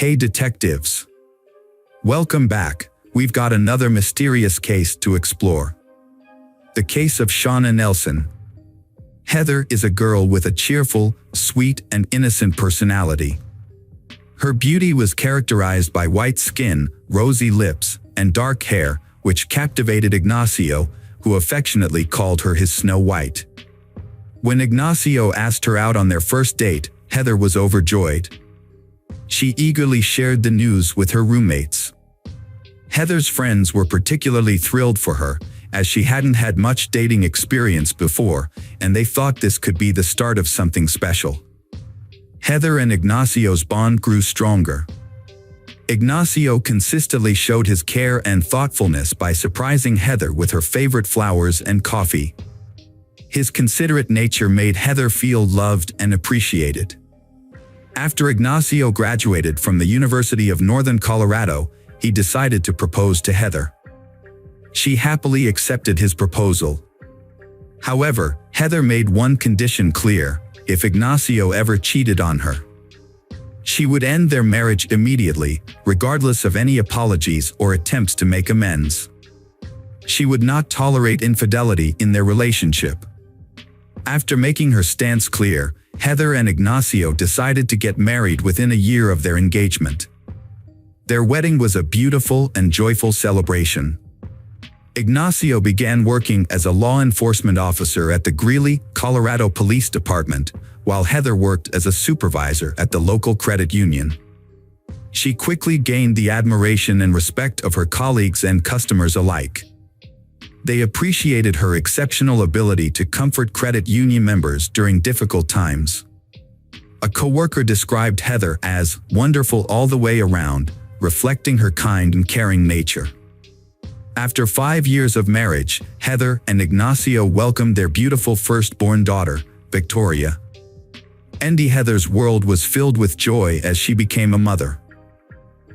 Hey detectives! Welcome back. We've got another mysterious case to explore. The case of Shawna Nelson. Heather is a girl with a cheerful, sweet, and innocent personality. Her beauty was characterized by white skin, rosy lips, and dark hair, which captivated Ignacio, who affectionately called her his Snow White. When Ignacio asked her out on their first date, Heather was overjoyed. She eagerly shared the news with her roommates. Heather's friends were particularly thrilled for her, as she hadn't had much dating experience before, and they thought this could be the start of something special. Heather and Ignacio's bond grew stronger. Ignacio consistently showed his care and thoughtfulness by surprising Heather with her favorite flowers and coffee. His considerate nature made Heather feel loved and appreciated. After Ignacio graduated from the University of Northern Colorado, he decided to propose to Heather. She happily accepted his proposal. However, Heather made one condition clear: if Ignacio ever cheated on her, she would end their marriage immediately, regardless of any apologies or attempts to make amends. She would not tolerate infidelity in their relationship. After making her stance clear, Heather and Ignacio decided to get married within a year of their engagement. Their wedding was a beautiful and joyful celebration. Ignacio began working as a law enforcement officer at the Greeley, Colorado Police Department, while Heather worked as a supervisor at the local credit union. She quickly gained the admiration and respect of her colleagues and customers alike. They appreciated her exceptional ability to comfort credit union members during difficult times. A coworker described Heather as wonderful all the way around, reflecting her kind and caring nature. After 5 years of marriage, Heather and Ignacio welcomed their beautiful firstborn daughter, Victoria. Heather's world was filled with joy as she became a mother.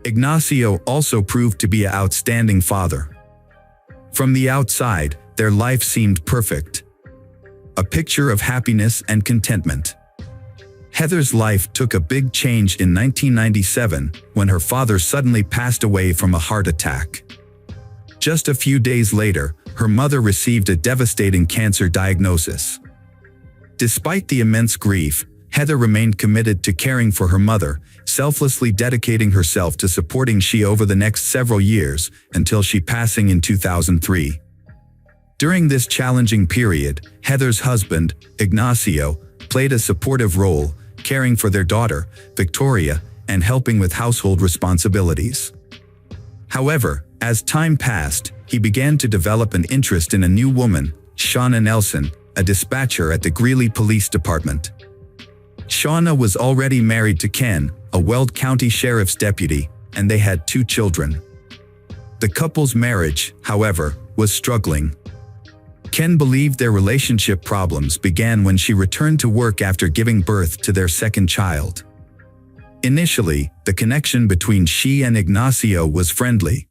Ignacio also proved to be an outstanding father. From the outside, their life seemed perfect. A picture of happiness and contentment. Heather's life took a big change in 1997 when her father suddenly passed away from a heart attack. Just a few days later, her mother received a devastating cancer diagnosis. Despite the immense grief, Heather remained committed to caring for her mother, selflessly dedicating herself to supporting she over the next several years until she passing in 2003. During this challenging period, Heather's husband, Ignacio, played a supportive role, caring for their daughter, Victoria, and helping with household responsibilities. However, as time passed, he began to develop an interest in a new woman, Shawna Nelson, a dispatcher at the Greeley Police Department. Shawna was already married to Ken, a Weld County Sheriff's deputy, and they had 2 children. The couple's marriage, however, was struggling. Ken believed their relationship problems began when she returned to work after giving birth to their second child. Initially, the connection between she and Ignacio was friendly.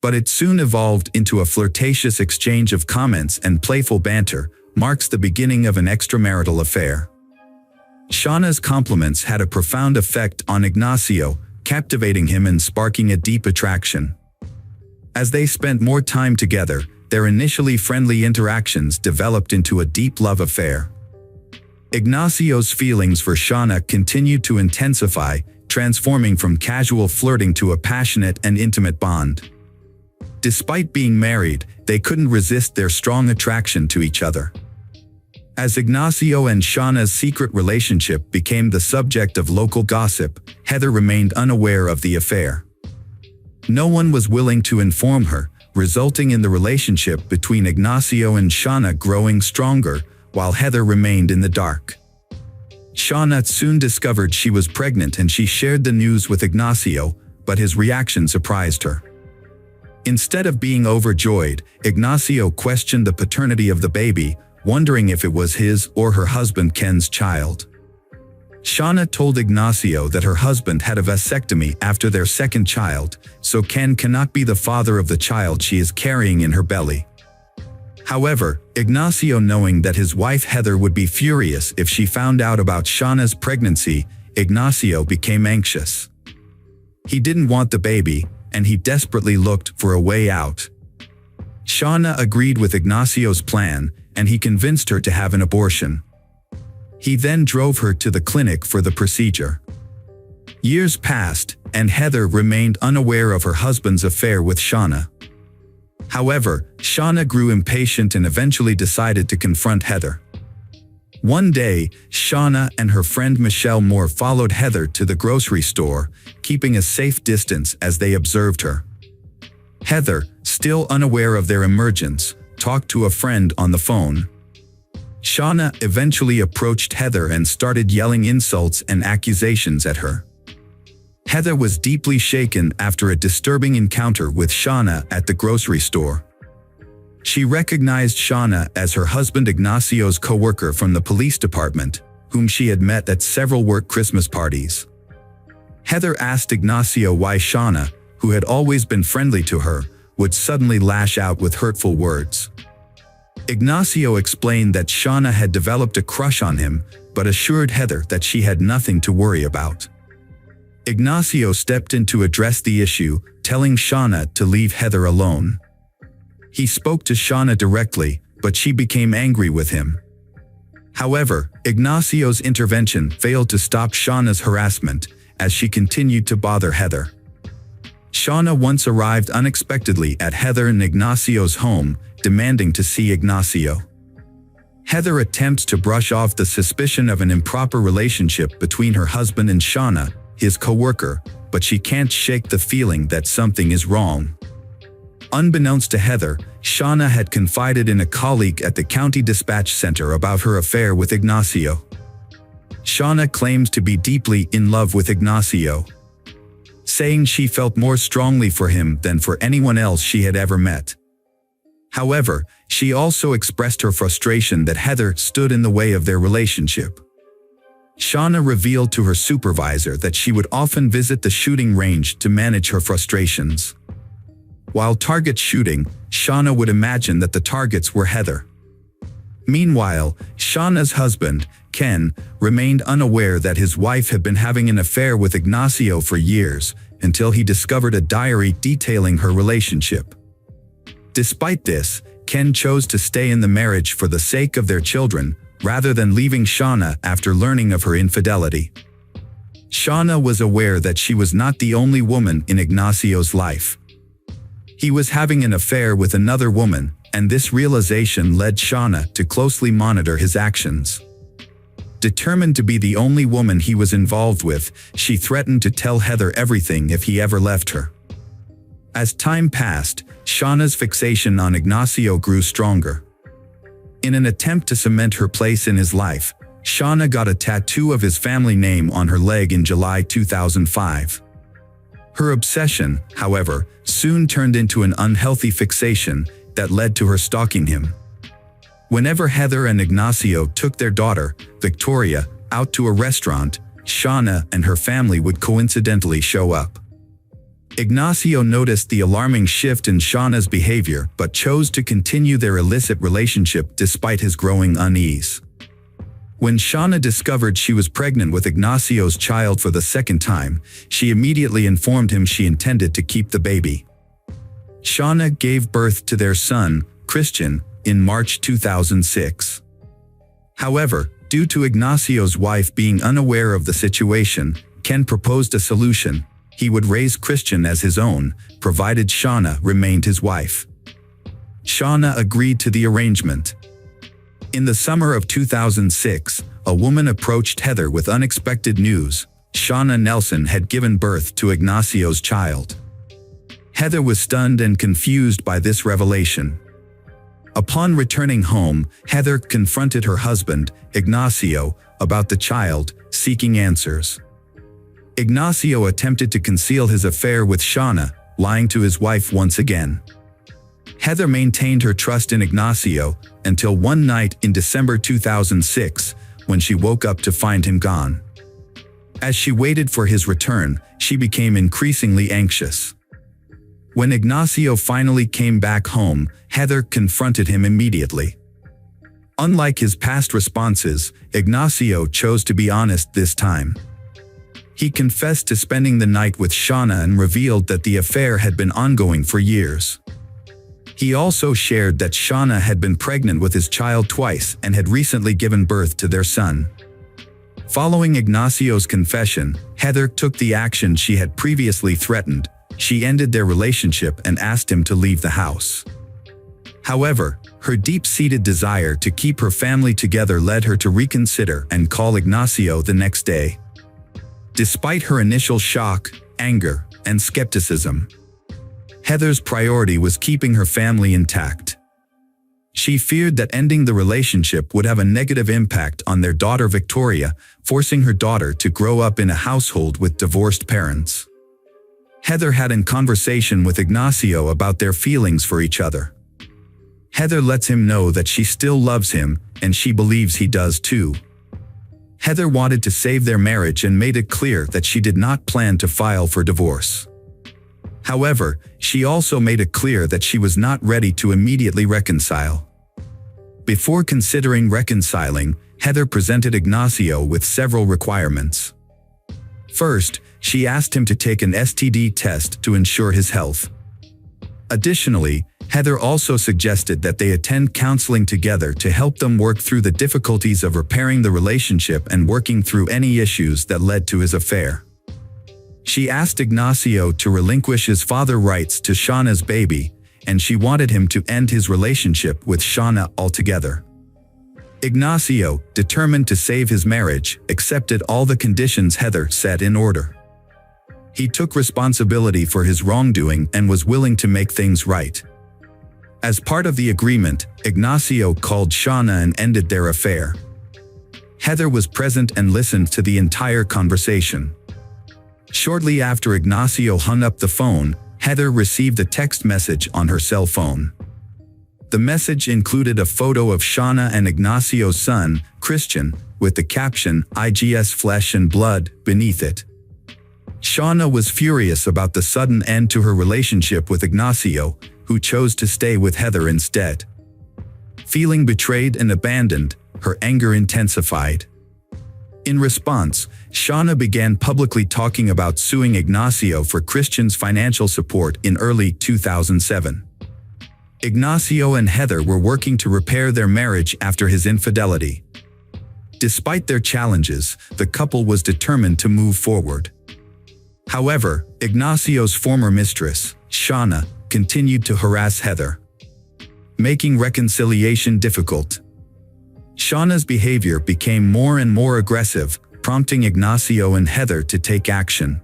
But it soon evolved into a flirtatious exchange of comments and playful banter, marks the beginning of an extramarital affair. Shawna's compliments had a profound effect on Ignacio, captivating him and sparking a deep attraction. As they spent more time together, their initially friendly interactions developed into a deep love affair. Ignacio's feelings for Shawna continued to intensify, transforming from casual flirting to a passionate and intimate bond. Despite being married, they couldn't resist their strong attraction to each other. As Ignacio and Shawna's secret relationship became the subject of local gossip, Heather remained unaware of the affair. No one was willing to inform her, resulting in the relationship between Ignacio and Shawna growing stronger, while Heather remained in the dark. Shawna soon discovered she was pregnant and she shared the news with Ignacio, but his reaction surprised her. Instead of being overjoyed, Ignacio questioned the paternity of the baby, wondering if it was his or her husband Ken's child. Shawna told Ignacio that her husband had a vasectomy after their second child, so Ken cannot be the father of the child she is carrying in her belly. However, Ignacio, knowing that his wife Heather would be furious if she found out about Shawna's pregnancy, Ignacio became anxious. He didn't want the baby, and he desperately looked for a way out. Shawna agreed with Ignacio's plan, and he convinced her to have an abortion. He then drove her to the clinic for the procedure. Years passed, and Heather remained unaware of her husband's affair with Shawna. However, Shawna grew impatient and eventually decided to confront Heather. One day, Shawna and her friend Michelle Moore followed Heather to the grocery store, keeping a safe distance as they observed her. Heather, still unaware of their emergence, talked to a friend on the phone. Shawna eventually approached Heather and started yelling insults and accusations at her. Heather was deeply shaken after a disturbing encounter with Shawna at the grocery store. She recognized Shawna as her husband Ignacio's co-worker from the police department, whom she had met at several work Christmas parties. Heather asked Ignacio why Shawna, who had always been friendly to her, would suddenly lash out with hurtful words. Ignacio explained that Shawna had developed a crush on him, but assured Heather that she had nothing to worry about. Ignacio stepped in to address the issue, telling Shawna to leave Heather alone. He spoke to Shawna directly, but she became angry with him. However, Ignacio's intervention failed to stop Shawna's harassment, as she continued to bother Heather. Shawna once arrived unexpectedly at Heather and Ignacio's home, demanding to see Ignacio. Heather attempts to brush off the suspicion of an improper relationship between her husband and Shawna, his co-worker, but she can't shake the feeling that something is wrong. Unbeknownst to Heather, Shawna had confided in a colleague at the county dispatch center about her affair with Ignacio. Shawna claims to be deeply in love with Ignacio, saying she felt more strongly for him than for anyone else she had ever met. However, she also expressed her frustration that Heather stood in the way of their relationship. Shawna revealed to her supervisor that she would often visit the shooting range to manage her frustrations. While target shooting, Shawna would imagine that the targets were Heather. Meanwhile, Shawna's husband, Ken, remained unaware that his wife had been having an affair with Ignacio for years, until he discovered a diary detailing her relationship. Despite this, Ken chose to stay in the marriage for the sake of their children, rather than leaving Shawna after learning of her infidelity. Shawna was aware that she was not the only woman in Ignacio's life. He was having an affair with another woman, and this realization led Shawna to closely monitor his actions. Determined to be the only woman he was involved with, she threatened to tell Heather everything if he ever left her. As time passed, Shawna's fixation on Ignacio grew stronger. In an attempt to cement her place in his life, Shawna got a tattoo of his family name on her leg in July 2005. Her obsession, however, soon turned into an unhealthy fixation that led to her stalking him. Whenever Heather and Ignacio took their daughter, Victoria, out to a restaurant, Shawna and her family would coincidentally show up. Ignacio noticed the alarming shift in Shawna's behavior but chose to continue their illicit relationship despite his growing unease. When Shawna discovered she was pregnant with Ignacio's child for the second time, she immediately informed him she intended to keep the baby. Shawna gave birth to their son, Christian, in March 2006. However, due to Ignacio's wife being unaware of the situation, Ken proposed a solution. He would raise Christian as his own, provided Shawna remained his wife. Shawna agreed to the arrangement. In the summer of 2006, a woman approached Heather with unexpected news. Shawna Nelson had given birth to Ignacio's child. Heather was stunned and confused by this revelation. Upon returning home, Heather confronted her husband, Ignacio, about the child, seeking answers. Ignacio attempted to conceal his affair with Shawna, lying to his wife once again. Heather maintained her trust in Ignacio until one night in December 2006, when she woke up to find him gone. As she waited for his return, she became increasingly anxious. When Ignacio finally came back home, Heather confronted him immediately. Unlike his past responses, Ignacio chose to be honest this time. He confessed to spending the night with Shawna and revealed that the affair had been ongoing for years. He also shared that Shawna had been pregnant with his child twice and had recently given birth to their son. Following Ignacio's confession, Heather took the action she had previously threatened. She ended their relationship and asked him to leave the house. However, her deep-seated desire to keep her family together led her to reconsider and call Ignacio the next day. Despite her initial shock, anger, and skepticism, Heather's priority was keeping her family intact. She feared that ending the relationship would have a negative impact on their daughter Victoria, forcing her daughter to grow up in a household with divorced parents. Heather had a conversation with Ignacio about their feelings for each other. Heather lets him know that she still loves him, and she believes he does too. Heather wanted to save their marriage and made it clear that she did not plan to file for divorce. However, she also made it clear that she was not ready to immediately reconcile. Before considering reconciling, Heather presented Ignacio with several requirements. First, she asked him to take an STD test to ensure his health. Additionally, Heather also suggested that they attend counseling together to help them work through the difficulties of repairing the relationship and working through any issues that led to his affair. She asked Ignacio to relinquish his father rights to Shawna's baby, and she wanted him to end his relationship with Shawna altogether. Ignacio, determined to save his marriage, accepted all the conditions Heather set in order. He took responsibility for his wrongdoing and was willing to make things right. As part of the agreement, Ignacio called Shawna and ended their affair. Heather was present and listened to the entire conversation. Shortly after Ignacio hung up the phone, Heather received a text message on her cell phone. The message included a photo of Shawna and Ignacio's son, Christian, with the caption, "IGS flesh and blood," beneath it. Shawna was furious about the sudden end to her relationship with Ignacio, who chose to stay with Heather instead. Feeling betrayed and abandoned, her anger intensified. In response, Shawna began publicly talking about suing Ignacio for Christian's financial support in early 2007. Ignacio and Heather were working to repair their marriage after his infidelity. Despite their challenges, the couple was determined to move forward. However, Ignacio's former mistress, Shawna, continued to harass Heather, making reconciliation difficult. Shawna's behavior became more and more aggressive, prompting Ignacio and Heather to take action.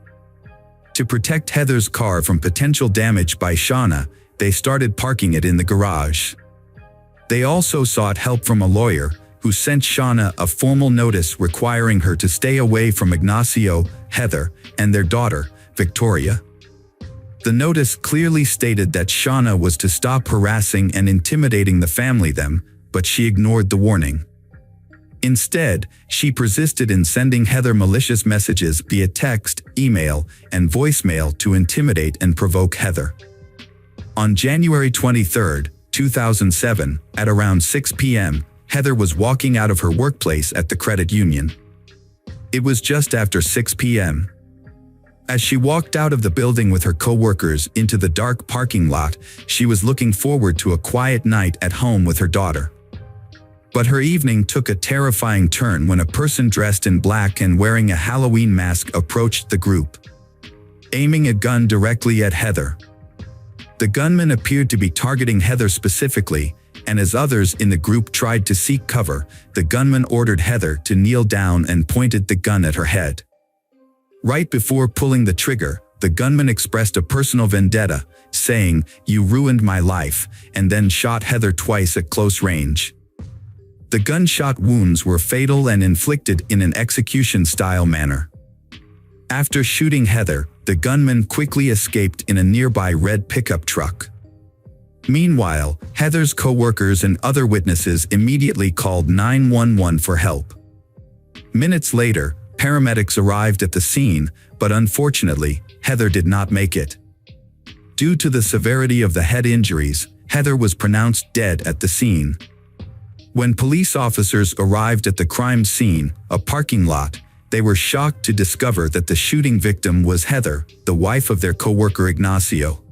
To protect Heather's car from potential damage by Shawna, they started parking it in the garage. They also sought help from a lawyer, who sent Shawna a formal notice requiring her to stay away from Ignacio, Heather, and their daughter, Victoria. The notice clearly stated that Shawna was to stop harassing and intimidating the family but she ignored the warning. Instead, she persisted in sending Heather malicious messages via text, email, and voicemail to intimidate and provoke Heather. On January 23, 2007, at around 6 p.m., Heather was walking out of her workplace at the credit union. It was just after 6 p.m. As she walked out of the building with her co-workers into the dark parking lot, she was looking forward to a quiet night at home with her daughter. But her evening took a terrifying turn when a person dressed in black and wearing a Halloween mask approached the group, aiming a gun directly at Heather. The gunman appeared to be targeting Heather specifically, and as others in the group tried to seek cover, the gunman ordered Heather to kneel down and pointed the gun at her head. Right before pulling the trigger, the gunman expressed a personal vendetta, saying, "You ruined my life," and then shot Heather twice at close range. The gunshot wounds were fatal and inflicted in an execution-style manner. After shooting Heather, the gunman quickly escaped in a nearby red pickup truck. Meanwhile, Heather's co-workers and other witnesses immediately called 911 for help. Minutes later, paramedics arrived at the scene, but unfortunately, Heather did not make it. Due to the severity of the head injuries, Heather was pronounced dead at the scene. When police officers arrived at the crime scene, a parking lot, they were shocked to discover that the shooting victim was Heather, the wife of their co-worker Ignacio.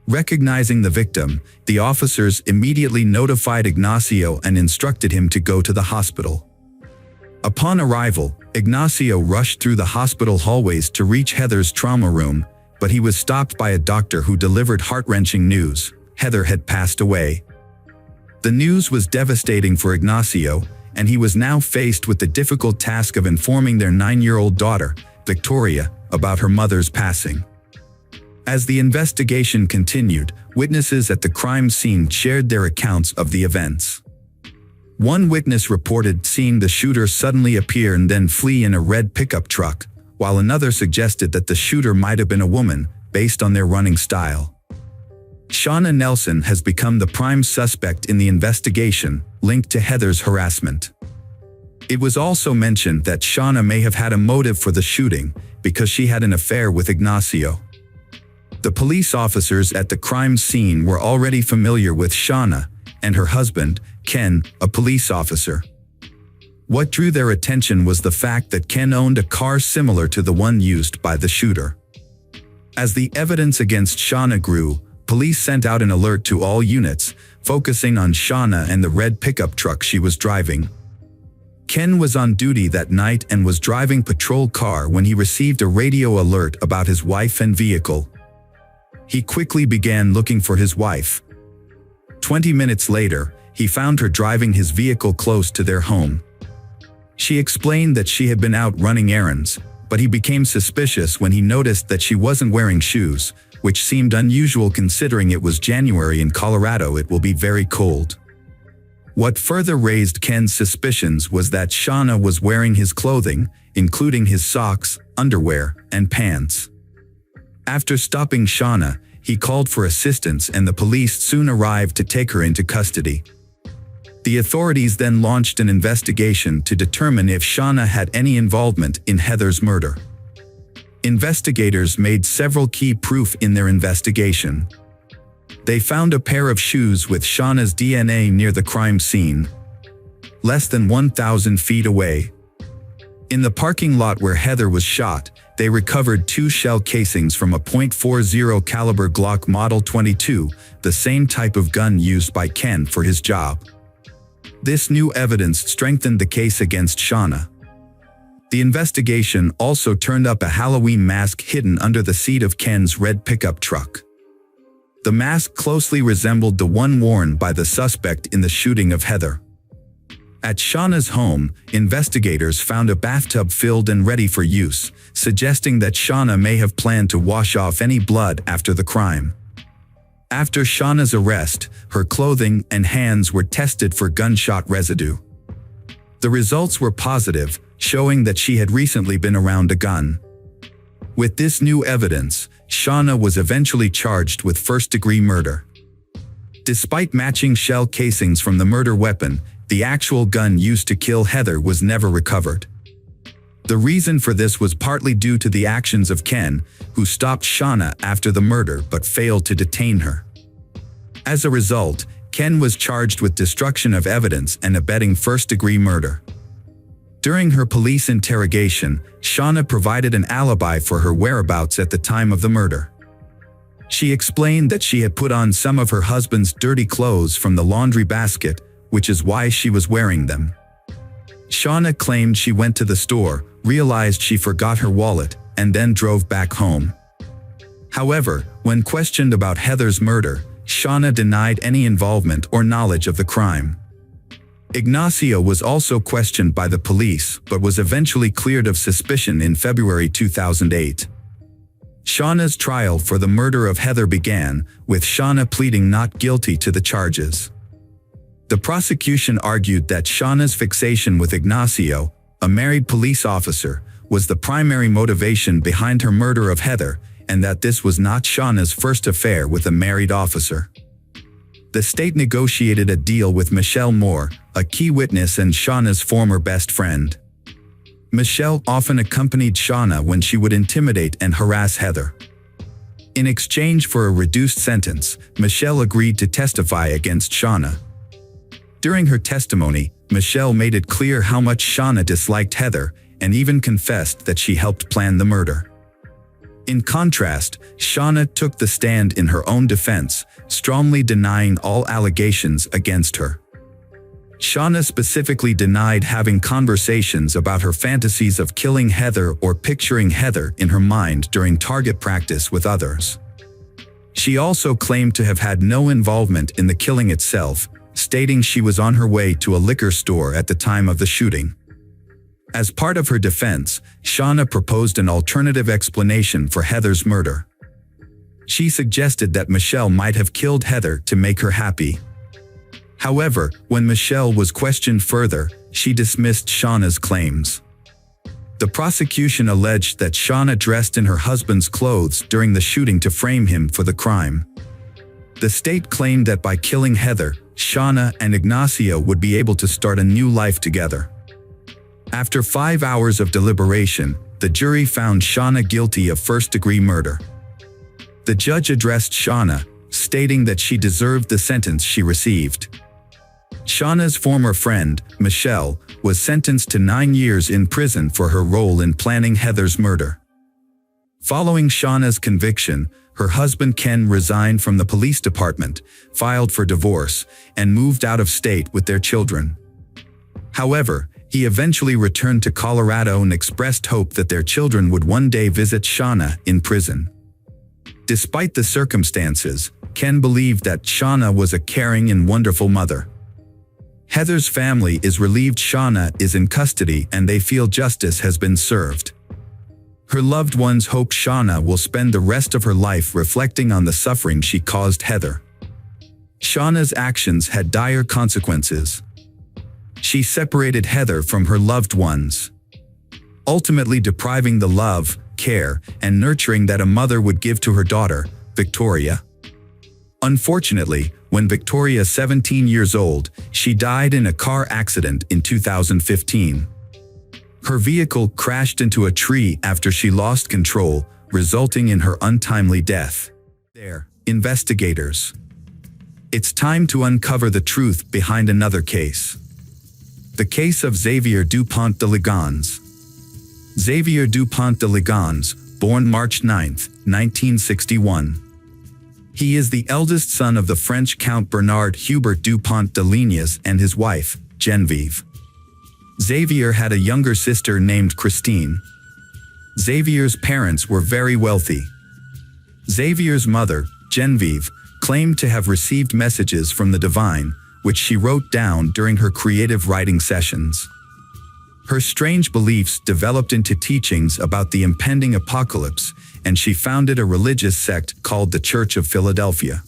Recognizing the victim, the officers immediately notified Ignacio and instructed him to go to the hospital. Upon arrival, Ignacio rushed through the hospital hallways to reach Heather's trauma room, but he was stopped by a doctor who delivered heart-wrenching news: Heather had passed away. The news was devastating for Ignacio, and he was now faced with the difficult task of informing their 9-year-old daughter, Victoria, about her mother's passing. As the investigation continued, witnesses at the crime scene shared their accounts of the events. One witness reported seeing the shooter suddenly appear and then flee in a red pickup truck, while another suggested that the shooter might have been a woman, based on their running style. Shawna Nelson has become the prime suspect in the investigation, linked to Heather's harassment. It was also mentioned that Shawna may have had a motive for the shooting, because she had an affair with Ignacio. The police officers at the crime scene were already familiar with Shawna and her husband, Ken, a police officer. What drew their attention was the fact that Ken owned a car similar to the one used by the shooter. As the evidence against Shawna grew, police sent out an alert to all units, focusing on Shawna and the red pickup truck she was driving. Ken was on duty that night and was driving patrol car when he received a radio alert about his wife and vehicle. He quickly began looking for his wife. 20 minutes later, he found her driving his vehicle close to their home. She explained that she had been out running errands, but he became suspicious when he noticed that she wasn't wearing shoes, which seemed unusual considering it was January in Colorado. It will be very cold. What further raised Ken's suspicions was that Shawna was wearing his clothing, including his socks, underwear, and pants. After stopping Shawna, he called for assistance and the police soon arrived to take her into custody. The authorities then launched an investigation to determine if Shawna had any involvement in Heather's murder. Investigators made several key proof in their investigation. They found a pair of shoes with Shawna's DNA near the crime scene, less than 1,000 feet away. In the parking lot where Heather was shot, they recovered 2 shell casings from a .40 caliber Glock Model 22, the same type of gun used by Ken for his job. This new evidence strengthened the case against Shawna. The investigation also turned up a Halloween mask hidden under the seat of Ken's red pickup truck. The mask closely resembled the one worn by the suspect in the shooting of Heather. At Shawna's home, investigators found a bathtub filled and ready for use, suggesting that Shawna may have planned to wash off any blood after the crime. After Shawna's arrest, her clothing and hands were tested for gunshot residue. The results were positive, showing that she had recently been around a gun. With this new evidence, Shawna was eventually charged with first-degree murder. Despite matching shell casings from the murder weapon, the actual gun used to kill Heather was never recovered. The reason for this was partly due to the actions of Ken, who stopped Shawna after the murder but failed to detain her. As a result, Ken was charged with destruction of evidence and abetting first-degree murder. During her police interrogation, Shawna provided an alibi for her whereabouts at the time of the murder. She explained that she had put on some of her husband's dirty clothes from the laundry basket, which is why she was wearing them. Shawna claimed she went to the store, realized she forgot her wallet, and then drove back home. However, when questioned about Heather's murder, Shawna denied any involvement or knowledge of the crime. Ignacio was also questioned by the police but was eventually cleared of suspicion in February 2008. Shawna's trial for the murder of Heather began, with Shawna pleading not guilty to the charges. The prosecution argued that Shawna's fixation with Ignacio, a married police officer, was the primary motivation behind her murder of Heather, and that this was not Shawna's first affair with a married officer. The state negotiated a deal with Michelle Moore, a key witness and Shawna's former best friend. Michelle often accompanied Shawna when she would intimidate and harass Heather. In exchange for a reduced sentence, Michelle agreed to testify against Shawna. During her testimony, Michelle made it clear how much Shawna disliked Heather, and even confessed that she helped plan the murder. In contrast, Shawna took the stand in her own defense, strongly denying all allegations against her. Shawna specifically denied having conversations about her fantasies of killing Heather or picturing Heather in her mind during target practice with others. She also claimed to have had no involvement in the killing itself, stating she was on her way to a liquor store at the time of the shooting. As part of her defense, Shawna proposed an alternative explanation for Heather's murder. She suggested that Michelle might have killed Heather to make her happy. However, when Michelle was questioned further, she dismissed Shawna's claims. The prosecution alleged that Shawna dressed in her husband's clothes during the shooting to frame him for the crime. The state claimed that by killing Heather, Shawna and Ignacio would be able to start a new life together. After 5 hours of deliberation, the jury found Shawna guilty of first-degree murder. The judge addressed Shawna, stating that she deserved the sentence she received. Shawna's former friend, Michelle, was sentenced to 9 years in prison for her role in planning Heather's murder. Following Shawna's conviction, her husband Ken resigned from the police department, filed for divorce, and moved out of state with their children. However, he eventually returned to Colorado and expressed hope that their children would one day visit Shawna in prison. Despite the circumstances, Ken believed that Shawna was a caring and wonderful mother. Heather's family is relieved Shawna is in custody and they feel justice has been served. Her loved ones hope Shawna will spend the rest of her life reflecting on the suffering she caused Heather. Shawna's actions had dire consequences. She separated Heather from her loved ones, ultimately depriving the love, care, and nurturing that a mother would give to her daughter, Victoria. Unfortunately, when Victoria, 17 years old, she died in a car accident in 2015. Her vehicle crashed into a tree after she lost control, resulting in her untimely death. Investigators. It's time to uncover the truth behind another case. The case of Xavier Dupont de Ligons. Xavier Dupont de Ligons, born March 9, 1961. He is the eldest son of the French Count Bernard Hubert Dupont de Lignes and his wife, Genevieve. Xavier had a younger sister named Christine. Xavier's parents were very wealthy. Xavier's mother, Genevieve, claimed to have received messages from the divine, which she wrote down during her creative writing sessions. Her strange beliefs developed into teachings about the impending apocalypse, and she founded a religious sect called the Church of Philadelphia.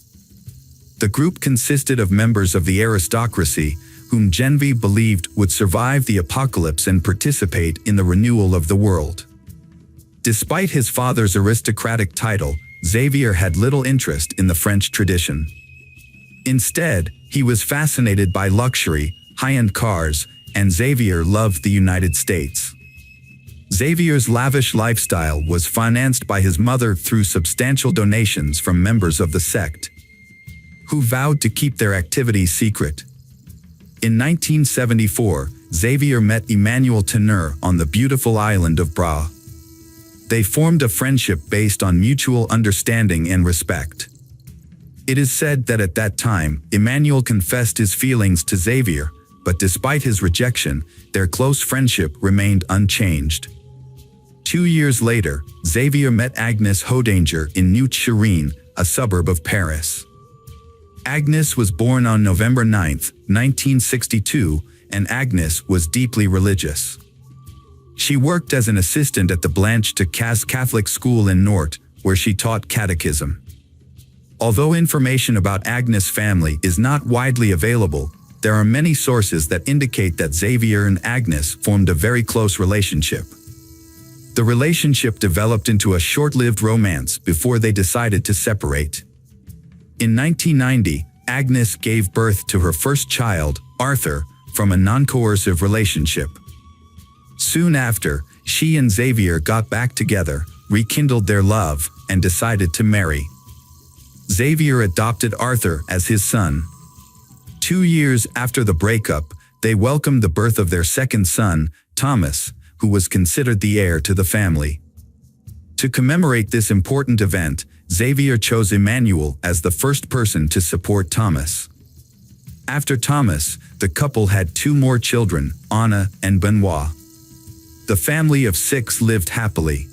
The group consisted of members of the aristocracy, whom Genevieve believed would survive the apocalypse and participate in the renewal of the world. Despite his father's aristocratic title, Xavier had little interest in the French tradition. Instead, he was fascinated by luxury, high-end cars, and Xavier loved the United States. Xavier's lavish lifestyle was financed by his mother through substantial donations from members of the sect, who vowed to keep their activities secret. In 1974, Xavier met Emmanuel Teneur on the beautiful island of Bra. They formed a friendship based on mutual understanding and respect. It is said that at that time, Emmanuel confessed his feelings to Xavier, but despite his rejection, their close friendship remained unchanged. 2 years later, Xavier met Agnes Hodanger in Neuilly, a suburb of Paris. Agnes was born on November 9, 1962, and Agnes was deeply religious. She worked as an assistant at the Blanche de Caze Catholic School in Nantes, where she taught catechism. Although information about Agnes' family is not widely available, there are many sources that indicate that Xavier and Agnes formed a very close relationship. The relationship developed into a short-lived romance before they decided to separate. In 1990, Agnes gave birth to her first child, Arthur, from a non-coercive relationship. Soon after, she and Xavier got back together, rekindled their love, and decided to marry. Xavier adopted Arthur as his son. 2 years after the breakup, they welcomed the birth of their second son, Thomas, who was considered the heir to the family. To commemorate this important event, Xavier chose Emmanuel as the first person to support Thomas. After Thomas, the couple had 2 more children, Anna and Benoit. The family of 6 lived happily.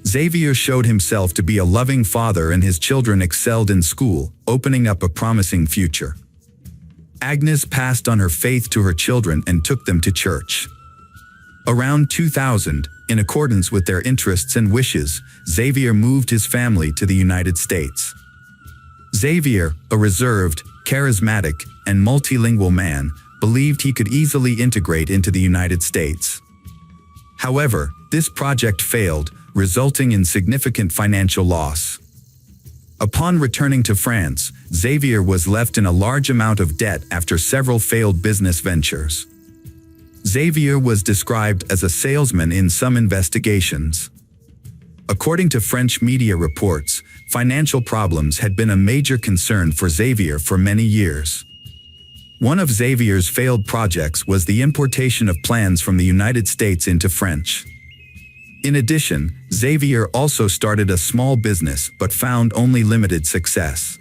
Xavier showed himself to be a loving father and his children excelled in school, opening up a promising future. Agnes passed on her faith to her children and took them to church. Around 2000, in accordance with their interests and wishes, Xavier moved his family to the United States. Xavier, a reserved, charismatic, and multilingual man, believed he could easily integrate into the United States. However, this project failed, resulting in significant financial loss. Upon returning to France, Xavier was left in a large amount of debt after several failed business ventures. Xavier was described as a salesman in some investigations. According to French media reports, financial problems had been a major concern for Xavier for many years. One of Xavier's failed projects was the importation of plans from the United States into French. In addition, Xavier also started a small business but found only limited success.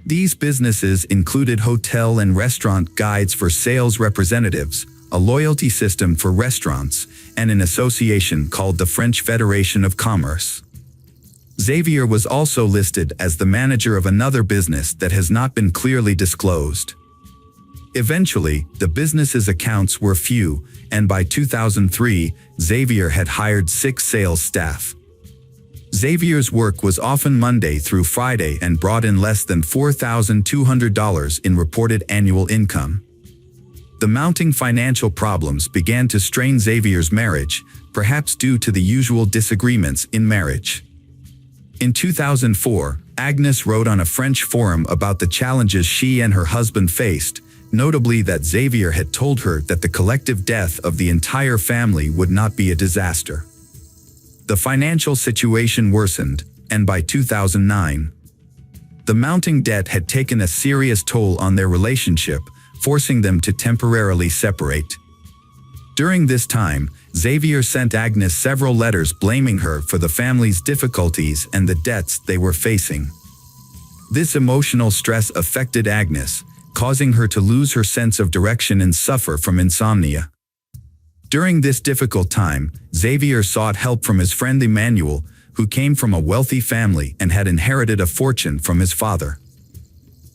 These businesses included hotel and restaurant guides for sales representatives, a loyalty system for restaurants, and an association called the French Federation of Commerce. Xavier was also listed as the manager of another business that has not been clearly disclosed. Eventually, the business's accounts were few, and by 2003, Xavier had hired 6 sales staff. Xavier's work was often Monday through Friday and brought in less than $4,200 in reported annual income. The mounting financial problems began to strain Xavier's marriage, perhaps due to the usual disagreements in marriage. In 2004, Agnes wrote on a French forum about the challenges she and her husband faced, notably that Xavier had told her that the collective death of the entire family would not be a disaster. The financial situation worsened, and by 2009, the mounting debt had taken a serious toll on their relationship, forcing them to temporarily separate. During this time, Xavier sent Agnes several letters blaming her for the family's difficulties and the debts they were facing. This emotional stress affected Agnes, causing her to lose her sense of direction and suffer from insomnia. During this difficult time, Xavier sought help from his friend Emmanuel, who came from a wealthy family and had inherited a fortune from his father.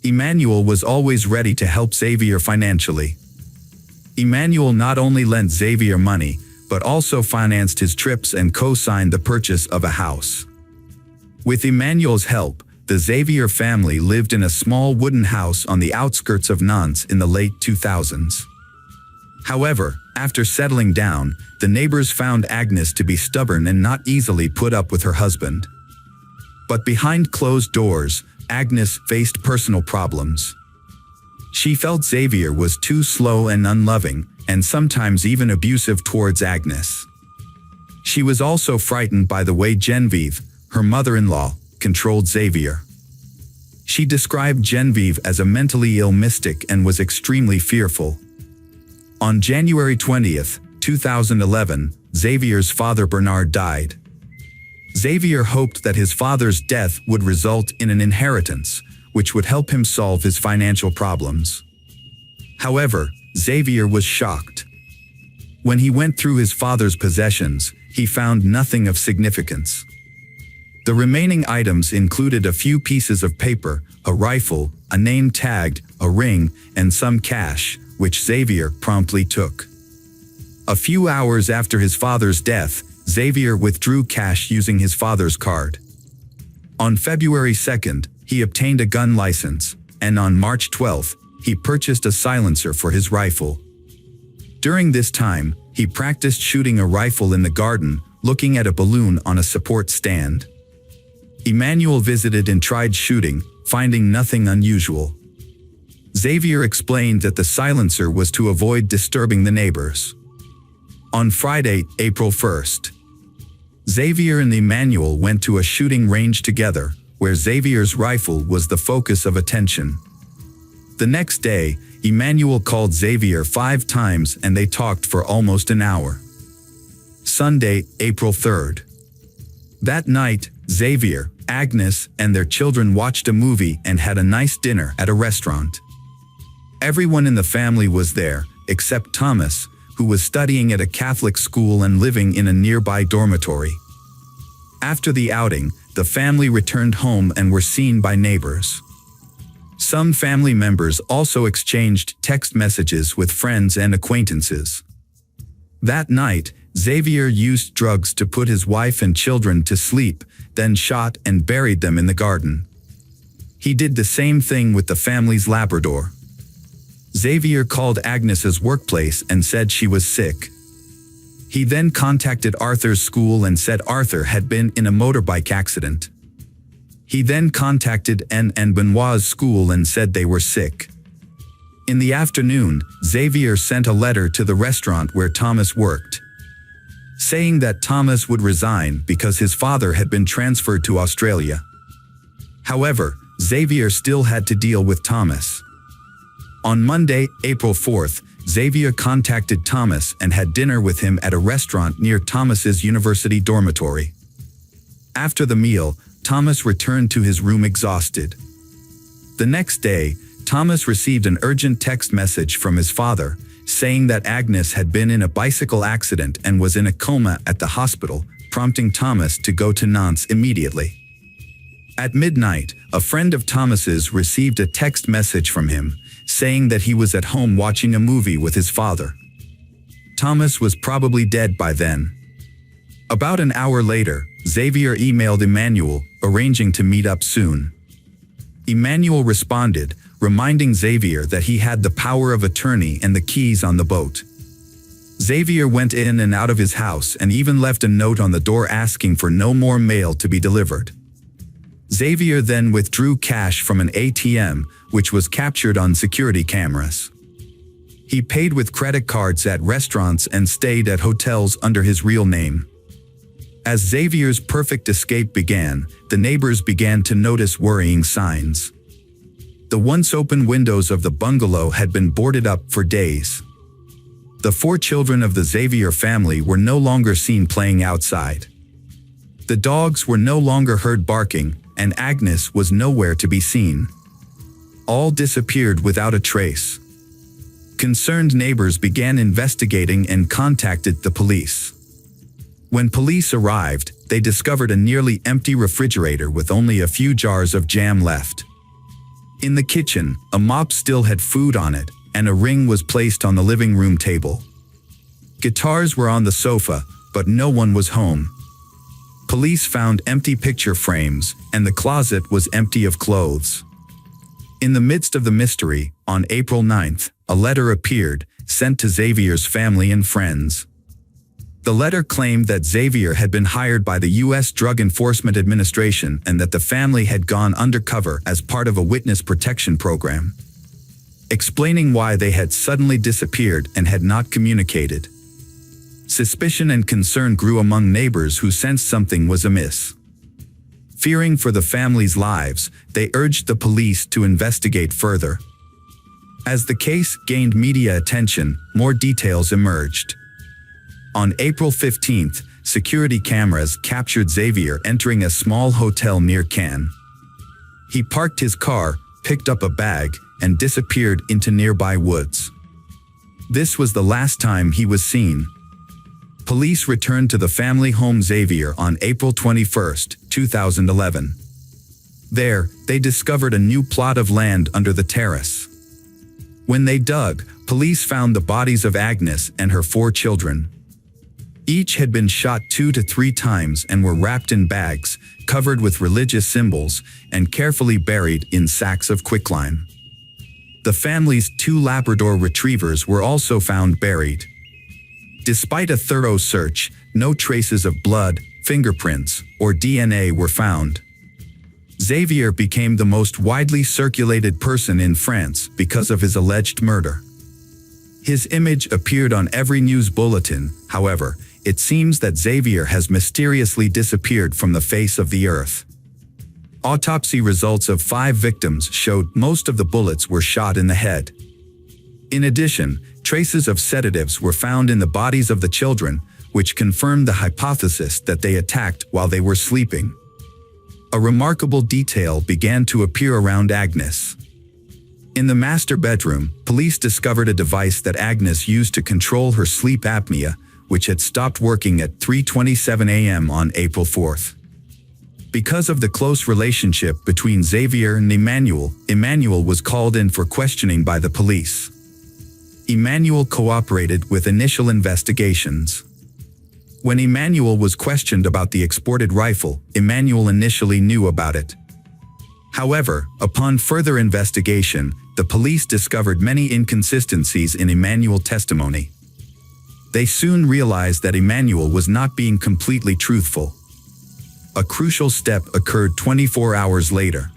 Emmanuel was always ready to help Xavier financially. Emmanuel not only lent Xavier money, but also financed his trips and co-signed the purchase of a house. With Emmanuel's help, the Xavier family lived in a small wooden house on the outskirts of Nantes in the late 2000s. However, after settling down, the neighbors found Agnes to be stubborn and not easily put up with her husband. But behind closed doors, Agnes faced personal problems. She felt Xavier was too slow and unloving, and sometimes even abusive towards Agnes. She was also frightened by the way Genevieve, her mother-in-law, controlled Xavier. She described Genevieve as a mentally ill mystic and was extremely fearful. On January 20, 2011, Xavier's father Bernard died. Xavier hoped that his father's death would result in an inheritance, which would help him solve his financial problems. However, Xavier was shocked. When he went through his father's possessions, he found nothing of significance. The remaining items included a few pieces of paper, a rifle, a name tagged, a ring, and some cash, which Xavier promptly took. A few hours after his father's death, Xavier withdrew cash using his father's card. On February 2nd, he obtained a gun license, and on March 12th, he purchased a silencer for his rifle. During this time, he practiced shooting a rifle in the garden, looking at a balloon on a support stand. Emmanuel visited and tried shooting, finding nothing unusual. Xavier explained that the silencer was to avoid disturbing the neighbors. On Friday, April 1st, Xavier and Emmanuel went to a shooting range together, where Xavier's rifle was the focus of attention. The next day, Emmanuel called Xavier 5 times and they talked for almost an hour. Sunday, April 3rd. That night, Xavier, Agnes, and their children watched a movie and had a nice dinner at a restaurant. Everyone in the family was there, except Thomas, who was studying at a Catholic school and living in a nearby dormitory. After the outing, the family returned home and were seen by neighbors. Some family members also exchanged text messages with friends and acquaintances. That night, Xavier used drugs to put his wife and children to sleep, then shot and buried them in the garden. He did the same thing with the family's Labrador. Xavier called Agnes's workplace and said she was sick. He then contacted Arthur's school and said Arthur had been in a motorbike accident. He then contacted Anne and Benoit's school and said they were sick. In the afternoon, Xavier sent a letter to the restaurant where Thomas worked, saying that Thomas would resign because his father had been transferred to Australia. However, Xavier still had to deal with Thomas. On Monday, April 4th, Xavier contacted Thomas and had dinner with him at a restaurant near Thomas's university dormitory. After the meal, Thomas returned to his room exhausted. The next day, Thomas received an urgent text message from his father, saying that Agnes had been in a bicycle accident and was in a coma at the hospital, prompting Thomas to go to Nantes immediately. At midnight, a friend of Thomas's received a text message from him, saying that he was at home watching a movie with his father. Thomas was probably dead by then. About an hour later, Xavier emailed Emmanuel, arranging to meet up soon. Emmanuel responded, reminding Xavier that he had the power of attorney and the keys on the boat. Xavier went in and out of his house and even left a note on the door asking for no more mail to be delivered. Xavier then withdrew cash from an ATM, which was captured on security cameras. He paid with credit cards at restaurants and stayed at hotels under his real name. As Xavier's perfect escape began, the neighbors began to notice worrying signs. The once open windows of the bungalow had been boarded up for days. The 4 children of the Xavier family were no longer seen playing outside. The dogs were no longer heard barking, and Agnes was nowhere to be seen. All disappeared without a trace. Concerned neighbors began investigating and contacted the police. When police arrived, they discovered a nearly empty refrigerator with only a few jars of jam left. In the kitchen, a mop still had food on it, and a ring was placed on the living room table. Guitars were on the sofa, but no one was home. Police found empty picture frames, and the closet was empty of clothes. In the midst of the mystery, on April 9th, a letter appeared, sent to Xavier's family and friends. The letter claimed that Xavier had been hired by the U.S. Drug Enforcement Administration and that the family had gone undercover as part of a witness protection program, explaining why they had suddenly disappeared and had not communicated. Suspicion and concern grew among neighbors who sensed something was amiss. Fearing for the family's lives, they urged the police to investigate further. As the case gained media attention, more details emerged. On April 15th, security cameras captured Xavier entering a small hotel near Cannes. He parked his car, picked up a bag, and disappeared into nearby woods. This was the last time he was seen. Police returned to the family home Xavier on April 21, 2011. There, they discovered a new plot of land under the terrace. When they dug, police found the bodies of Agnes and her 4 children. Each had been shot 2 to 3 times and were wrapped in bags, covered with religious symbols, and carefully buried in sacks of quicklime. The family's 2 Labrador retrievers were also found buried. Despite a thorough search, no traces of blood, fingerprints, or DNA were found. Xavier became the most widely circulated person in France because of his alleged murder. His image appeared on every news bulletin. However, it seems that Xavier has mysteriously disappeared from the face of the earth. Autopsy results of 5 victims showed most of the bullets were shot in the head. In addition, traces of sedatives were found in the bodies of the children, which confirmed the hypothesis that they attacked while they were sleeping. A remarkable detail began to appear around Agnes. In the master bedroom, police discovered a device that Agnes used to control her sleep apnea, which had stopped working at 3:27 a.m. on April 4th. Because of the close relationship between Xavier and Emmanuel was called in for questioning by the police. Emmanuel cooperated with initial investigations. When Emmanuel was questioned about the exported rifle, Emmanuel initially knew about it. However, upon further investigation, the police discovered many inconsistencies in Emmanuel's testimony. They soon realized that Emmanuel was not being completely truthful. A crucial step occurred 24 hours later.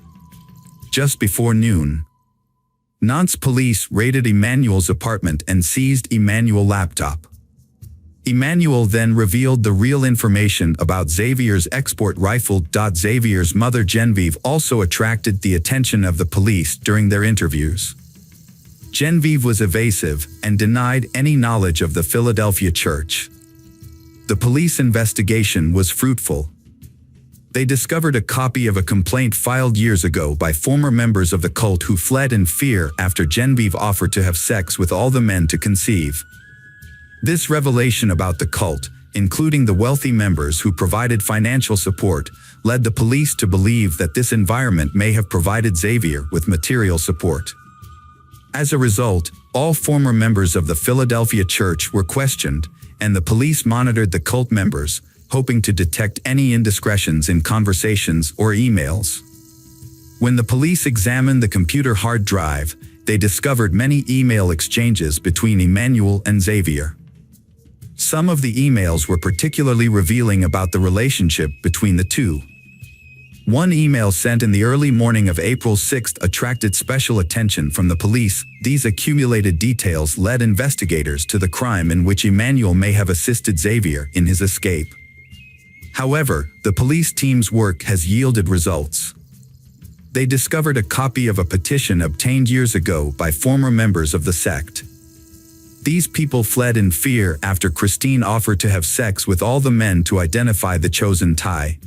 Just before noon, Nantes police raided Emmanuel's apartment and seized Emmanuel's laptop. Emmanuel then revealed the real information about Xavier's export rifle. Xavier's mother Genevieve also attracted the attention of the police during their interviews. Genevieve was evasive and denied any knowledge of the Philadelphia church. The police investigation was fruitful. They discovered a copy of a complaint filed years ago by former members of the cult who fled in fear after Genevieve offered to have sex with all the men to conceive. This revelation about the cult, including the wealthy members who provided financial support, led the police to believe that this environment may have provided Xavier with material support. As a result, all former members of the Philadelphia church were questioned, and the police monitored the cult members, hoping to detect any indiscretions in conversations or emails. When the police examined the computer hard drive, they discovered many email exchanges between Emmanuel and Xavier. Some of the emails were particularly revealing about the relationship between the two. One email sent in the early morning of April 6 attracted special attention from the police. These accumulated details led investigators to the crime in which Emmanuel may have assisted Xavier in his escape. However, the police team's work has yielded results. They discovered a copy of a petition obtained years ago by former members of the sect. These people fled in fear after Christine offered to have sex with all the men to identify the chosen tie.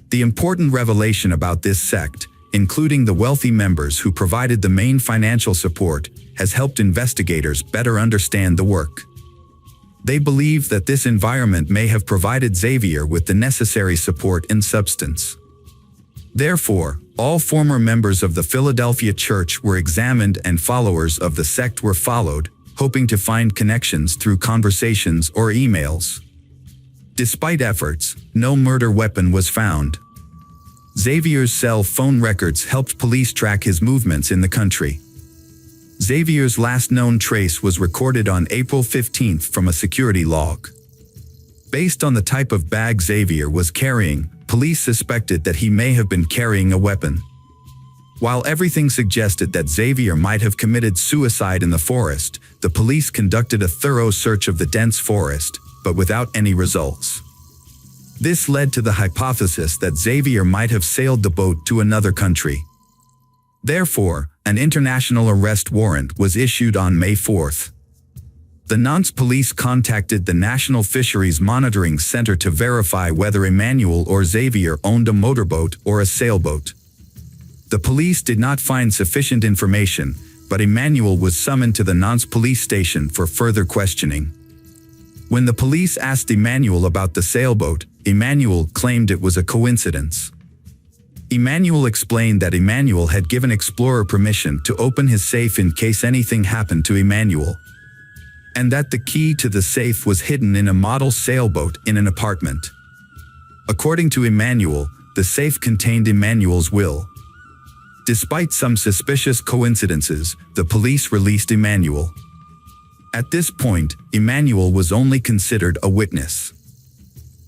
The important revelation about this sect, including the wealthy members who provided the main financial support, has helped investigators better understand the work. They believe that this environment may have provided Xavier with the necessary support and substance. Therefore, all former members of the Philadelphia church were examined and followers of the sect were followed, hoping to find connections through conversations or emails. Despite efforts, no murder weapon was found. Xavier's cell phone records helped police track his movements in the country. Xavier's last known trace was recorded on April 15 from a security log. Based on the type of bag Xavier was carrying, police suspected that he may have been carrying a weapon. While everything suggested that Xavier might have committed suicide in the forest, the police conducted a thorough search of the dense forest, but without any results. This led to the hypothesis that Xavier might have sailed the boat to another country. Therefore, an international arrest warrant was issued on May 4. The Nantes police contacted the National Fisheries Monitoring Center to verify whether Emmanuel or Xavier owned a motorboat or a sailboat. The police did not find sufficient information, but Emmanuel was summoned to the Nantes police station for further questioning. When the police asked Emmanuel about the sailboat, Emmanuel claimed it was a coincidence. Emmanuel explained that Emmanuel had given Explorer permission to open his safe in case anything happened to Emmanuel, and that the key to the safe was hidden in a model sailboat in an apartment. According to Emmanuel, the safe contained Emmanuel's will. Despite some suspicious coincidences, the police released Emmanuel. At this point, Emmanuel was only considered a witness.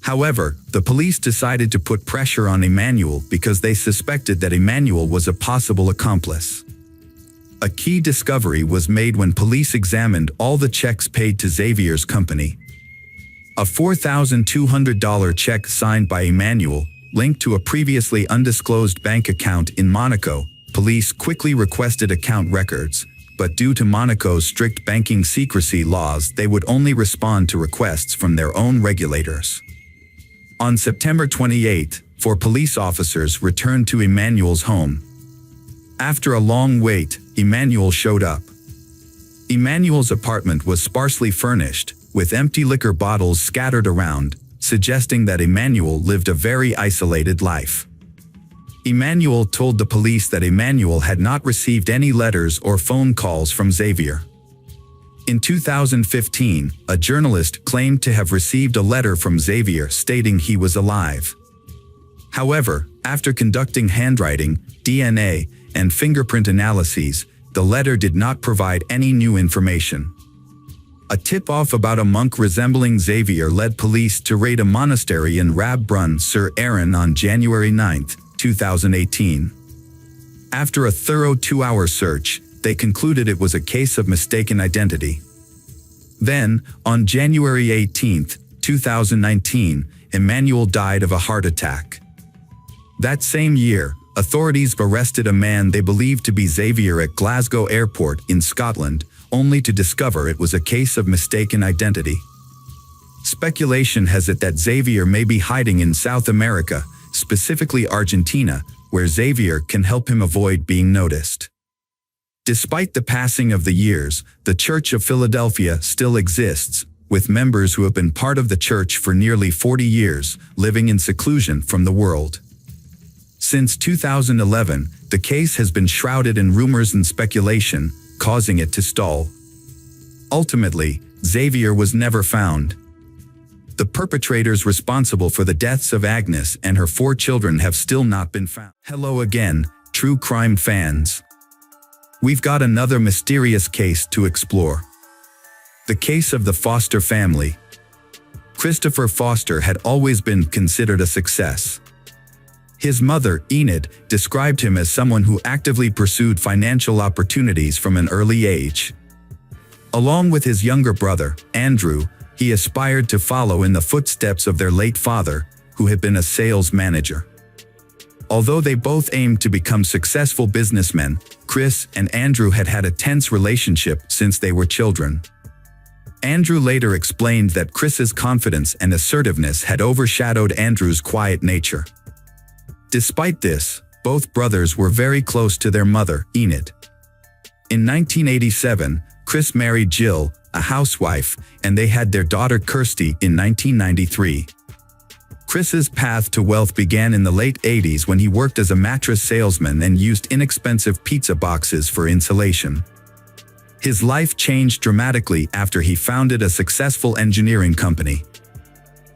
However, the police decided to put pressure on Emmanuel because they suspected that Emmanuel was a possible accomplice. A key discovery was made when police examined all the checks paid to Xavier's company. A $4,200 check signed by Emmanuel, linked to a previously undisclosed bank account in Monaco. Police quickly requested account records, but due to Monaco's strict banking secrecy laws, they would only respond to requests from their own regulators. On September 28, 4 police officers returned to Emmanuel's home. After a long wait, Emmanuel showed up. Emmanuel's apartment was sparsely furnished, with empty liquor bottles scattered around, suggesting that Emmanuel lived a very isolated life. Emmanuel told the police that Emmanuel had not received any letters or phone calls from Xavier. In 2015, a journalist claimed to have received a letter from Xavier stating he was alive. However, after conducting handwriting, DNA, and fingerprint analyses, the letter did not provide any new information. A tip-off about a monk resembling Xavier led police to raid a monastery in Rab Brun sur Aran on January 9, 2018. After a thorough 2-hour search, they concluded it was a case of mistaken identity. Then, on January 18, 2019, Emmanuel died of a heart attack. That same year, authorities arrested a man they believed to be Xavier at Glasgow Airport in Scotland, only to discover it was a case of mistaken identity. Speculation has it that Xavier may be hiding in South America, specifically Argentina, where Xavier can help him avoid being noticed. Despite the passing of the years, the Church of Philadelphia still exists, with members who have been part of the church for nearly 40 years, living in seclusion from the world. Since 2011, the case has been shrouded in rumors and speculation, causing it to stall. Ultimately, Xavier was never found. The perpetrators responsible for the deaths of Agnes and her 4 children have still not been found. Hello again, true crime fans. We've got another mysterious case to explore. The case of the Foster family. Christopher Foster had always been considered a success. His mother, Enid, described him as someone who actively pursued financial opportunities from an early age. Along with his younger brother, Andrew, he aspired to follow in the footsteps of their late father, who had been a sales manager. Although they both aimed to become successful businessmen, Chris and Andrew had had a tense relationship since they were children. Andrew later explained that Chris's confidence and assertiveness had overshadowed Andrew's quiet nature. Despite this, both brothers were very close to their mother, Enid. In 1987, Chris married Jill, a housewife, and they had their daughter Kirsty in 1993. Chris's path to wealth began in the late 80s when he worked as a mattress salesman and used inexpensive pizza boxes for insulation. His life changed dramatically after he founded a successful engineering company.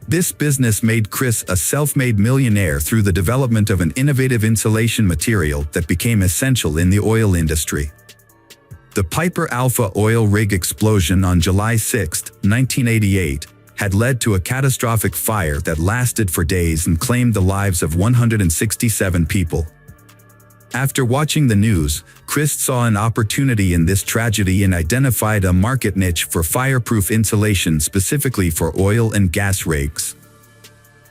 This business made Chris a self-made millionaire through the development of an innovative insulation material that became essential in the oil industry. The Piper Alpha oil rig explosion on July 6, 1988, had led to a catastrophic fire that lasted for days and claimed the lives of 167 people. After watching the news, Chris saw an opportunity in this tragedy and identified a market niche for fireproof insulation specifically for oil and gas rigs.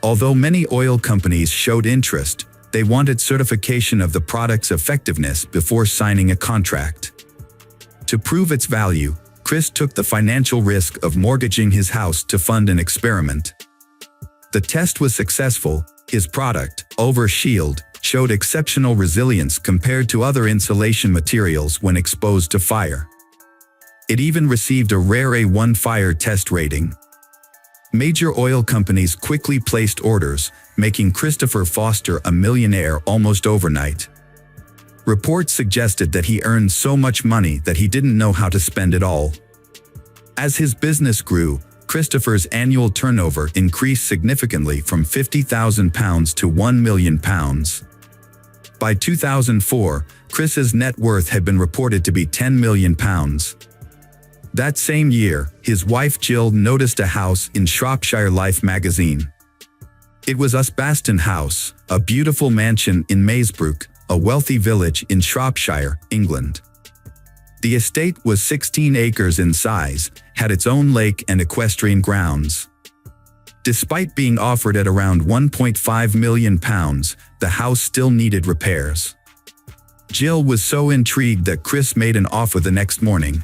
Although many oil companies showed interest, they wanted certification of the product's effectiveness before signing a contract. To prove its value, Chris took the financial risk of mortgaging his house to fund an experiment. The test was successful. His product, Overshield, showed exceptional resilience compared to other insulation materials when exposed to fire. It even received a rare A1 fire test rating. Major oil companies quickly placed orders, making Christopher Foster a millionaire almost overnight. Reports suggested that he earned so much money that he didn't know how to spend it all. As his business grew, Christopher's annual turnover increased significantly from £50,000 to £1 million. By 2004, Chris's net worth had been reported to be £10 million. That same year, his wife Jill noticed a house in Shropshire Life magazine. It was Usbaston House, a beautiful mansion in Maesbrook, a wealthy village in Shropshire, England. The estate was 16 acres in size, had its own lake and equestrian grounds. Despite being offered at around £1.5 million, the house still needed repairs. Jill was so intrigued that Chris made an offer the next morning.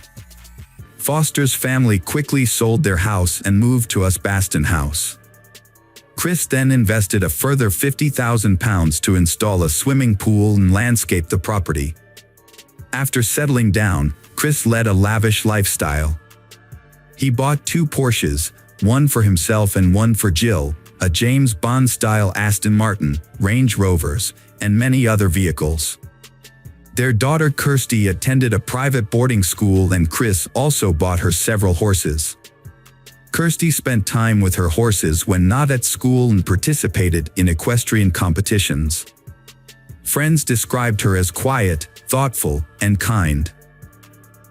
Foster's family quickly sold their house and moved to Baston House. Chris then invested a further £50,000 to install a swimming pool and landscape the property. After settling down, Chris led a lavish lifestyle. He bought 2 Porsches, one for himself and one for Jill, a James Bond-style Aston Martin, Range Rovers, and many other vehicles. Their daughter Kirsty attended a private boarding school, and Chris also bought her several horses. Kirsty spent time with her horses when not at school and participated in equestrian competitions. Friends described her as quiet, thoughtful, and kind.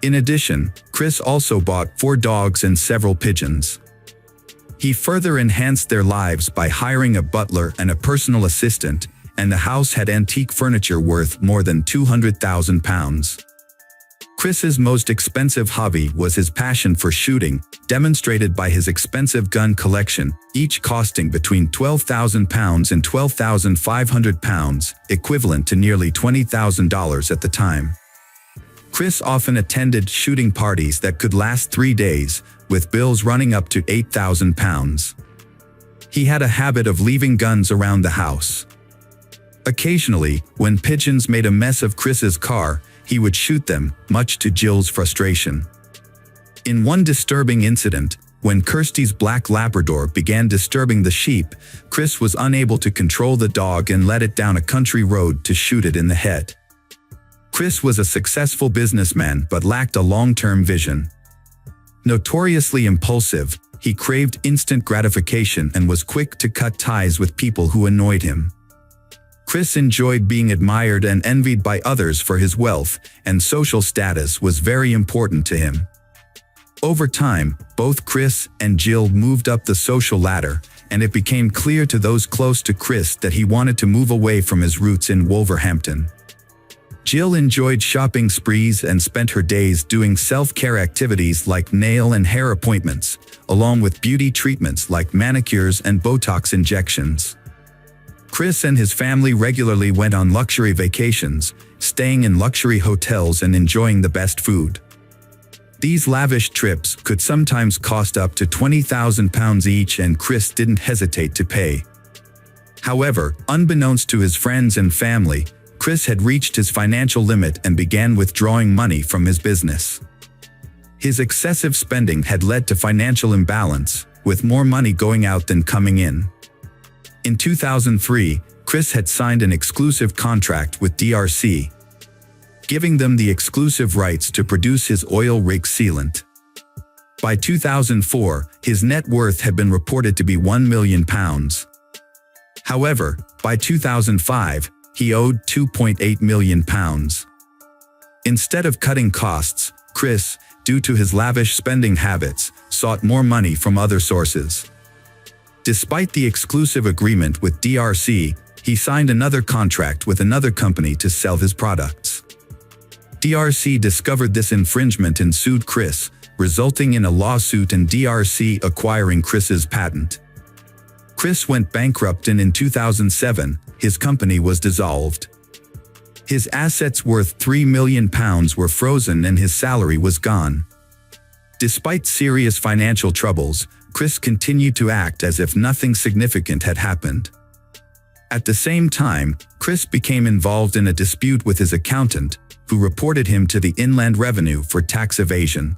In addition, Chris also bought 4 dogs and several pigeons. He further enhanced their lives by hiring a butler and a personal assistant, and the house had antique furniture worth more than £200,000. Chris's most expensive hobby was his passion for shooting, demonstrated by his expensive gun collection, each costing between £12,000 and £12,500, equivalent to nearly $20,000 at the time. Chris often attended shooting parties that could last 3 days, with bills running up to £8,000. He had a habit of leaving guns around the house. Occasionally, when pigeons made a mess of Chris's car, he would shoot them, much to Jill's frustration. In one disturbing incident, when Kirsty's black Labrador began disturbing the sheep, Chris was unable to control the dog and led it down a country road to shoot it in the head. Chris was a successful businessman but lacked a long-term vision. Notoriously impulsive, he craved instant gratification and was quick to cut ties with people who annoyed him. Chris enjoyed being admired and envied by others for his wealth, and social status was very important to him. Over time, both Chris and Jill moved up the social ladder, and it became clear to those close to Chris that he wanted to move away from his roots in Wolverhampton. Jill enjoyed shopping sprees and spent her days doing self-care activities like nail and hair appointments, along with beauty treatments like manicures and Botox injections. Chris and his family regularly went on luxury vacations, staying in luxury hotels and enjoying the best food. These lavish trips could sometimes cost up to £20,000 each, and Chris didn't hesitate to pay. However, unbeknownst to his friends and family, Chris had reached his financial limit and began withdrawing money from his business. His excessive spending had led to financial imbalance, with more money going out than coming in. In 2003, Chris had signed an exclusive contract with DRC, giving them the exclusive rights to produce his oil rig sealant. By 2004, his net worth had been reported to be £1 million. However, by 2005, he owed £2.8 million. Instead of cutting costs, Chris, due to his lavish spending habits, sought more money from other sources. Despite the exclusive agreement with DRC, he signed another contract with another company to sell his products. DRC discovered this infringement and sued Chris, resulting in a lawsuit and DRC acquiring Chris's patent. Chris went bankrupt, and in 2007, his company was dissolved. His assets worth £3 million were frozen and his salary was gone. Despite serious financial troubles, Chris continued to act as if nothing significant had happened. At the same time, Chris became involved in a dispute with his accountant, who reported him to the Inland Revenue for tax evasion.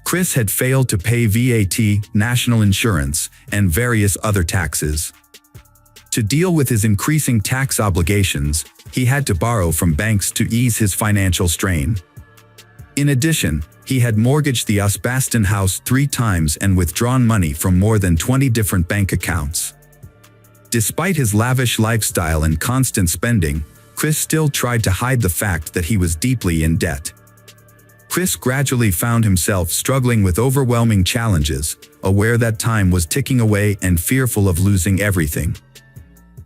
Chris had failed to pay VAT, national insurance, and various other taxes. To deal with his increasing tax obligations, he had to borrow from banks to ease his financial strain. In addition, he had mortgaged the Baston house 3 times and withdrawn money from more than 20 different bank accounts. Despite his lavish lifestyle and constant spending, Chris still tried to hide the fact that he was deeply in debt. Chris gradually found himself struggling with overwhelming challenges, aware that time was ticking away and fearful of losing everything.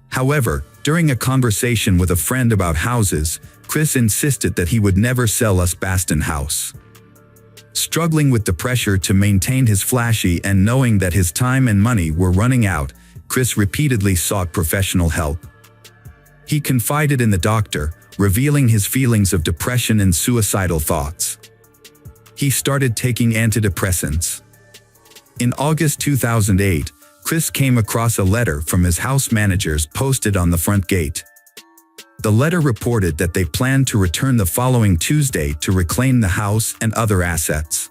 However, during a conversation with a friend about houses, Chris insisted that he would never sell Baston house. Struggling with the pressure to maintain his flashy and knowing that his time and money were running out, Chris repeatedly sought professional help. He confided in the doctor, revealing his feelings of depression and suicidal thoughts. He started taking antidepressants. In August 2008, Chris came across a letter from his house managers posted on the front gate. The letter reported that they planned to return the following Tuesday to reclaim the house and other assets.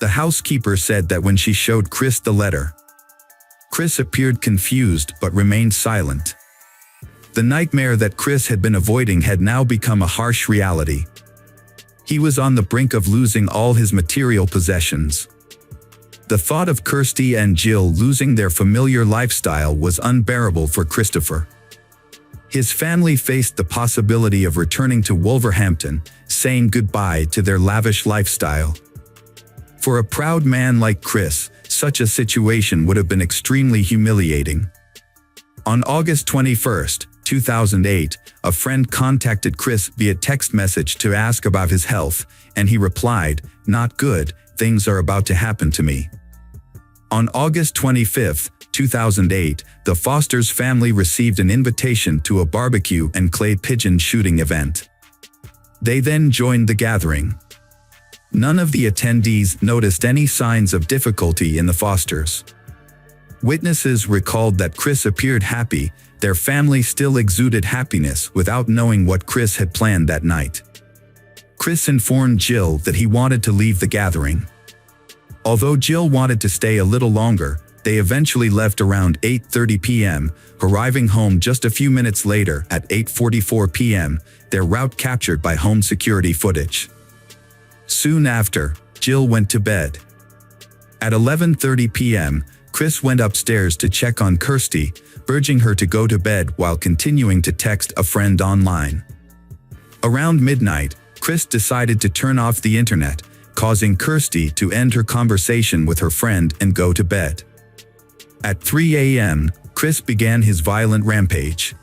The housekeeper said that when she showed Chris the letter, Chris appeared confused but remained silent. The nightmare that Chris had been avoiding had now become a harsh reality. He was on the brink of losing all his material possessions. The thought of Kirsty and Jill losing their familiar lifestyle was unbearable for Christopher. His family faced the possibility of returning to Wolverhampton, saying goodbye to their lavish lifestyle. For a proud man like Chris, such a situation would have been extremely humiliating. On August 21, 2008, a friend contacted Chris via text message to ask about his health, and he replied, "Not good, things are about to happen to me." On August 25, 2008, the Foster's family received an invitation to a barbecue and clay pigeon shooting event. They then joined the gathering. None of the attendees noticed any signs of difficulty in the Fosters. Witnesses recalled that Chris appeared happy. Their family still exuded happiness without knowing what Chris had planned that night. Chris informed Jill that he wanted to leave the gathering. Although Jill wanted to stay a little longer, they eventually left around 8:30 p.m., arriving home just a few minutes later at 8:44 p.m., their route captured by home security footage. Soon after, Jill went to bed. At 11:30 p.m., Chris went upstairs to check on Kirsty, urging her to go to bed while continuing to text a friend online. Around midnight, Chris decided to turn off the internet, causing Kirsty to end her conversation with her friend and go to bed. At 3 a.m., Chris began his violent rampage.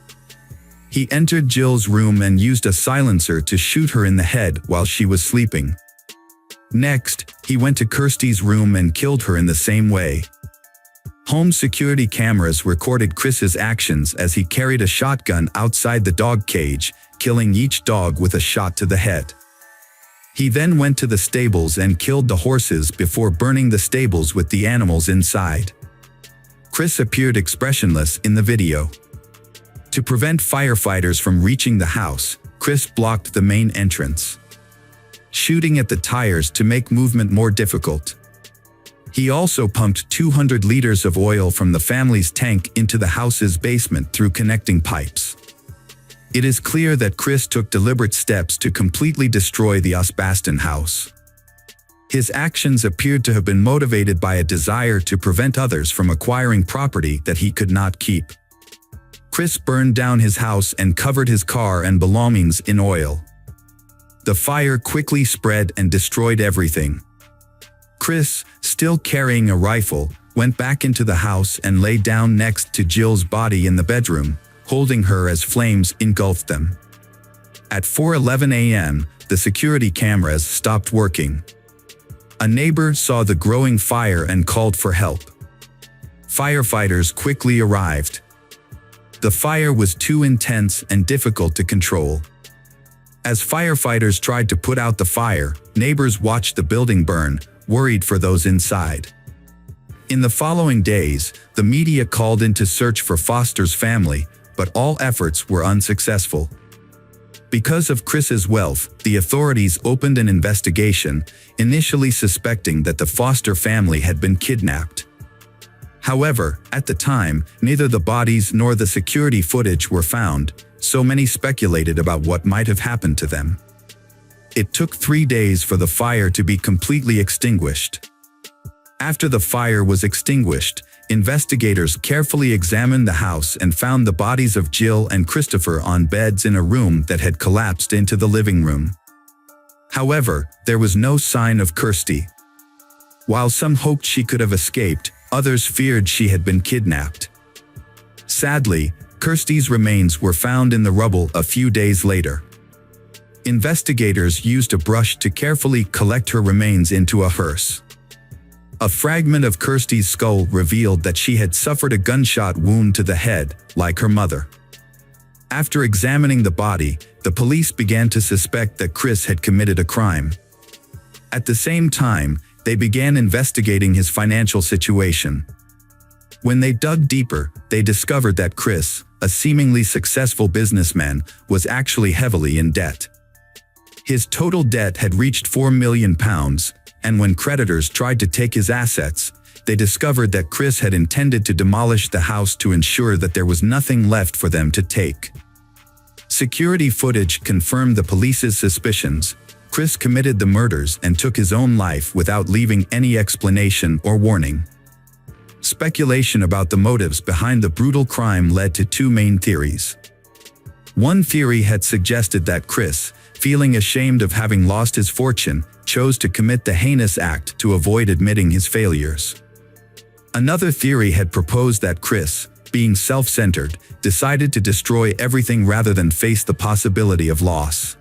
He entered Jill's room and used a silencer to shoot her in the head while she was sleeping. Next, he went to Kirsty's room and killed her in the same way. Home security cameras recorded Chris's actions as he carried a shotgun outside the dog cage, killing each dog with a shot to the head. He then went to the stables and killed the horses before burning the stables with the animals inside. Chris appeared expressionless in the video. To prevent firefighters from reaching the house, Chris blocked the main entrance, shooting at the tires to make movement more difficult. He also pumped 200 liters of oil from the family's tank into the house's basement through connecting pipes. It is clear that Chris took deliberate steps to completely destroy the Osbaston house. His actions appeared to have been motivated by a desire to prevent others from acquiring property that he could not keep. Chris burned down his house and covered his car and belongings in oil. The fire quickly spread and destroyed everything. Chris, still carrying a rifle, went back into the house and lay down next to Jill's body in the bedroom, holding her as flames engulfed them. At 4:11 a.m., the security cameras stopped working. A neighbor saw the growing fire and called for help. Firefighters quickly arrived. The fire was too intense and difficult to control. As firefighters tried to put out the fire, neighbors watched the building burn, worried for those inside. In the following days, the media called in to search for Foster's family, but all efforts were unsuccessful. Because of Chris's wealth, the authorities opened an investigation, initially suspecting that the Foster family had been kidnapped. However, at the time, neither the bodies nor the security footage were found, so many speculated about what might have happened to them. It took 3 days for the fire to be completely extinguished. After the fire was extinguished, investigators carefully examined the house and found the bodies of Jill and Christopher on beds in a room that had collapsed into the living room. However, there was no sign of Kirsty. While some hoped she could have escaped, others feared she had been kidnapped. Sadly, Kirsty's remains were found in the rubble a few days later. Investigators used a brush to carefully collect her remains into a hearse. A fragment of Kirsty's skull revealed that she had suffered a gunshot wound to the head, like her mother. After examining the body, the police began to suspect that Chris had committed a crime. At the same time, they began investigating his financial situation. When they dug deeper, they discovered that Chris, a seemingly successful businessman, was actually heavily in debt. His total debt had reached £4 million, and when creditors tried to take his assets, they discovered that Chris had intended to demolish the house to ensure that there was nothing left for them to take. Security footage confirmed the police's suspicions. Chris committed the murders and took his own life without leaving any explanation or warning. Speculation about the motives behind the brutal crime led to two main theories. One theory had suggested that Chris, feeling ashamed of having lost his fortune, chose to commit the heinous act to avoid admitting his failures. Another theory had proposed that Chris, being self-centered, decided to destroy everything rather than face the possibility of loss.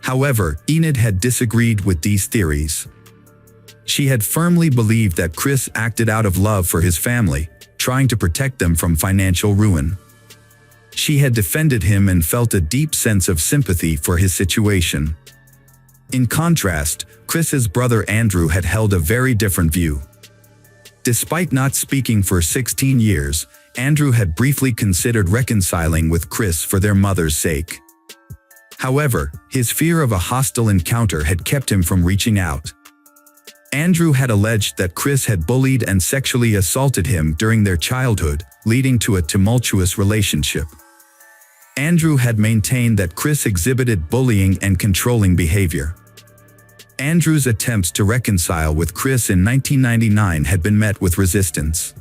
However, Enid had disagreed with these theories. She had firmly believed that Chris acted out of love for his family, trying to protect them from financial ruin. She had defended him and felt a deep sense of sympathy for his situation. In contrast, Chris's brother Andrew had held a very different view. Despite not speaking for 16 years, Andrew had briefly considered reconciling with Chris for their mother's sake. However, his fear of a hostile encounter had kept him from reaching out. Andrew had alleged that Chris had bullied and sexually assaulted him during their childhood, leading to a tumultuous relationship. Andrew had maintained that Chris exhibited bullying and controlling behavior. Andrew's attempts to reconcile with Chris in 1999 had been met with resistance.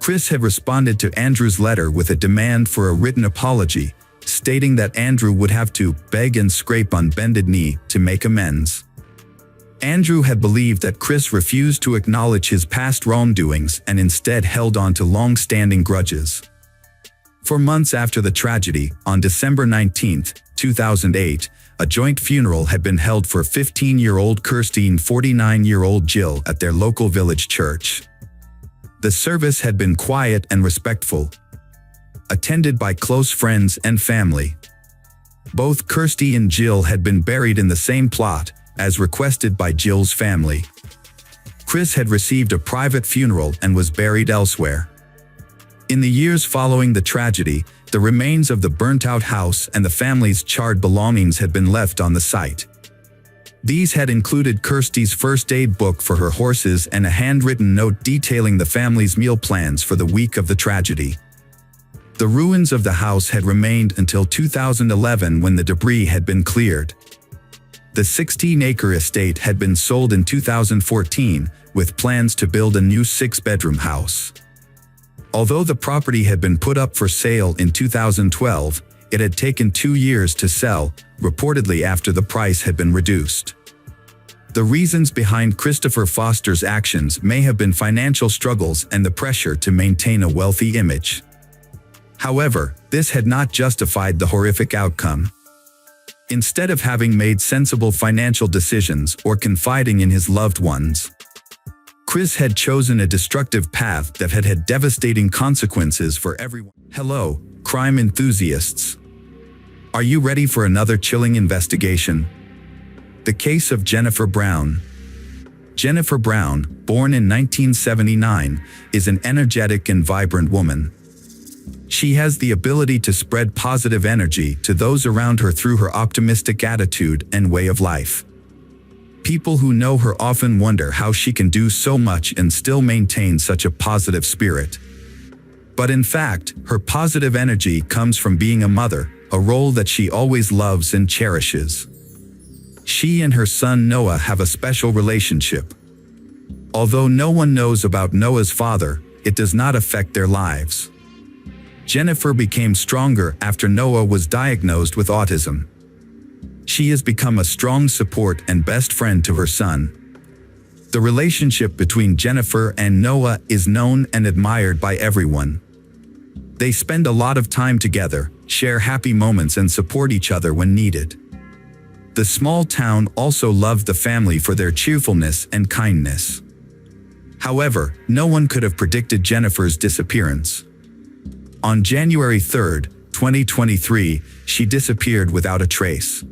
Chris had responded to Andrew's letter with a demand for a written apology, stating that Andrew would have to beg and scrape on bended knee to make amends. Andrew had believed that Chris refused to acknowledge his past wrongdoings and instead held on to long-standing grudges. For months after the tragedy, on December 19, 2008, a joint funeral had been held for 15-year-old Kirsty and 49-year-old Jill at their local village church. The service had been quiet and respectful, attended by close friends and family. Both Kirsty and Jill had been buried in the same plot, as requested by Jill's family. Chris had received a private funeral and was buried elsewhere. In the years following the tragedy, the remains of the burnt-out house and the family's charred belongings had been left on the site. These had included Kirsty's first aid book for her horses and a handwritten note detailing the family's meal plans for the week of the tragedy. The ruins of the house had remained until 2011 when the debris had been cleared. The 16-acre estate had been sold in 2014, with plans to build a new 6-bedroom house. Although the property had been put up for sale in 2012, it had taken 2 years to sell, reportedly after the price had been reduced. The reasons behind Christopher Foster's actions may have been financial struggles and the pressure to maintain a wealthy image. However, this had not justified the horrific outcome. Instead of having made sensible financial decisions or confiding in his loved ones, Chris had chosen a destructive path that had had devastating consequences for everyone. Hello, crime enthusiasts. Are you ready for another chilling investigation? The case of Jennifer Brown. Jennifer Brown, born in 1979, is an energetic and vibrant woman. She has the ability to spread positive energy to those around her through her optimistic attitude and way of life. People who know her often wonder how she can do so much and still maintain such a positive spirit. But in fact, her positive energy comes from being a mother, a role that she always loves and cherishes. She and her son Noah have a special relationship. Although no one knows about Noah's father, it does not affect their lives. Jennifer became stronger after Noah was diagnosed with autism. She has become a strong support and best friend to her son. The relationship between Jennifer and Noah is known and admired by everyone. They spend a lot of time together, share happy moments and support each other when needed. The small town also loved the family for their cheerfulness and kindness. However, no one could have predicted Jennifer's disappearance. On January 3, 2023, she disappeared without a trace.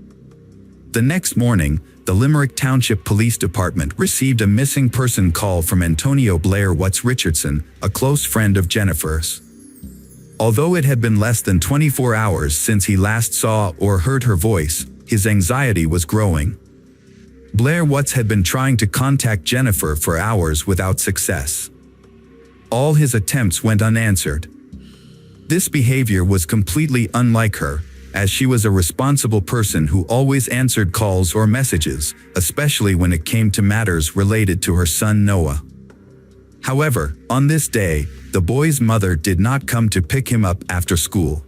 The next morning, the Limerick Township Police Department received a missing person call from Antonio Blair Watts Richardson, a close friend of Jennifer's. Although it had been less than 24 hours since he last saw or heard her voice, his anxiety was growing. Blair Watts had been trying to contact Jennifer for hours without success. All his attempts went unanswered. This behavior was completely unlike her, as she was a responsible person who always answered calls or messages, especially when it came to matters related to her son Noah. However, on this day, the boy's mother did not come to pick him up after school.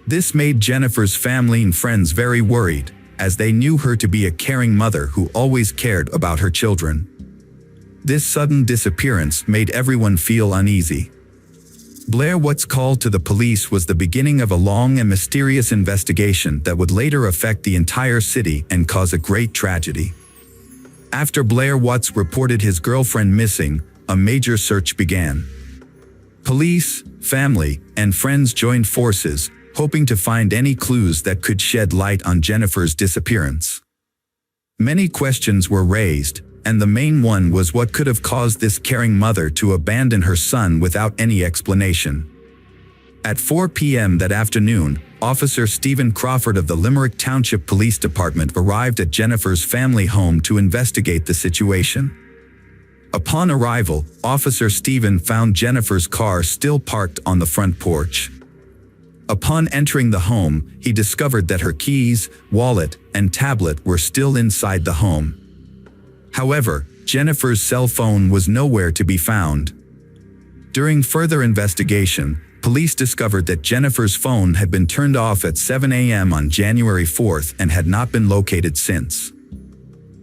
This made Jennifer's family and friends very worried, as they knew her to be a caring mother who always cared about her children. This sudden disappearance made everyone feel uneasy. Blair Watts' call to the police was the beginning of a long and mysterious investigation that would later affect the entire city and cause a great tragedy. After Blair Watts reported his girlfriend missing, a major search began. Police, family, and friends joined forces, hoping to find any clues that could shed light on Jennifer's disappearance. Many questions were raised, and the main one was what could have caused this caring mother to abandon her son without any explanation. At 4 p.m. that afternoon, Officer Stephen Crawford of the Limerick Township Police Department arrived at Jennifer's family home to investigate the situation. Upon arrival, Officer Stephen found Jennifer's car still parked on the front porch. Upon entering the home, he discovered that her keys, wallet, and tablet were still inside the home. However, Jennifer's cell phone was nowhere to be found. During further investigation, police discovered that Jennifer's phone had been turned off at 7 a.m. on January 4th and had not been located since.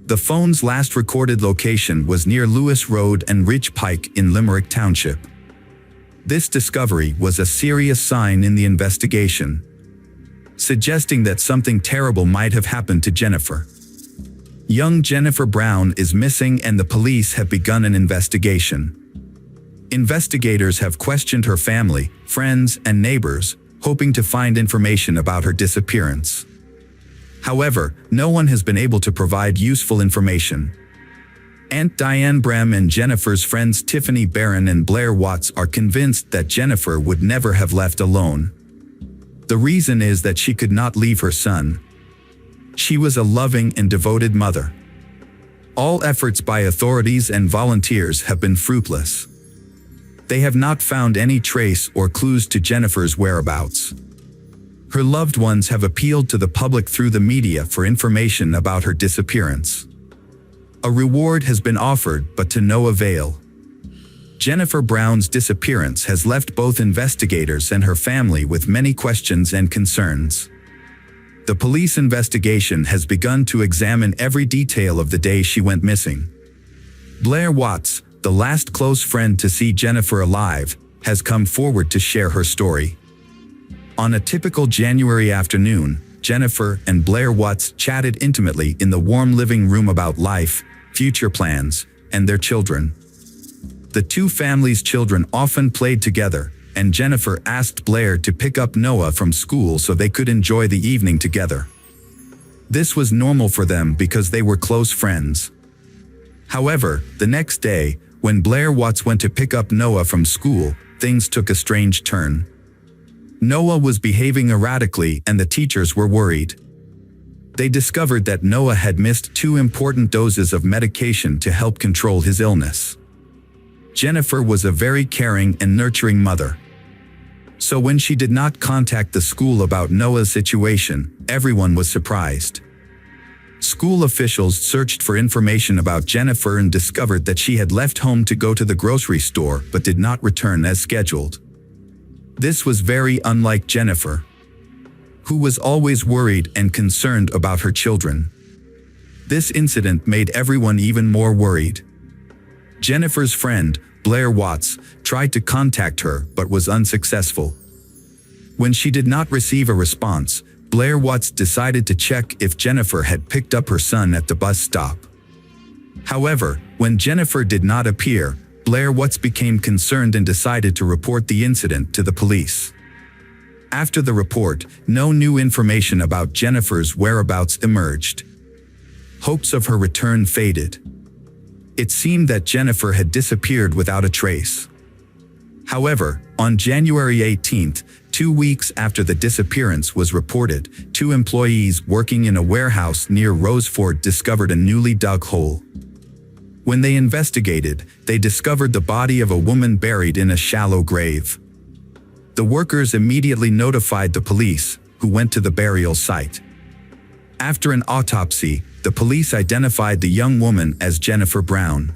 The phone's last recorded location was near Lewis Road and Ridge Pike in Limerick Township. This discovery was a serious sign in the investigation, suggesting that something terrible might have happened to Jennifer. Young Jennifer Brown is missing and the police have begun an investigation. Investigators have questioned her family, friends, and neighbors, hoping to find information about her disappearance. However, no one has been able to provide useful information. Aunt Diane Brem and Jennifer's friends Tiffany Barron and Blair Watts are convinced that Jennifer would never have left alone. The reason is that she could not leave her son. She was a loving and devoted mother. All efforts by authorities and volunteers have been fruitless. They have not found any trace or clues to Jennifer's whereabouts. Her loved ones have appealed to the public through the media for information about her disappearance. A reward has been offered, but to no avail. Jennifer Brown's disappearance has left both investigators and her family with many questions and concerns. The police investigation has begun to examine every detail of the day she went missing. Blair Watts, the last close friend to see Jennifer alive, has come forward to share her story. On a typical January afternoon, Jennifer and Blair Watts chatted intimately in the warm living room about life, future plans, and their children. The two families' children often played together, and Jennifer asked Blair to pick up Noah from school so they could enjoy the evening together. This was normal for them because they were close friends. However, the next day, when Blair Watts went to pick up Noah from school, things took a strange turn. Noah was behaving erratically and the teachers were worried. They discovered that Noah had missed 2 important doses of medication to help control his illness. Jennifer was a very caring and nurturing mother. So when she did not contact the school about Noah's situation, everyone was surprised. School officials searched for information about Jennifer and discovered that she had left home to go to the grocery store but did not return as scheduled. This was very unlike Jennifer, who was always worried and concerned about her children. This incident made everyone even more worried. Jennifer's friend, Blair Watts, tried to contact her but was unsuccessful. When she did not receive a response, Blair Watts decided to check if Jennifer had picked up her son at the bus stop. However, when Jennifer did not appear, Blair Watts became concerned and decided to report the incident to the police. After the report, no new information about Jennifer's whereabouts emerged. Hopes of her return faded. It seemed that Jennifer had disappeared without a trace. However, on January 18th, 2 weeks after the disappearance was reported, 2 employees working in a warehouse near Roseford discovered a newly dug hole. When they investigated, they discovered the body of a woman buried in a shallow grave. The workers immediately notified the police, who went to the burial site. After an autopsy, the police identified the young woman as Jennifer Brown.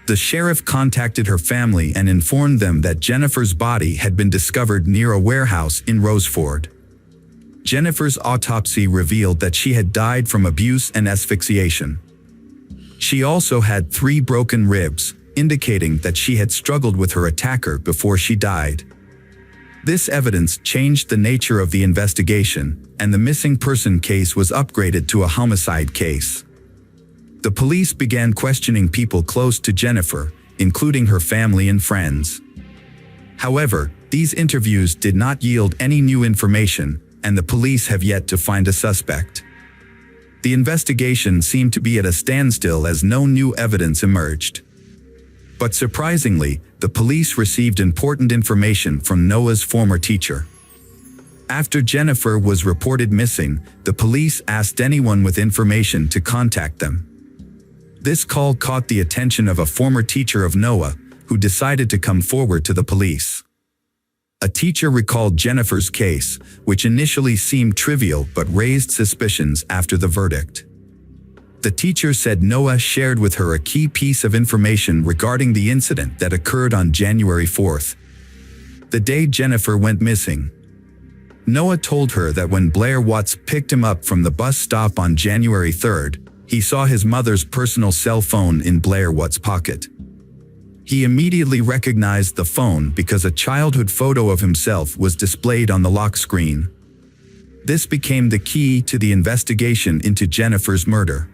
The sheriff contacted her family and informed them that Jennifer's body had been discovered near a warehouse in Roseford. Jennifer's autopsy revealed that she had died from abuse and asphyxiation. She also had 3 broken ribs, indicating that she had struggled with her attacker before she died. This evidence changed the nature of the investigation, and the missing person case was upgraded to a homicide case. The police began questioning people close to Jennifer, including her family and friends. However, these interviews did not yield any new information, and the police have yet to find a suspect. The investigation seemed to be at a standstill as no new evidence emerged. But surprisingly, the police received important information from Noah's former teacher. After Jennifer was reported missing, the police asked anyone with information to contact them. This call caught the attention of a former teacher of Noah, who decided to come forward to the police. A teacher recalled Jennifer's case, which initially seemed trivial but raised suspicions after the verdict. The teacher said Noah shared with her a key piece of information regarding the incident that occurred on January 4th, the day Jennifer went missing. Noah told her that when Blair Watts picked him up from the bus stop on January 3rd, he saw his mother's personal cell phone in Blair Watts' pocket. He immediately recognized the phone because a childhood photo of himself was displayed on the lock screen. This became the key to the investigation into Jennifer's murder.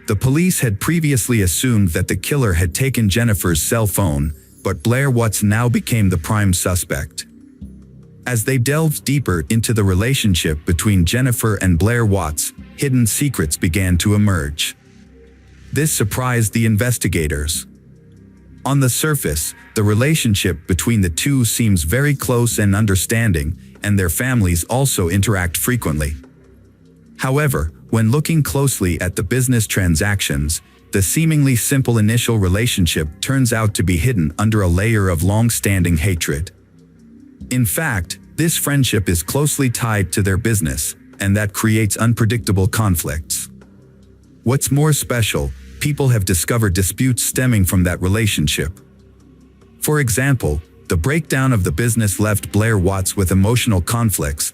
The police had previously assumed that the killer had taken Jennifer's cell phone, but Blair Watts now became the prime suspect. As they delved deeper into the relationship between Jennifer and Blair Watts, hidden secrets began to emerge. This surprised the investigators. On the surface, the relationship between the two seems very close and understanding, and their families also interact frequently. However, when looking closely at the business transactions, the seemingly simple initial relationship turns out to be hidden under a layer of long-standing hatred. In fact, this friendship is closely tied to their business, and that creates unpredictable conflicts. What's more special, people have discovered disputes stemming from that relationship. For example, the breakdown of the business left Blair Watts with emotional conflicts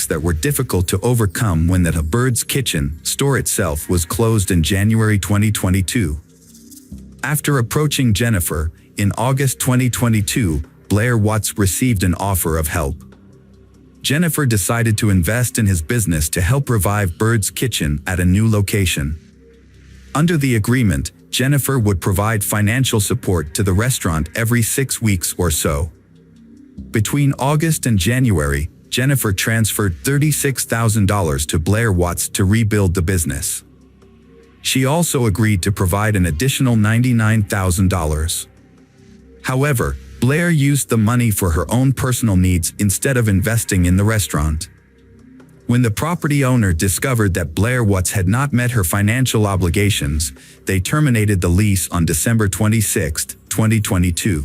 that were difficult to overcome when the Bird's Kitchen store itself was closed in January 2022. After approaching Jennifer, in August 2022, Blair Watts received an offer of help. Jennifer decided to invest in his business to help revive Bird's Kitchen at a new location. Under the agreement, Jennifer would provide financial support to the restaurant every 6 weeks or so. Between August and January, Jennifer transferred $36,000 to Blair Watts to rebuild the business. She also agreed to provide an additional $99,000. However, Blair used the money for her own personal needs instead of investing in the restaurant. When the property owner discovered that Blair Watts had not met her financial obligations, they terminated the lease on December 26, 2022.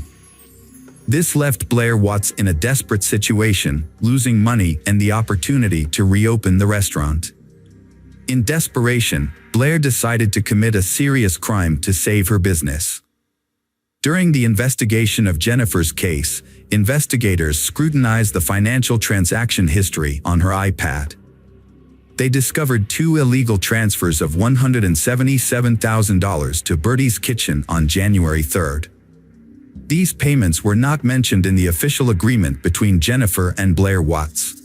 This left Blair Watts in a desperate situation, losing money and the opportunity to reopen the restaurant. In desperation, Blair decided to commit a serious crime to save her business. During the investigation of Jennifer's case, investigators scrutinized the financial transaction history on her iPad. They discovered 2 illegal transfers of $177,000 to Bird's Kitchen on January 3rd. These payments were not mentioned in the official agreement between Jennifer and Blair Watts.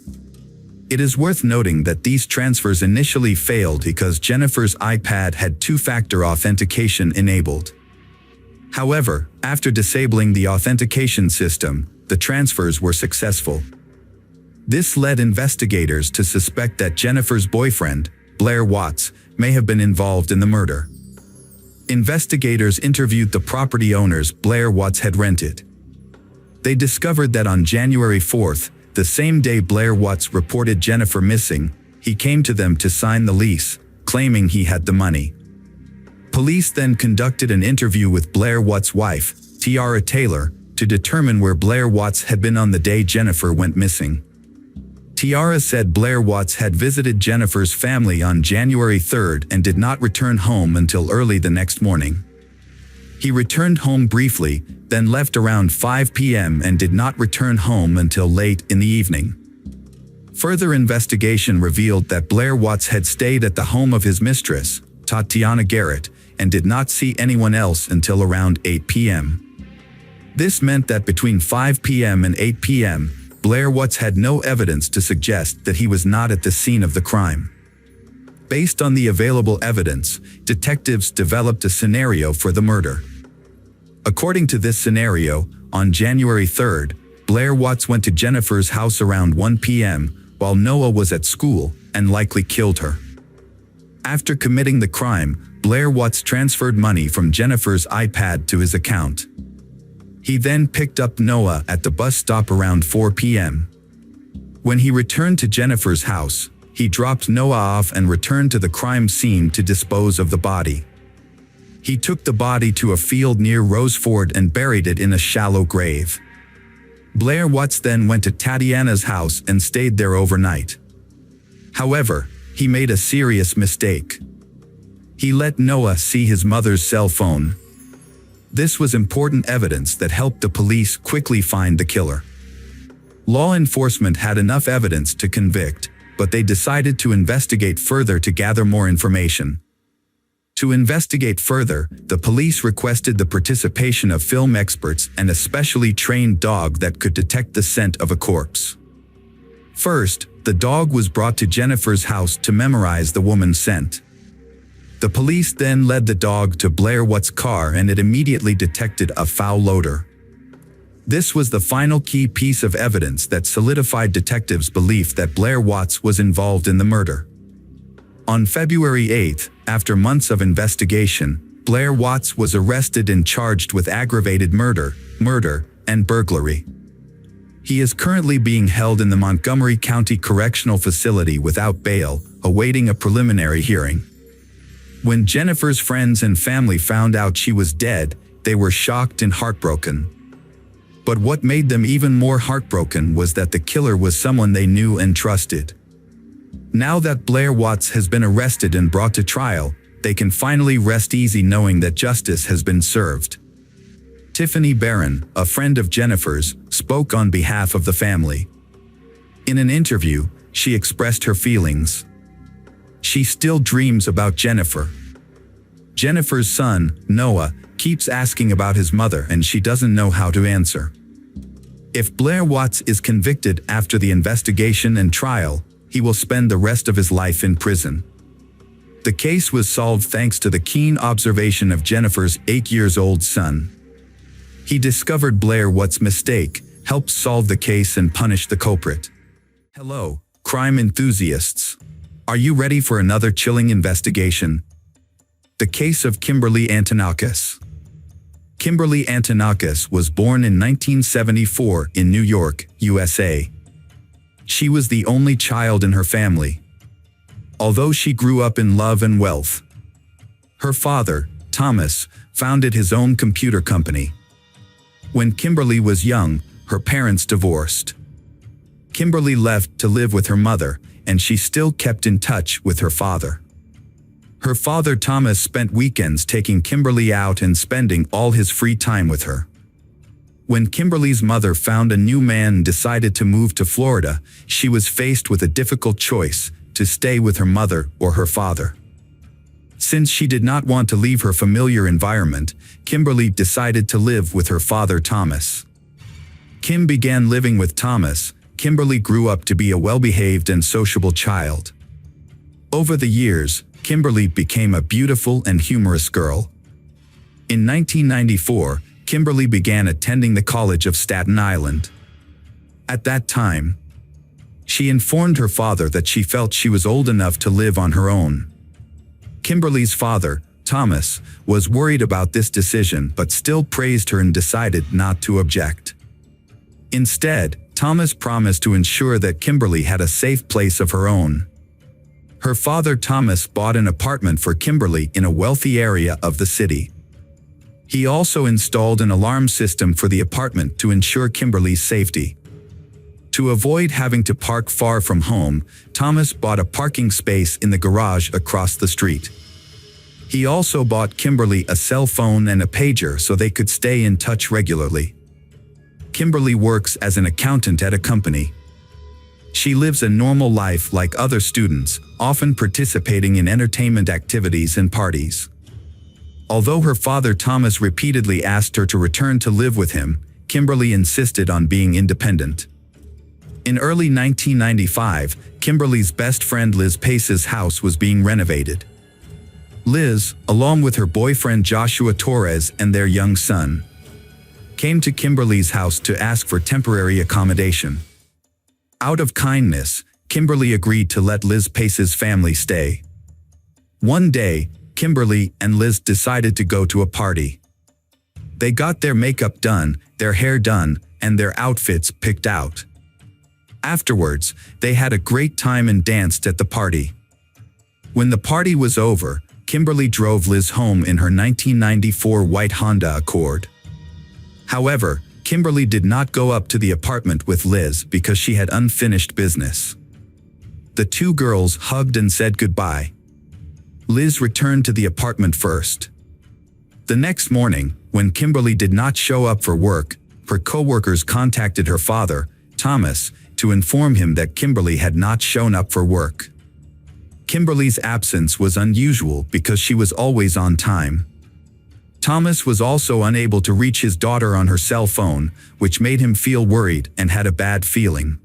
It is worth noting that these transfers initially failed because Jennifer's iPad had 2-factor authentication enabled. However, after disabling the authentication system, the transfers were successful. This led investigators to suspect that Jennifer's boyfriend, Blair Watts, may have been involved in the murder. Investigators interviewed the property owners Blair Watts had rented. They discovered that on January 4th, the same day Blair Watts reported Jennifer missing, he came to them to sign the lease, claiming he had the money. Police then conducted an interview with Blair Watts' wife, Tiara Taylor, to determine where Blair Watts had been on the day Jennifer went missing. Tiara said Blair Watts had visited Jennifer's family on January 3rd and did not return home until early the next morning. He returned home briefly, then left around 5 p.m. and did not return home until late in the evening. Further investigation revealed that Blair Watts had stayed at the home of his mistress, Tatiana Garrett, and did not see anyone else until around 8 p.m. This meant that between 5 p.m. and 8 p.m., Blair Watts had no evidence to suggest that he was not at the scene of the crime. Based on the available evidence, detectives developed a scenario for the murder. According to this scenario, on January 3rd, Blair Watts went to Jennifer's house around 1 p.m. while Noah was at school and likely killed her. After committing the crime, Blair Watts transferred money from Jennifer's iPad to his account. He then picked up Noah at the bus stop around 4 p.m. When he returned to Jennifer's house, he dropped Noah off and returned to the crime scene to dispose of the body. He took the body to a field near Roseford and buried it in a shallow grave. Blair Watts then went to Tatiana's house and stayed there overnight. However, he made a serious mistake. He let Noah see his mother's cell phone. This was important evidence that helped the police quickly find the killer. Law enforcement had enough evidence to convict, but they decided to investigate further to gather more information. To investigate further, the police requested the participation of film experts and a specially trained dog that could detect the scent of a corpse. First, the dog was brought to Jennifer's house to memorize the woman's scent. The police then led the dog to Blair Watts' car and it immediately detected a foul odor. This was the final key piece of evidence that solidified detectives' belief that Blair Watts was involved in the murder. On February 8th, after months of investigation, Blair Watts was arrested and charged with aggravated murder, and burglary. He is currently being held in the Montgomery County Correctional Facility without bail, awaiting a preliminary hearing. When Jennifer's friends and family found out she was dead, they were shocked and heartbroken. But what made them even more heartbroken was that the killer was someone they knew and trusted. Now that Blair Watts has been arrested and brought to trial, they can finally rest easy knowing that justice has been served. Tiffany Barron, a friend of Jennifer's, spoke on behalf of the family. In an interview, she expressed her feelings. She still dreams about Jennifer. Jennifer's son, Noah, keeps asking about his mother and she doesn't know how to answer. If Blair Watts is convicted after the investigation and trial, he will spend the rest of his life in prison. The case was solved thanks to the keen observation of Jennifer's 8-year-old son. He discovered Blair Watts' mistake, helped solve the case and punish the culprit. Hello, crime enthusiasts. Are you ready for another chilling investigation? The case of Kimberly Antonakis. Kimberly Antonakis was born in 1974 in New York, USA. She was the only child in her family. Although she grew up in love and wealth, her father, Thomas, founded his own computer company. When Kimberly was young, her parents divorced. Kimberly left to live with her mother, and she still kept in touch with her father. Her father Thomas spent weekends taking Kimberly out and spending all his free time with her. When Kimberly's mother found a new man and decided to move to Florida, she was faced with a difficult choice: to stay with her mother or her father. Since she did not want to leave her familiar environment, Kimberly decided to live with her father Thomas. Kim began living with Thomas. Kimberly grew up to be a well-behaved and sociable child. Over the years, Kimberly became a beautiful and humorous girl. In 1994, Kimberly began attending the College of Staten Island. At that time, She informed her father that she felt she was old enough to live on her own. Kimberly's father, Thomas, was worried about this decision but still praised her and decided not to object. Instead, Thomas promised to ensure that Kimberly had a safe place of her own. Her father Thomas bought an apartment for Kimberly in a wealthy area of the city. He also installed an alarm system for the apartment to ensure Kimberly's safety. To avoid having to park far from home, Thomas bought a parking space in the garage across the street. He also bought Kimberly a cell phone and a pager so they could stay in touch regularly. Kimberly works as an accountant at a company. She lives a normal life like other students, often participating in entertainment activities and parties. Although her father Thomas repeatedly asked her to return to live with him, Kimberly insisted on being independent. In early 1995, Kimberly's best friend Liz Pace's house was being renovated. Liz, along with her boyfriend Joshua Torres and their young son, came to Kimberly's house to ask for temporary accommodation. Out of kindness, Kimberly agreed to let Liz Pace's family stay. One day, Kimberly and Liz decided to go to a party. They got their makeup done, their hair done, and their outfits picked out. Afterwards, they had a great time and danced at the party. When the party was over, Kimberly drove Liz home in her 1994 white Honda Accord. However, Kimberly did not go up to the apartment with Liz because she had unfinished business. The two girls hugged and said goodbye. Liz returned to the apartment first. The next morning, when Kimberly did not show up for work, her coworkers contacted her father, Thomas, to inform him that Kimberly had not shown up for work. Kimberly's absence was unusual because she was always on time. Thomas was also unable to reach his daughter on her cell phone, which made him feel worried and had a bad feeling.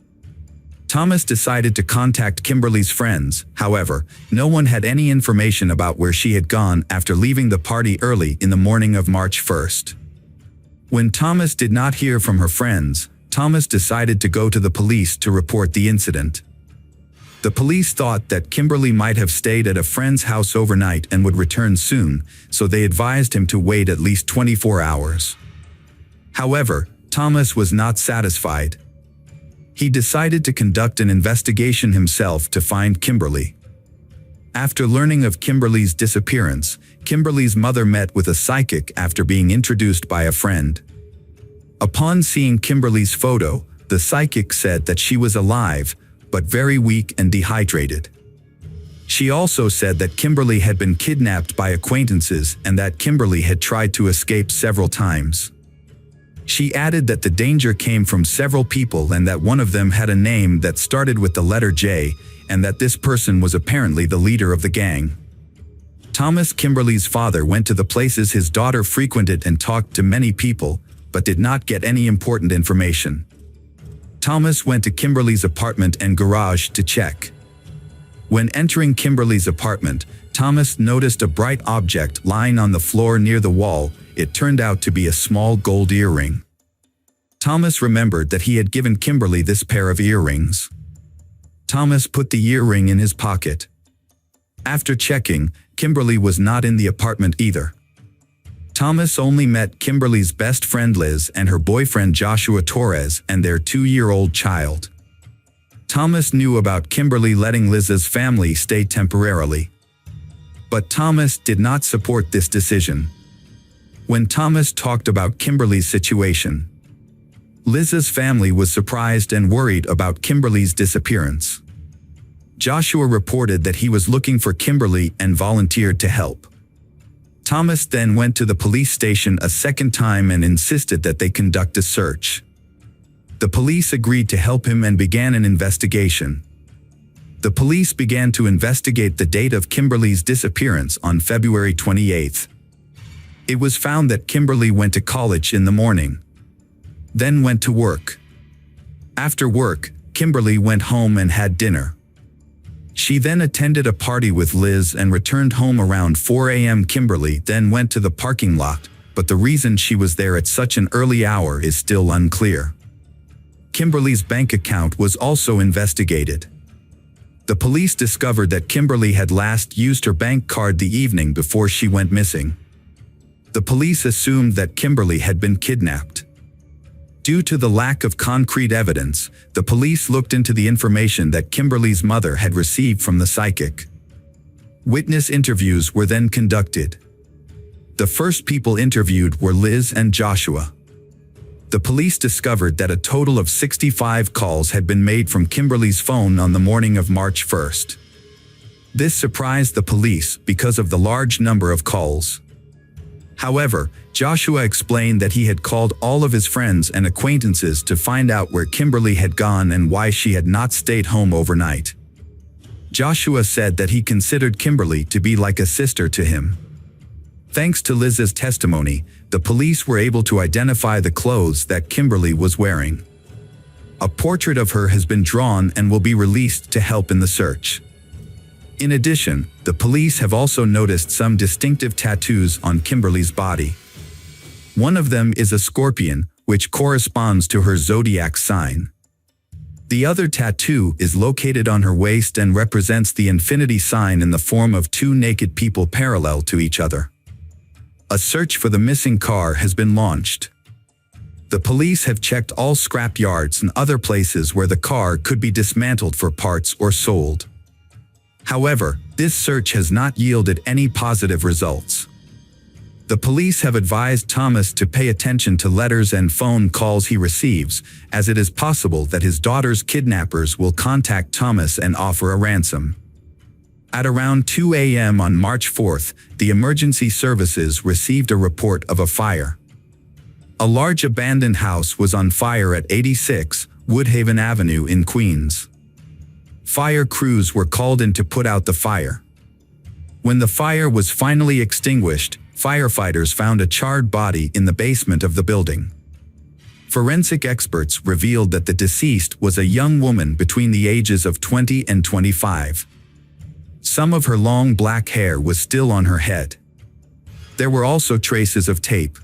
Thomas decided to contact Kimberly's friends. However, no one had any information about where she had gone after leaving the party early in the morning of March 1st. When Thomas did not hear from her friends, Thomas decided to go to the police to report the incident. The police thought that Kimberly might have stayed at a friend's house overnight and would return soon, so they advised him to wait at least 24 hours. However, Thomas was not satisfied. He decided to conduct an investigation himself to find Kimberly. After learning of Kimberly's disappearance, Kimberly's mother met with a psychic after being introduced by a friend. Upon seeing Kimberly's photo, the psychic said that she was alive, but very weak and dehydrated. She also said that Kimberly had been kidnapped by acquaintances and that Kimberly had tried to escape several times. She added that the danger came from several people and that one of them had a name that started with the letter J, and that this person was apparently the leader of the gang. Thomas, Kimberly's father, went to the places his daughter frequented and talked to many people, but did not get any important information. Thomas went to Kimberly's apartment and garage to check. When entering Kimberly's apartment, Thomas noticed a bright object lying on the floor near the wall. It turned out to be a small gold earring. Thomas remembered that he had given Kimberly this pair of earrings. Thomas put the earring in his pocket. After checking, Kimberly was not in the apartment either. Thomas only met Kimberly's best friend Liz and her boyfriend Joshua Torres and their 2-year-old child. Thomas knew about Kimberly letting Liz's family stay temporarily. But Thomas did not support this decision. When Thomas talked about Kimberly's situation, Liz's family was surprised and worried about Kimberly's disappearance. Joshua reported that he was looking for Kimberly and volunteered to help. Thomas then went to the police station a second time and insisted that they conduct a search. The police agreed to help him and began an investigation. The police began to investigate the date of Kimberly's disappearance on February 28th. It was found that Kimberly went to college in the morning, then went to work. After work, Kimberly went home and had dinner. She then attended a party with Liz and returned home around 4 a.m. Kimberly then went to the parking lot, but the reason she was there at such an early hour is still unclear. Kimberly's bank account was also investigated. The police discovered that Kimberly had last used her bank card the evening before she went missing. The police assumed that Kimberly had been kidnapped. Due to the lack of concrete evidence, the police looked into the information that Kimberly's mother had received from the psychic. Witness interviews were then conducted. The first people interviewed were Liz and Joshua. The police discovered that a total of 65 calls had been made from Kimberly's phone on the morning of March 1st. This surprised the police because of the large number of calls. However, Joshua explained that he had called all of his friends and acquaintances to find out where Kimberly had gone and why she had not stayed home overnight. Joshua said that he considered Kimberly to be like a sister to him. Thanks to Liz's testimony, the police were able to identify the clothes that Kimberly was wearing. A portrait of her has been drawn and will be released to help in the search. In addition, the police have also noticed some distinctive tattoos on Kimberly's body. One of them is a scorpion, which corresponds to her zodiac sign. The other tattoo is located on her waist and represents the infinity sign in the form of two naked people parallel to each other. A search for the missing car has been launched. The police have checked all scrap yards and other places where the car could be dismantled for parts or sold. However, this search has not yielded any positive results. The police have advised Thomas to pay attention to letters and phone calls he receives, as it is possible that his daughter's kidnappers will contact Thomas and offer a ransom. At around 2 a.m. on March 4th, the emergency services received a report of a fire. A large abandoned house was on fire at 86 Woodhaven Avenue in Queens. Fire crews were called in to put out the fire. When the fire was finally extinguished, firefighters found a charred body in the basement of the building. Forensic experts revealed that the deceased was a young woman between the ages of 20 and 25. Some of her long black hair was still on her head. There were also traces of tape.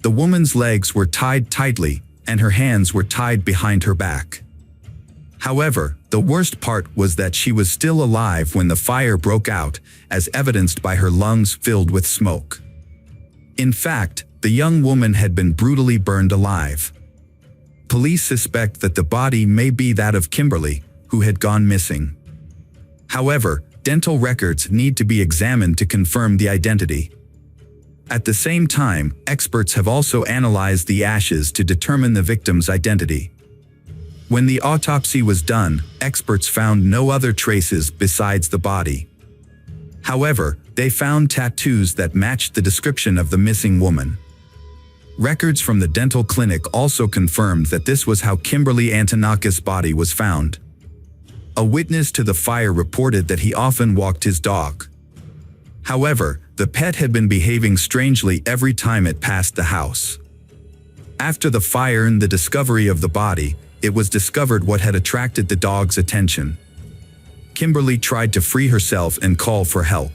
The woman's legs were tied tightly, and her hands were tied behind her back. However, the worst part was that she was still alive when the fire broke out, as evidenced by her lungs filled with smoke. In fact, the young woman had been brutally burned alive. Police suspect that the body may be that of Kimberly, who had gone missing. However, dental records need to be examined to confirm the identity. At the same time, experts have also analyzed the ashes to determine the victim's identity. When the autopsy was done, experts found no other traces besides the body. However, they found tattoos that matched the description of the missing woman. Records from the dental clinic also confirmed that this was how Kimberly Antonakis' body was found. A witness to the fire reported that he often walked his dog. However, the pet had been behaving strangely every time it passed the house. After the fire and the discovery of the body, it was discovered what had attracted the dog's attention. Kimberly tried to free herself and call for help.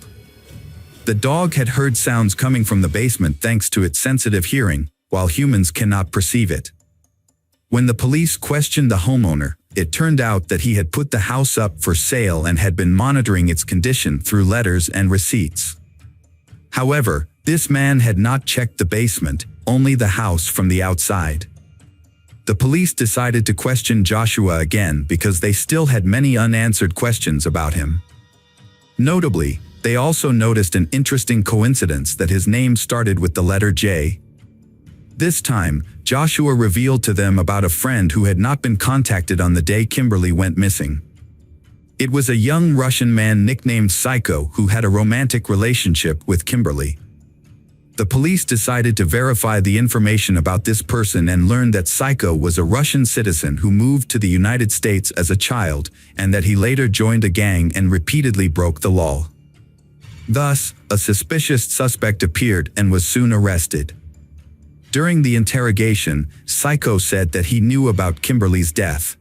The dog had heard sounds coming from the basement thanks to its sensitive hearing, while humans cannot perceive it. When the police questioned the homeowner, it turned out that he had put the house up for sale and had been monitoring its condition through letters and receipts. However, this man had not checked the basement, only the house from the outside. The police decided to question Joshua again because they still had many unanswered questions about him. Notably, they also noticed an interesting coincidence that his name started with the letter J. This time, Joshua revealed to them about a friend who had not been contacted on the day Kimberly went missing. It was a young Russian man nicknamed Psycho who had a romantic relationship with Kimberly. The police decided to verify the information about this person and learned that Psycho was a Russian citizen who moved to the United States as a child, and that he later joined a gang and repeatedly broke the law. Thus, a suspicious suspect appeared and was soon arrested. During the interrogation, Psycho said that he knew about Kimberly's death.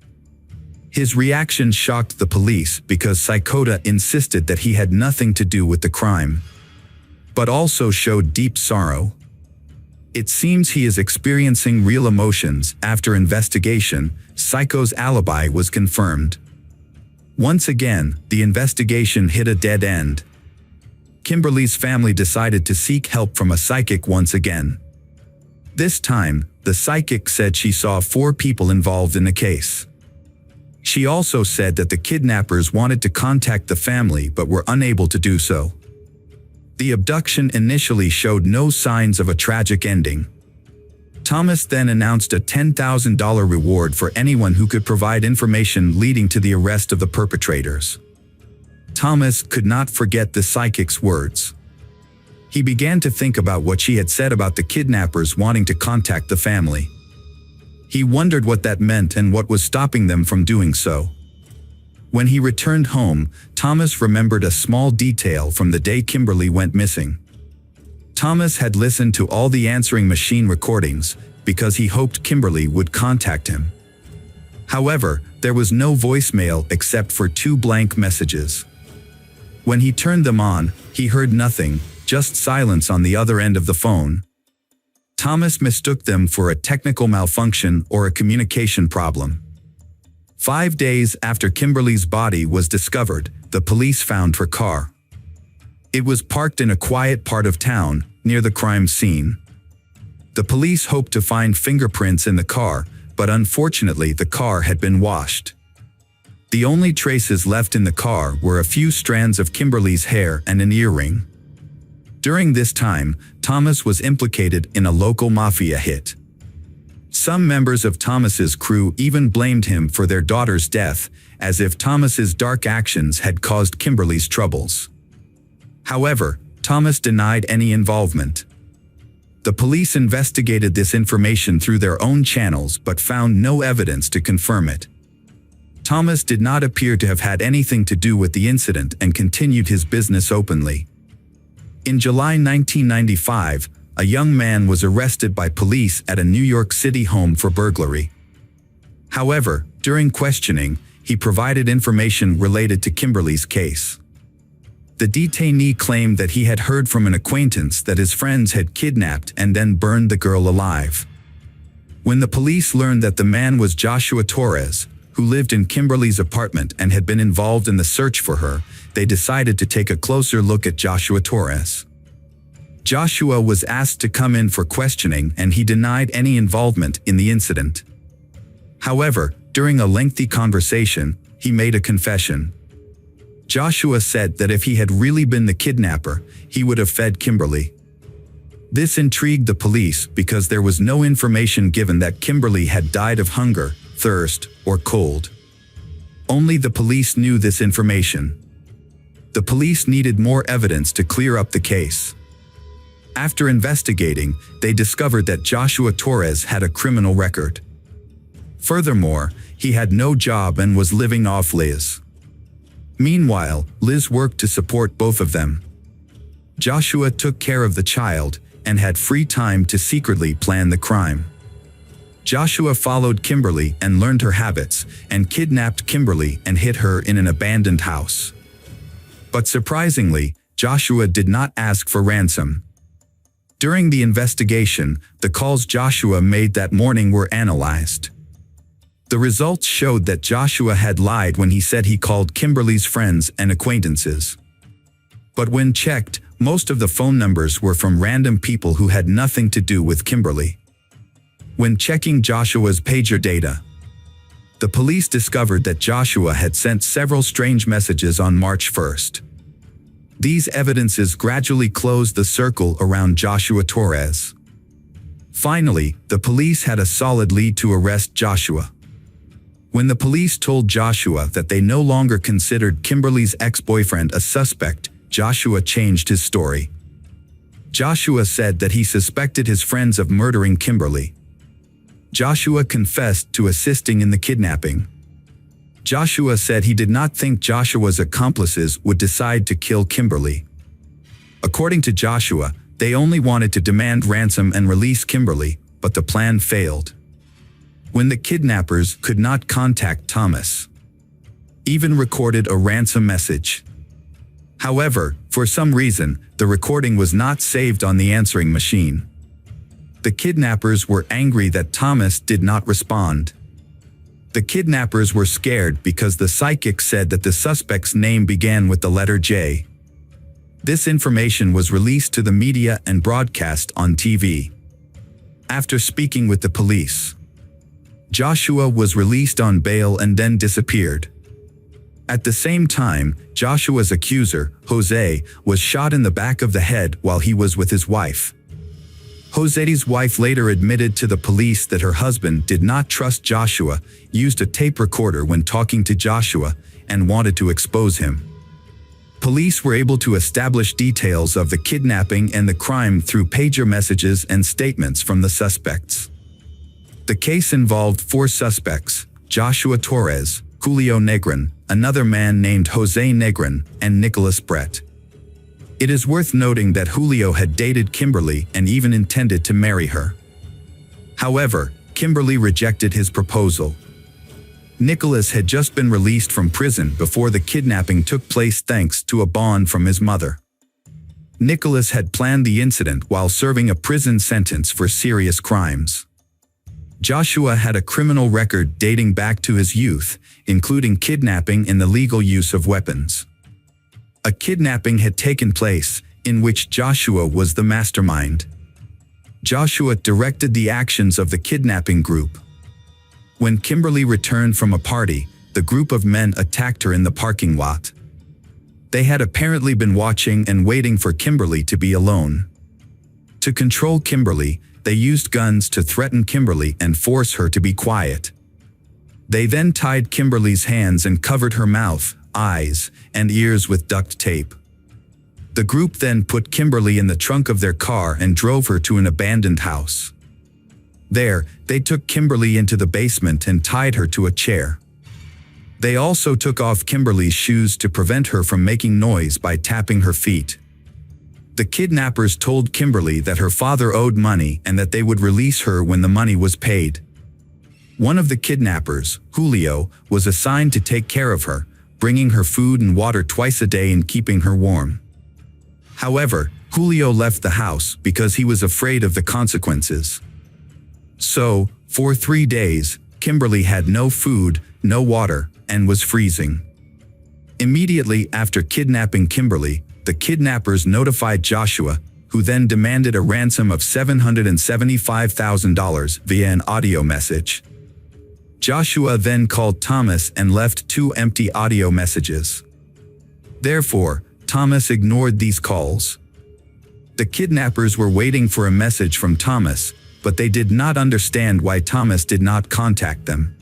His reaction shocked the police because Psychota insisted that he had nothing to do with the crime, but also showed deep sorrow. It seems he is experiencing real emotions. After investigation, Psycho's alibi was confirmed. Once again, the investigation hit a dead end. Kimberly's family decided to seek help from a psychic once again. This time, the psychic said she saw 4 people involved in the case. She also said that the kidnappers wanted to contact the family but were unable to do so. The abduction initially showed no signs of a tragic ending. Thomas then announced a $10,000 reward for anyone who could provide information leading to the arrest of the perpetrators. Thomas could not forget the psychic's words. He began to think about what she had said about the kidnappers wanting to contact the family. He wondered what that meant and what was stopping them from doing so. When he returned home, Thomas remembered a small detail from the day Kimberly went missing. Thomas had listened to all the answering machine recordings because he hoped Kimberly would contact him. However, there was no voicemail except for 2 blank messages. When he turned them on, he heard nothing, just silence on the other end of the phone. Thomas mistook them for a technical malfunction or a communication problem. 5 days after Kimberly's body was discovered, the police found her car. It was parked in a quiet part of town, near the crime scene. The police hoped to find fingerprints in the car, but unfortunately the car had been washed. The only traces left in the car were a few strands of Kimberly's hair and an earring. During this time, Thomas was implicated in a local mafia hit. Some members of Thomas's crew even blamed him for their daughter's death, as if Thomas's dark actions had caused Kimberly's troubles. However, Thomas denied any involvement. The police investigated this information through their own channels but found no evidence to confirm it. Thomas did not appear to have had anything to do with the incident and continued his business openly. In July 1995, a young man was arrested by police at a New York City home for burglary. However, during questioning, he provided information related to Kimberly's case. The detainee claimed that he had heard from an acquaintance that his friends had kidnapped and then burned the girl alive. When the police learned that the man was Joshua Torres, who lived in Kimberly's apartment and had been involved in the search for her, they decided to take a closer look at Joshua Torres. Joshua was asked to come in for questioning and he denied any involvement in the incident. However, during a lengthy conversation, he made a confession. Joshua said that if he had really been the kidnapper, he would have fed Kimberly. This intrigued the police because there was no information given that Kimberly had died of hunger, thirst, or cold. Only the police knew this information. The police needed more evidence to clear up the case. After investigating, they discovered that Joshua Torres had a criminal record. Furthermore, he had no job and was living off Liz. Meanwhile, Liz worked to support both of them. Joshua took care of the child and had free time to secretly plan the crime. Joshua followed Kimberly and learned her habits, and kidnapped Kimberly and hid her in an abandoned house. But surprisingly, Joshua did not ask for ransom. During the investigation, the calls Joshua made that morning were analyzed. The results showed that Joshua had lied when he said he called Kimberly's friends and acquaintances. But when checked, most of the phone numbers were from random people who had nothing to do with Kimberly. When checking Joshua's pager data, the police discovered that Joshua had sent several strange messages on March 1st. These evidences gradually closed the circle around Joshua Torres. Finally, the police had a solid lead to arrest Joshua. When the police told Joshua that they no longer considered Kimberly's ex-boyfriend a suspect, Joshua changed his story. Joshua said that he suspected his friends of murdering Kimberly. Joshua confessed to assisting in the kidnapping. Joshua said he did not think Joshua's accomplices would decide to kill Kimberly. According to Joshua, they only wanted to demand ransom and release Kimberly, but the plan failed. When the kidnappers could not contact Thomas, even recorded a ransom message. However, for some reason, the recording was not saved on the answering machine. The kidnappers were angry that Thomas did not respond. The kidnappers were scared because the psychic said that the suspect's name began with the letter J. This information was released to the media and broadcast on TV. After speaking with the police, Joshua was released on bail and then disappeared. At the same time, Joshua's accuser, Jose, was shot in the back of the head while he was with his wife. Jose's wife later admitted to the police that her husband did not trust Joshua, used a tape recorder when talking to Joshua, and wanted to expose him. Police were able to establish details of the kidnapping and the crime through pager messages and statements from the suspects. The case involved 4 suspects: Joshua Torres, Julio Negrin, another man named Jose Negrin, and Nicholas Brett. It is worth noting that Julio had dated Kimberly and even intended to marry her. However, Kimberly rejected his proposal. Nicholas had just been released from prison before the kidnapping took place thanks to a bond from his mother. Nicholas had planned the incident while serving a prison sentence for serious crimes. Joshua had a criminal record dating back to his youth, including kidnapping and the illegal use of weapons. A kidnapping had taken place, in which Joshua was the mastermind. Joshua directed the actions of the kidnapping group. When Kimberly returned from a party, the group of men attacked her in the parking lot. They had apparently been watching and waiting for Kimberly to be alone. To control Kimberly, they used guns to threaten Kimberly and force her to be quiet. They then tied Kimberly's hands and covered her mouth, eyes, and ears with duct tape. The group then put Kimberly in the trunk of their car and drove her to an abandoned house. There, they took Kimberly into the basement and tied her to a chair. They also took off Kimberly's shoes to prevent her from making noise by tapping her feet. The kidnappers told Kimberly that her father owed money and that they would release her when the money was paid. One of the kidnappers, Julio, was assigned to take care of her, bringing her food and water twice a day and keeping her warm. However, Julio left the house because he was afraid of the consequences. So, for 3 days, Kimberly had no food, no water, and was freezing. Immediately after kidnapping Kimberly, the kidnappers notified Joshua, who then demanded a ransom of $775,000 via an audio message. Joshua then called Thomas and left 2 empty audio messages. Therefore, Thomas ignored these calls. The kidnappers were waiting for a message from Thomas, but they did not understand why Thomas did not contact them.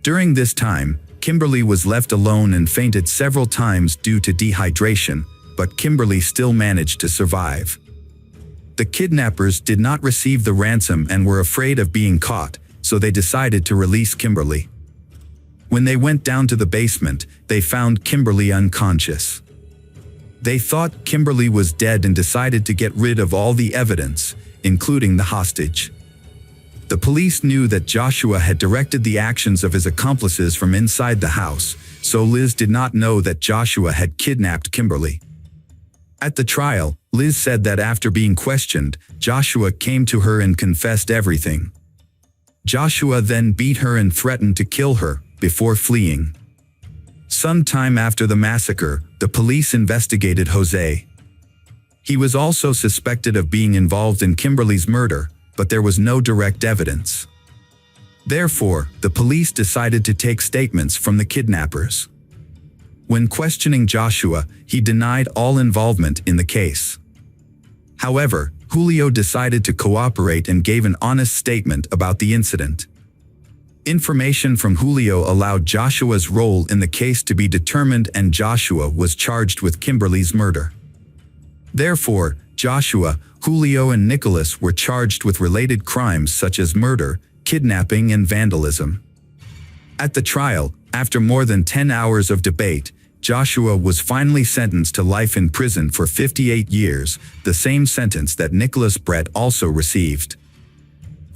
During this time, Kimberly was left alone and fainted several times due to dehydration, but Kimberly still managed to survive. The kidnappers did not receive the ransom and were afraid of being caught, so they decided to release Kimberly. When they went down to the basement, they found Kimberly unconscious. They thought Kimberly was dead and decided to get rid of all the evidence, including the hostage. The police knew that Joshua had directed the actions of his accomplices from inside the house, so Liz did not know that Joshua had kidnapped Kimberly. At the trial, Liz said that after being questioned, Joshua came to her and confessed everything. Joshua then beat her and threatened to kill her, before fleeing. Sometime after the massacre, the police investigated Jose. He was also suspected of being involved in Kimberly's murder, but there was no direct evidence. Therefore, the police decided to take statements from the kidnappers. When questioning Joshua, he denied all involvement in the case. However, Julio decided to cooperate and gave an honest statement about the incident. Information from Julio allowed Joshua's role in the case to be determined, and Joshua was charged with Kimberly's murder. Therefore, Joshua, Julio and Nicholas were charged with related crimes such as murder, kidnapping and vandalism. At the trial, after more than 10 hours of debate, Joshua was finally sentenced to life in prison for 58 years, the same sentence that Nicholas Brett also received.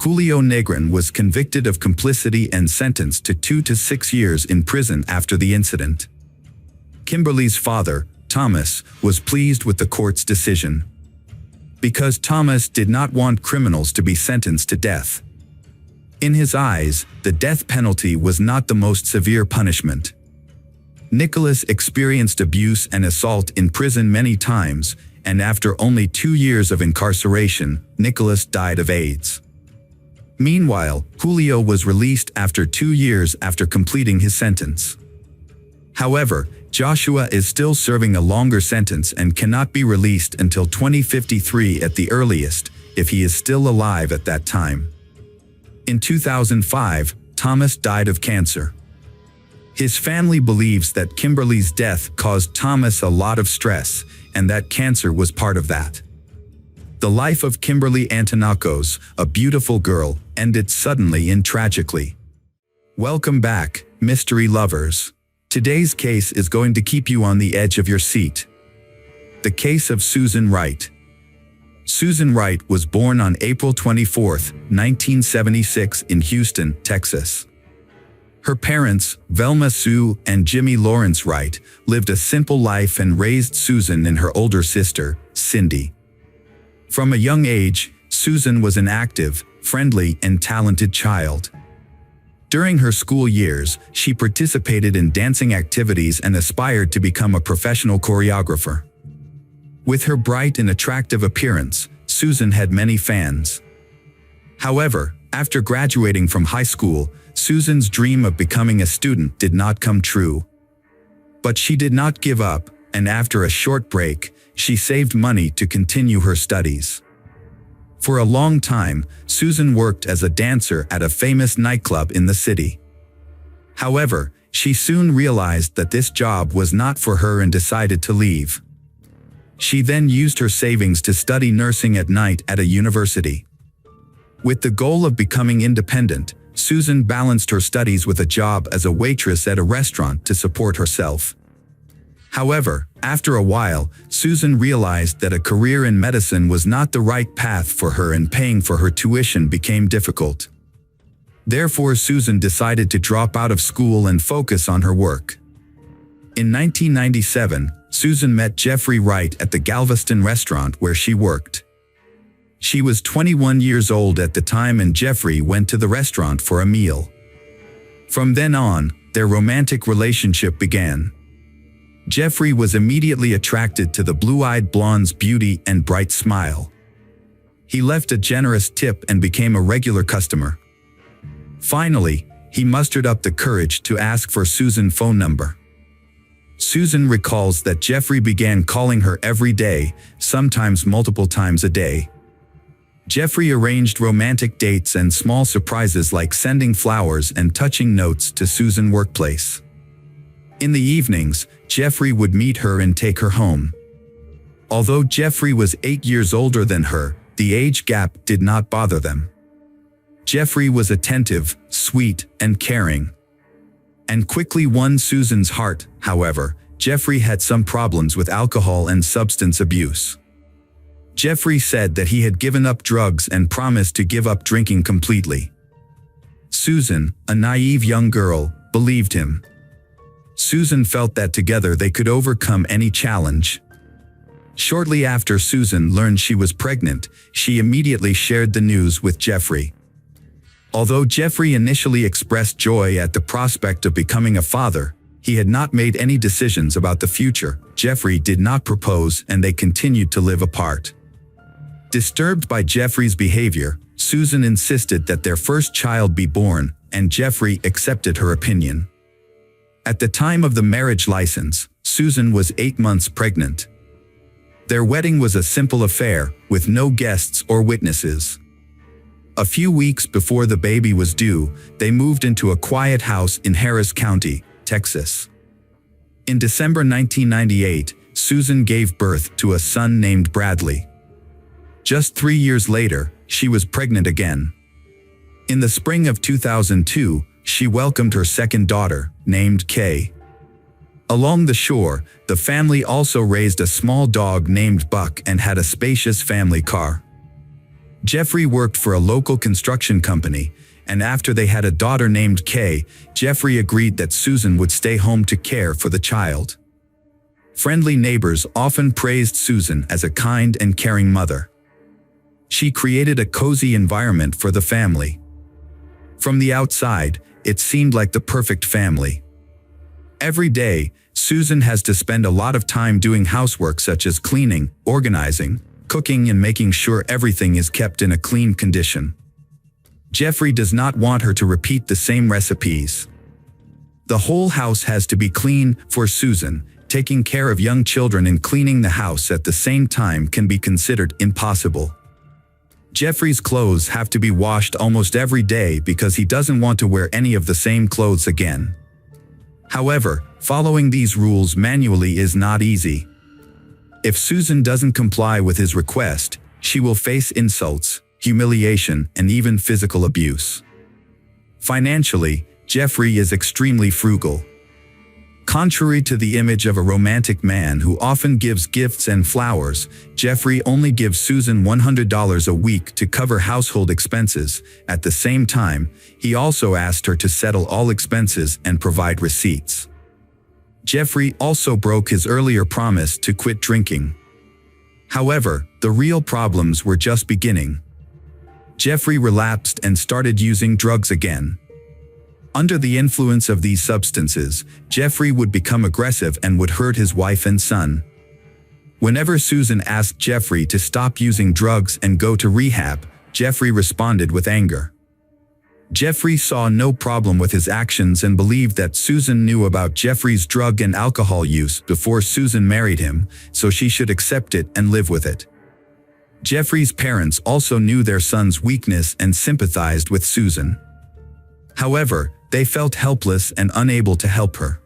Julio Negrin was convicted of complicity and sentenced to 2 to 6 years in prison after the incident. Kimberly's father, Thomas, was pleased with the court's decision. because Thomas did not want criminals to be sentenced to death. In his eyes, the death penalty was not the most severe punishment. Nicholas experienced abuse and assault in prison many times, and after only 2 years of incarceration, Nicholas died of AIDS. Meanwhile, Julio was released after 2 years after completing his sentence. However, Joshua is still serving a longer sentence and cannot be released until 2053 at the earliest, if he is still alive at that time. In 2005, Thomas died of cancer. His family believes that Kimberly's death caused Thomas a lot of stress, and that cancer was part of that. The life of Kimberly Antonakos, a beautiful girl, ended suddenly and tragically. Welcome back, mystery lovers. Today's case is going to keep you on the edge of your seat. The case of Susan Wright. Susan Wright was born on April 24, 1976 in Houston, Texas. Her parents, Velma Sue and Jimmy Lawrence Wright, lived a simple life and raised Susan and her older sister, Cindy. From a young age, Susan was an active, friendly, and talented child. During her school years, she participated in dancing activities and aspired to become a professional choreographer. With her bright and attractive appearance, Susan had many fans. However, after graduating from high school, Susan's dream of becoming a student did not come true. But she did not give up, and after a short break, she saved money to continue her studies. For a long time, Susan worked as a dancer at a famous nightclub in the city. However, she soon realized that this job was not for her and decided to leave. She then used her savings to study nursing at night at a university. With the goal of becoming independent, Susan balanced her studies with a job as a waitress at a restaurant to support herself. However, after a while, Susan realized that a career in medicine was not the right path for her and paying for her tuition became difficult. Therefore, Susan decided to drop out of school and focus on her work. In 1997, Susan met Jeffrey Wright at the Galveston restaurant where she worked. She was 21 years old at the time and Jeffrey went to the restaurant for a meal. From then on, their romantic relationship began. Jeffrey was immediately attracted to the blue-eyed blonde's beauty and bright smile. He left a generous tip and became a regular customer. Finally, he mustered up the courage to ask for Susan's phone number. Susan recalls that Jeffrey began calling her every day, sometimes multiple times a day. Jeffrey arranged romantic dates and small surprises like sending flowers and touching notes to Susan's workplace. In the evenings, Jeffrey would meet her and take her home. Although Jeffrey was 8 years older than her, the age gap did not bother them. Jeffrey was attentive, sweet, and caring, and quickly won Susan's heart. However, Jeffrey had some problems with alcohol and substance abuse. Jeffrey said that he had given up drugs and promised to give up drinking completely. Susan, a naive young girl, believed him. Susan felt that together they could overcome any challenge. Shortly after Susan learned she was pregnant, she immediately shared the news with Jeffrey. Although Jeffrey initially expressed joy at the prospect of becoming a father, he had not made any decisions about the future. Jeffrey did not propose and they continued to live apart. Disturbed by Jeffrey's behavior, Susan insisted that their first child be born, and Jeffrey accepted her opinion. At the time of the marriage license, Susan was 8 months pregnant. Their wedding was a simple affair, with no guests or witnesses. A few weeks before the baby was due, they moved into a quiet house in Harris County, Texas. In December 1998, Susan gave birth to a son named Bradley. Just 3 years later, she was pregnant again. In the spring of 2002, she welcomed her second daughter, named Kay. Along the shore, the family also raised a small dog named Buck and had a spacious family car. Jeffrey worked for a local construction company, and after they had a daughter named Kay, Jeffrey agreed that Susan would stay home to care for the child. Friendly neighbors often praised Susan as a kind and caring mother. She created a cozy environment for the family. From the outside, it seemed like the perfect family. Every day, Susan has to spend a lot of time doing housework such as cleaning, organizing, cooking, and making sure everything is kept in a clean condition. Jeffrey does not want her to repeat the same recipes. The whole house has to be clean for Susan. Taking care of young children and cleaning the house at the same time can be considered impossible. Jeffrey's clothes have to be washed almost every day because he doesn't want to wear any of the same clothes again. However, following these rules manually is not easy. If Susan doesn't comply with his request, she will face insults, humiliation, and even physical abuse. Financially, Jeffrey is extremely frugal. Contrary to the image of a romantic man who often gives gifts and flowers, Jeffrey only gives Susan $100 a week to cover household expenses. At the same time, he also asked her to settle all expenses and provide receipts. Jeffrey also broke his earlier promise to quit drinking. However, the real problems were just beginning. Jeffrey relapsed and started using drugs again. Under the influence of these substances, Jeffrey would become aggressive and would hurt his wife and son. Whenever Susan asked Jeffrey to stop using drugs and go to rehab, Jeffrey responded with anger. Jeffrey saw no problem with his actions and believed that Susan knew about Jeffrey's drug and alcohol use before Susan married him, so she should accept it and live with it. Jeffrey's parents also knew their son's weakness and sympathized with Susan. However, they felt helpless and unable to help her.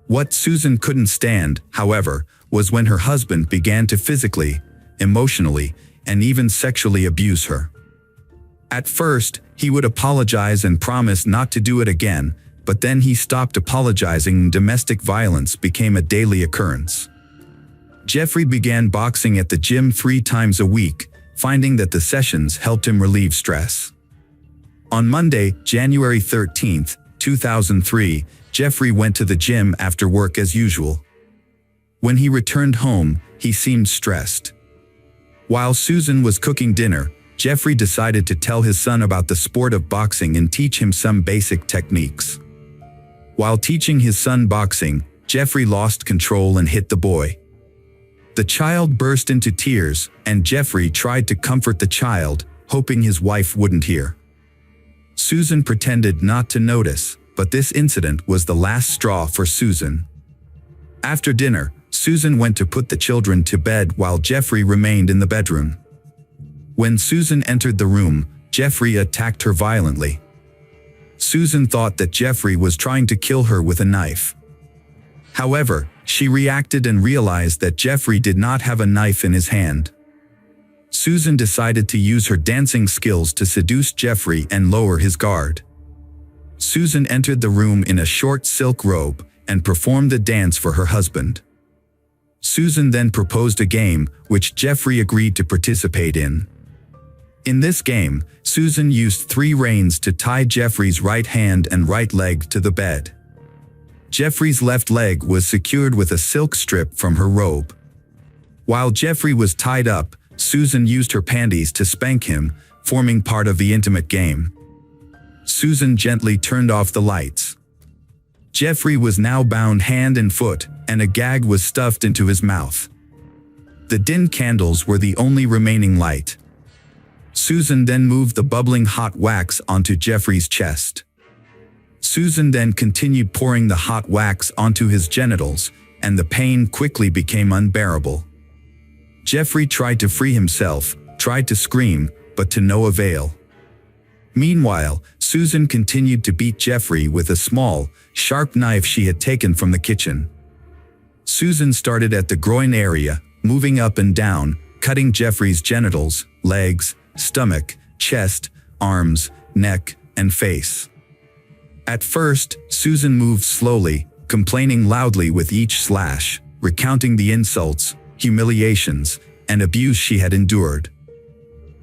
What Susan couldn't stand, however, was when her husband began to physically, emotionally, and even sexually abuse her. At first, he would apologize and promise not to do it again, but then he stopped apologizing and domestic violence became a daily occurrence. Jeffrey began boxing at the gym 3 times a week, finding that the sessions helped him relieve stress. On Monday, January 13, 2003, Jeffrey went to the gym after work as usual. When he returned home, he seemed stressed. While Susan was cooking dinner, Jeffrey decided to tell his son about the sport of boxing and teach him some basic techniques. While teaching his son boxing, Jeffrey lost control and hit the boy. The child burst into tears, and Jeffrey tried to comfort the child, hoping his wife wouldn't hear. Susan pretended not to notice, but this incident was the last straw for Susan. After dinner, Susan went to put the children to bed while Jeffrey remained in the bedroom. When Susan entered the room, Jeffrey attacked her violently. Susan thought that Jeffrey was trying to kill her with a knife. However, she reacted and realized that Jeffrey did not have a knife in his hand. Susan decided to use her dancing skills to seduce Jeffrey and lower his guard. Susan entered the room in a short silk robe and performed the dance for her husband. Susan then proposed a game, which Jeffrey agreed to participate in. In this game, Susan used 3 reins to tie Jeffrey's right hand and right leg to the bed. Jeffrey's left leg was secured with a silk strip from her robe. While Jeffrey was tied up, Susan used her panties to spank him, forming part of the intimate game. Susan gently turned off the lights. Jeffrey was now bound hand and foot, and a gag was stuffed into his mouth. The dim candles were the only remaining light. Susan then moved the bubbling hot wax onto Jeffrey's chest. Susan then continued pouring the hot wax onto his genitals, and the pain quickly became unbearable. Jeffrey tried to free himself, tried to scream, but to no avail. Meanwhile, Susan continued to beat Jeffrey with a small, sharp knife she had taken from the kitchen. Susan started at the groin area, moving up and down, cutting Jeffrey's genitals, legs, stomach, chest, arms, neck, and face. At first, Susan moved slowly, complaining loudly with each slash, recounting the insults, humiliations, and abuse she had endured.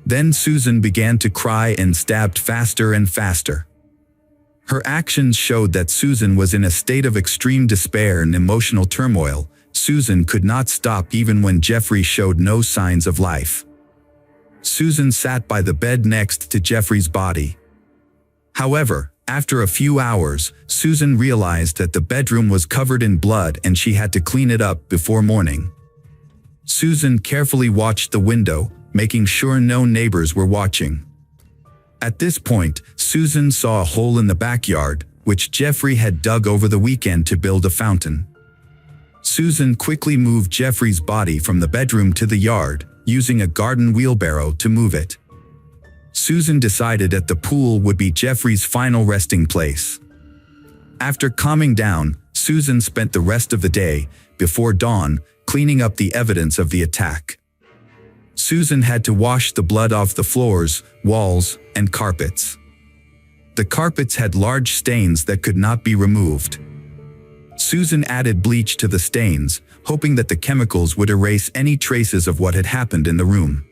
Then Susan began to cry and stabbed faster and faster. Her actions showed that Susan was in a state of extreme despair and emotional turmoil. Susan could not stop even when Jeffrey showed no signs of life. Susan sat by the bed next to Jeffrey's body. However, after a few hours, Susan realized that the bedroom was covered in blood and she had to clean it up before morning. Susan carefully watched the window, making sure no neighbors were watching. At this point, Susan saw a hole in the backyard, which Jeffrey had dug over the weekend to build a fountain. Susan quickly moved Jeffrey's body from the bedroom to the yard, using a garden wheelbarrow to move it. Susan decided that the pool would be Jeffrey's final resting place. After calming down, Susan spent the rest of the day, before dawn, cleaning up the evidence of the attack. Susan had to wash the blood off the floors, walls, and carpets. The carpets had large stains that could not be removed. Susan added bleach to the stains, hoping that the chemicals would erase any traces of what had happened in the room.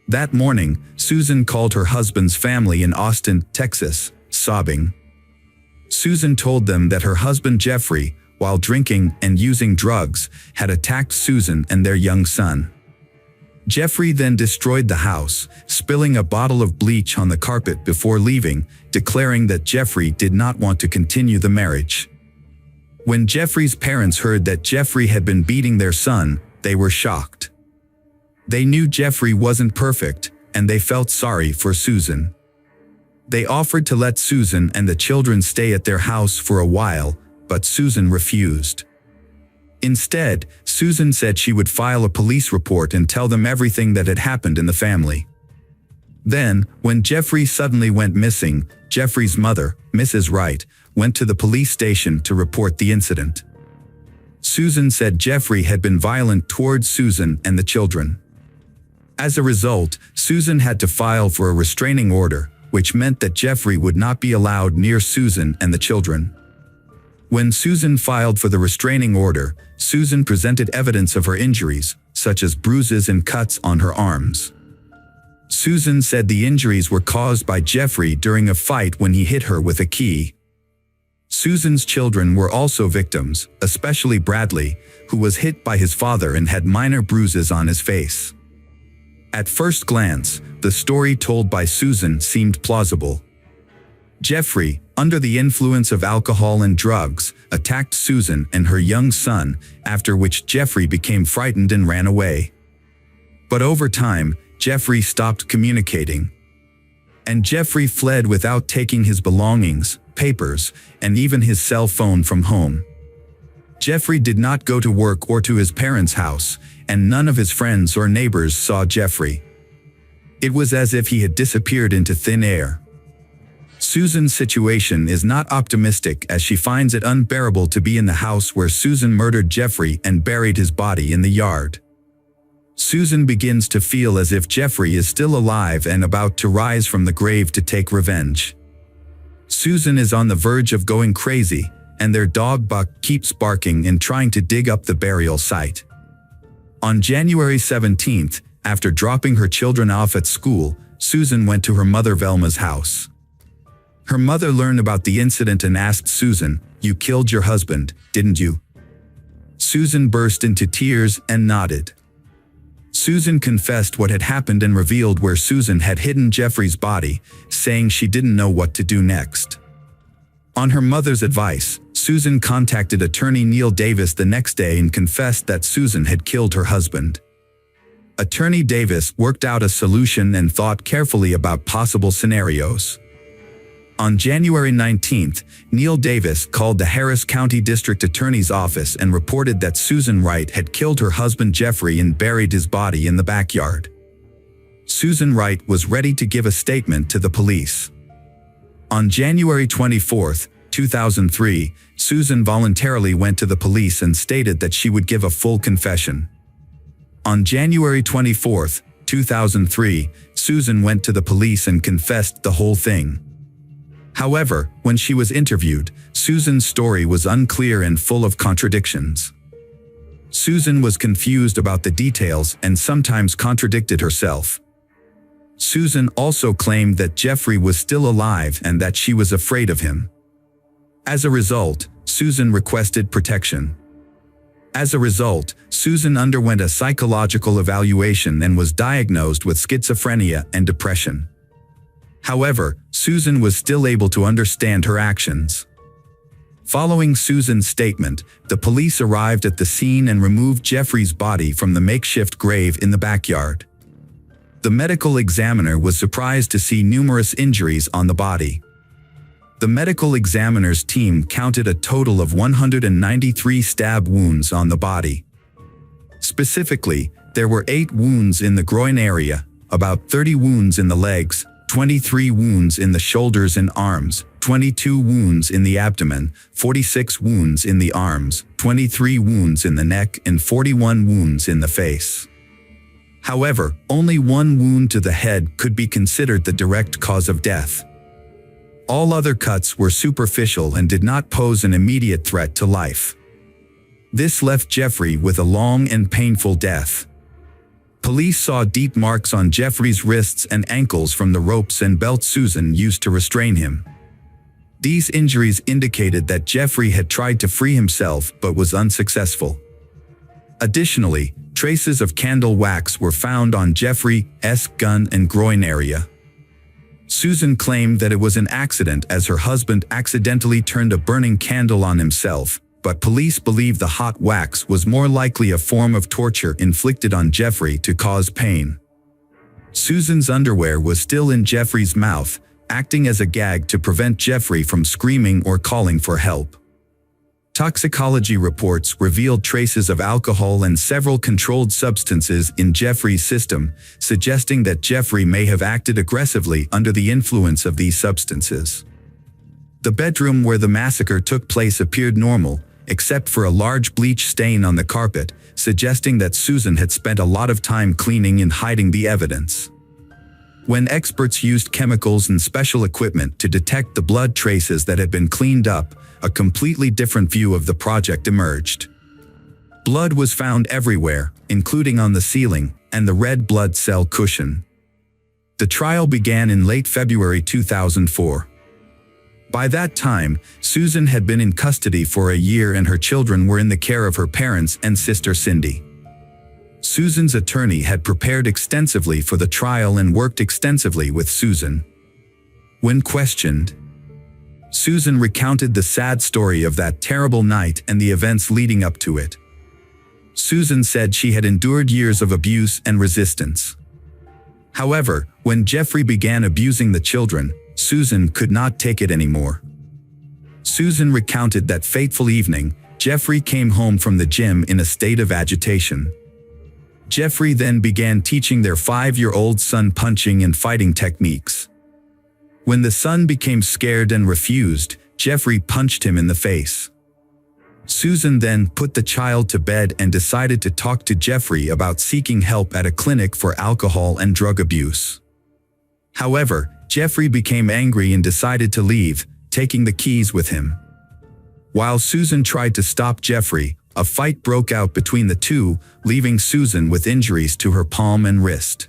That morning, Susan called her husband's family in Austin, Texas, sobbing. Susan told them that her husband Jeffrey, while drinking and using drugs, had attacked Susan and their young son. Jeffrey then destroyed the house, spilling a bottle of bleach on the carpet before leaving, declaring that Jeffrey did not want to continue the marriage. When Jeffrey's parents heard that Jeffrey had been beating their son, they were shocked. They knew Jeffrey wasn't perfect, and they felt sorry for Susan. They offered to let Susan and the children stay at their house for a while, but Susan refused. Instead, Susan said she would file a police report and tell them everything that had happened in the family. Then, when Jeffrey suddenly went missing, Jeffrey's mother, Mrs. Wright, went to the police station to report the incident. Susan said Jeffrey had been violent towards Susan and the children. As a result, Susan had to file for a restraining order, which meant that Jeffrey would not be allowed near Susan and the children. When Susan filed for the restraining order, Susan presented evidence of her injuries, such as bruises and cuts on her arms. Susan said the injuries were caused by Jeffrey during a fight when he hit her with a key. Susan's children were also victims, especially Bradley, who was hit by his father and had minor bruises on his face. At first glance, the story told by Susan seemed plausible. Jeffrey, under the influence of alcohol and drugs, attacked Susan and her young son, after which Jeffrey became frightened and ran away. But over time, Jeffrey stopped communicating. And Jeffrey fled without taking his belongings, papers, and even his cell phone from home. Jeffrey did not go to work or to his parents' house, and none of his friends or neighbors saw Jeffrey. It was as if he had disappeared into thin air. Susan's situation is not optimistic, as she finds it unbearable to be in the house where Susan murdered Jeffrey and buried his body in the yard. Susan begins to feel as if Jeffrey is still alive and about to rise from the grave to take revenge. Susan is on the verge of going crazy, and their dog Buck keeps barking and trying to dig up the burial site. On January 17th, after dropping her children off at school, Susan went to her mother Velma's house. Her mother learned about the incident and asked Susan, "You killed your husband, didn't you?" Susan burst into tears and nodded. Susan confessed what had happened and revealed where Susan had hidden Jeffrey's body, saying she didn't know what to do next. On her mother's advice, Susan contacted attorney Neil Davis the next day and confessed that Susan had killed her husband. Attorney Davis worked out a solution and thought carefully about possible scenarios. On January 19th, Neil Davis called the Harris County District Attorney's office and reported that Susan Wright had killed her husband Jeffrey and buried his body in the backyard. Susan Wright was ready to give a statement to the police. On January 24, 2003, Susan voluntarily went to the police and stated that she would give a full confession. On January 24, 2003, Susan went to the police and confessed the whole thing. However, when she was interviewed, Susan's story was unclear and full of contradictions. Susan was confused about the details and sometimes contradicted herself. Susan also claimed that Jeffrey was still alive and that she was afraid of him. As a result, Susan requested protection. As a result, Susan underwent a psychological evaluation and was diagnosed with schizophrenia and depression. However, Susan was still able to understand her actions. Following Susan's statement, the police arrived at the scene and removed Jeffrey's body from the makeshift grave in the backyard. The medical examiner was surprised to see numerous injuries on the body. The medical examiner's team counted a total of 193 stab wounds on the body. Specifically, there were 8 wounds in the groin area, about 30 wounds in the legs, 23 wounds in the shoulders and arms, 22 wounds in the abdomen, 46 wounds in the arms, 23 wounds in the neck, and 41 wounds in the face. However, only 1 wound to the head could be considered the direct cause of death. All other cuts were superficial and did not pose an immediate threat to life. This left Jeffrey with a long and painful death. Police saw deep marks on Jeffrey's wrists and ankles from the ropes and belt Susan used to restrain him. These injuries indicated that Jeffrey had tried to free himself but was unsuccessful. Additionally, traces of candle wax were found on Jeffrey's gun and groin area. Susan claimed that it was an accident as her husband accidentally turned a burning candle on himself, but police believe the hot wax was more likely a form of torture inflicted on Jeffrey to cause pain. Susan's underwear was still in Jeffrey's mouth, acting as a gag to prevent Jeffrey from screaming or calling for help. Toxicology reports revealed traces of alcohol and several controlled substances in Jeffrey's system, suggesting that Jeffrey may have acted aggressively under the influence of these substances. The bedroom where the massacre took place appeared normal, except for a large bleach stain on the carpet, suggesting that Susan had spent a lot of time cleaning and hiding the evidence. When experts used chemicals and special equipment to detect the blood traces that had been cleaned up, a completely different view of the project emerged. Blood was found everywhere, including on the ceiling and the red blood cell cushion. The trial began in late February 2004. By that time, Susan had been in custody for a year and her children were in the care of her parents and sister Cindy. Susan's attorney had prepared extensively for the trial and worked extensively with Susan. When questioned, Susan recounted the sad story of that terrible night and the events leading up to it. Susan said she had endured years of abuse and resistance. However, when Jeffrey began abusing the children, Susan could not take it anymore. Susan recounted that fateful evening, Jeffrey came home from the gym in a state of agitation. Jeffrey then began teaching their 5-year-old son punching and fighting techniques. When the son became scared and refused, Jeffrey punched him in the face. Susan then put the child to bed and decided to talk to Jeffrey about seeking help at a clinic for alcohol and drug abuse. However, Jeffrey became angry and decided to leave, taking the keys with him. While Susan tried to stop Jeffrey, a fight broke out between the two, leaving Susan with injuries to her palm and wrist.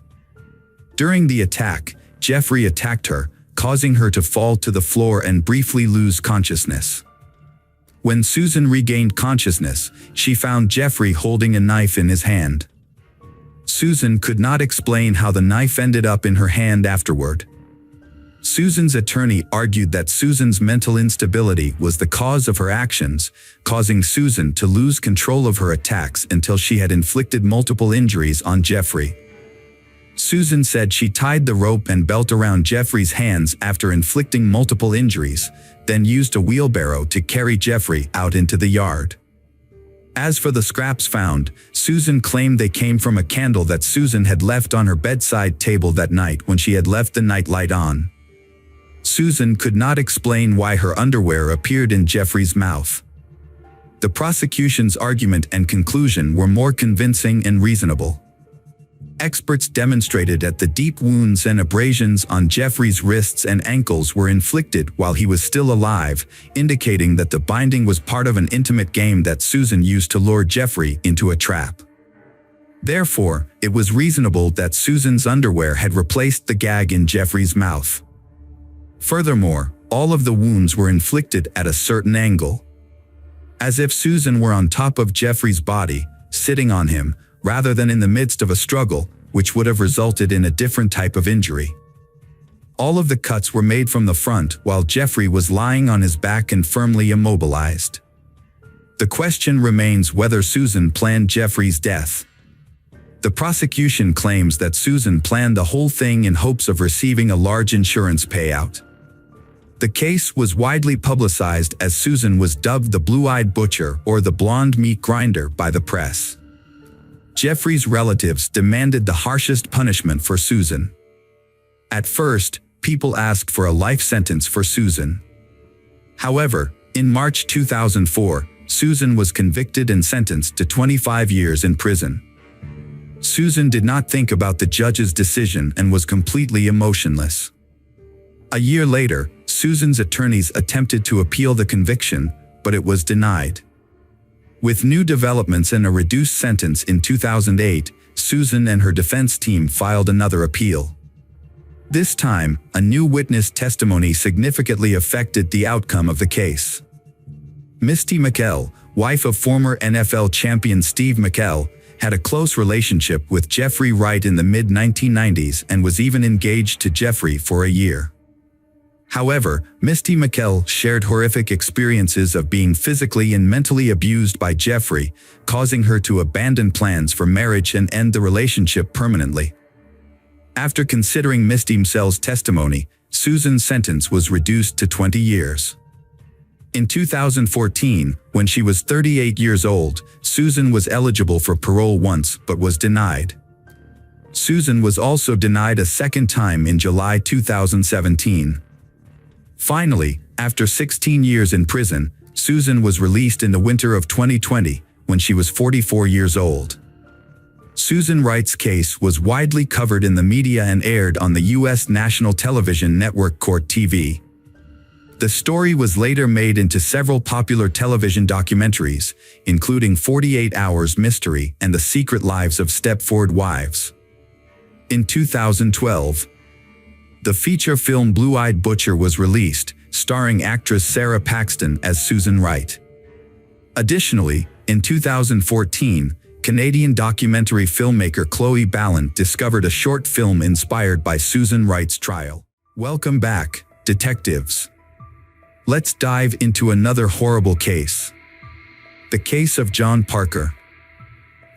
During the attack, Jeffrey attacked her, causing her to fall to the floor and briefly lose consciousness. When Susan regained consciousness, she found Jeffrey holding a knife in his hand. Susan could not explain how the knife ended up in her hand afterward. Susan's attorney argued that Susan's mental instability was the cause of her actions, causing Susan to lose control of her attacks until she had inflicted multiple injuries on Jeffrey. Susan said she tied the rope and belt around Jeffrey's hands after inflicting multiple injuries, then used a wheelbarrow to carry Jeffrey out into the yard. As for the scraps found, Susan claimed they came from a candle that Susan had left on her bedside table that night when she had left the nightlight on. Susan could not explain why her underwear appeared in Jeffrey's mouth. The prosecution's argument and conclusion were more convincing and reasonable. Experts demonstrated that the deep wounds and abrasions on Jeffrey's wrists and ankles were inflicted while he was still alive, indicating that the binding was part of an intimate game that Susan used to lure Jeffrey into a trap. Therefore, it was reasonable that Susan's underwear had replaced the gag in Jeffrey's mouth. Furthermore, all of the wounds were inflicted at a certain angle. as if Susan were on top of Jeffrey's body, sitting on him, rather than in the midst of a struggle, which would have resulted in a different type of injury. All of the cuts were made from the front while Jeffrey was lying on his back and firmly immobilized. The question remains whether Susan planned Jeffrey's death. The prosecution claims that Susan planned the whole thing in hopes of receiving a large insurance payout. The case was widely publicized as Susan was dubbed the blue-eyed butcher or the blonde meat grinder by the press. Jeffrey's relatives demanded the harshest punishment for Susan. At first, people asked for a life sentence for Susan. However, in March 2004, Susan was convicted and sentenced to 25 years in prison. Susan did not think about the judge's decision and was completely emotionless. A year later, Susan's attorneys attempted to appeal the conviction, but it was denied. With new developments and a reduced sentence in 2008, Susan and her defense team filed another appeal. This time, a new witness testimony significantly affected the outcome of the case. Misty McKell, wife of former NFL champion Steve McKell, had a close relationship with Jeffrey Wright in the mid-1990s and was even engaged to Jeffrey for a year. However, Misty McKell shared horrific experiences of being physically and mentally abused by Jeffrey, causing her to abandon plans for marriage and end the relationship permanently. After considering Misty McKell's testimony, Susan's sentence was reduced to 20 years. In 2014, when she was 38 years old, Susan was eligible for parole once but was denied. Susan was also denied a second time in July 2017. Finally, after 16 years in prison, Susan was released in the winter of 2020 when she was 44 years old. Susan Wright's case was widely covered in the media and aired on the U.S. national television network Court TV. The story was later made into several popular television documentaries, including 48 Hours Mystery and The Secret Lives of Stepford Wives. In 2012, the feature film Blue-Eyed Butcher was released, starring actress Sarah Paxton as Susan Wright. Additionally, in 2014, Canadian documentary filmmaker Chloe Ballant discovered a short film inspired by Susan Wright's trial. Welcome back, detectives. Let's dive into another horrible case. The case of John Parker.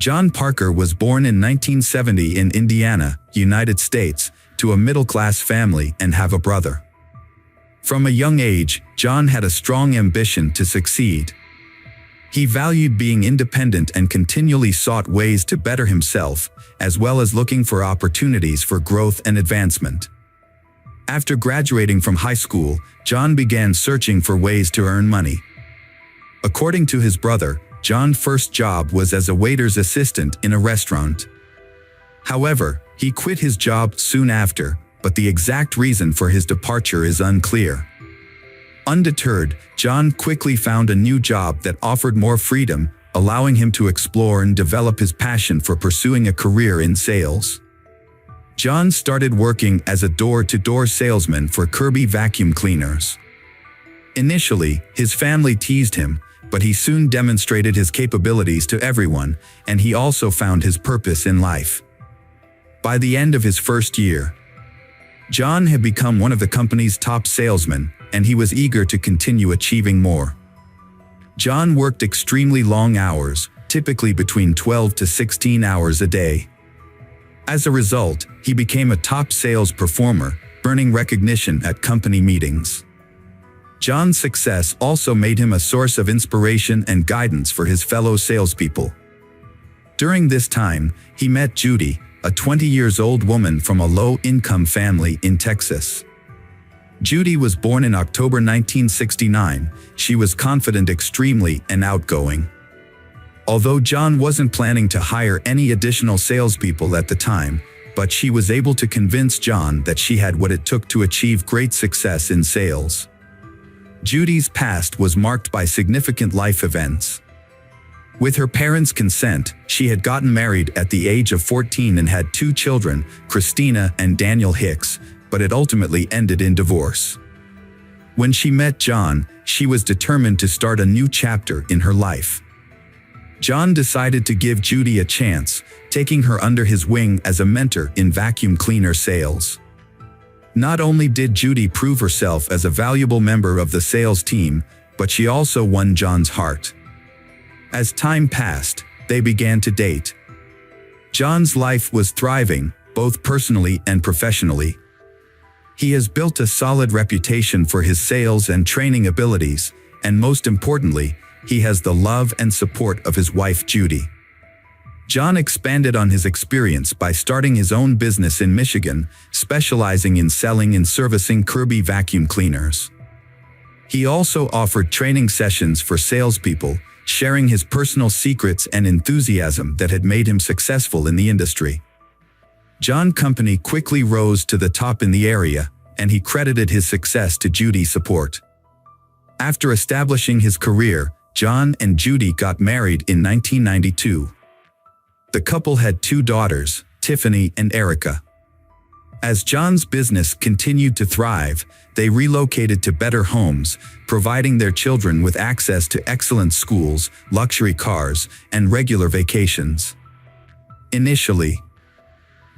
John Parker was born in 1970 in Indiana, United States, to a middle-class family and have a brother. From a young age, John had a strong ambition to succeed. He valued being independent and continually sought ways to better himself, as well as looking for opportunities for growth and advancement. After graduating from high school, John began searching for ways to earn money. According to his brother, John's first job was as a waiter's assistant in a restaurant. However, he quit his job soon after, but the exact reason for his departure is unclear. Undeterred, John quickly found a new job that offered more freedom, allowing him to explore and develop his passion for pursuing a career in sales. John started working as a door-to-door salesman for Kirby vacuum cleaners. Initially, his family teased him, but he soon demonstrated his capabilities to everyone, and he also found his purpose in life. By the end of his first year, John had become one of the company's top salesmen, and he was eager to continue achieving more. John worked extremely long hours, typically between 12 to 16 hours a day. As a result, he became a top sales performer, earning recognition at company meetings. John's success also made him a source of inspiration and guidance for his fellow salespeople. During this time, he met Judy, a 20-year-old woman from a low-income family in Texas. Judy was born in October 1969. She was confident extremely and outgoing. Although John wasn't planning to hire any additional salespeople at the time, but she was able to convince John that she had what it took to achieve great success in sales. Judy's past was marked by significant life events. With her parents' consent, she had gotten married at the age of 14 and had 2 children, Christina and Daniel Hicks, but it ultimately ended in divorce. When she met John, she was determined to start a new chapter in her life. John decided to give Judy a chance, taking her under his wing as a mentor in vacuum cleaner sales. Not only did Judy prove herself as a valuable member of the sales team, but she also won John's heart. As time passed, they began to date. John's life was thriving, both personally and professionally. He has built a solid reputation for his sales and training abilities, and most importantly, he has the love and support of his wife Judy. John expanded on his experience by starting his own business in Michigan, specializing in selling and servicing Kirby vacuum cleaners. He also offered training sessions for salespeople, sharing his personal secrets and enthusiasm that had made him successful in the industry. John's company quickly rose to the top in the area, and he credited his success to Judy's support. After establishing his career, John and Judy got married in 1992. The couple had 2 daughters, Tiffany and Erica. As John's business continued to thrive, they relocated to better homes, providing their children with access to excellent schools, luxury cars, and regular vacations. Initially,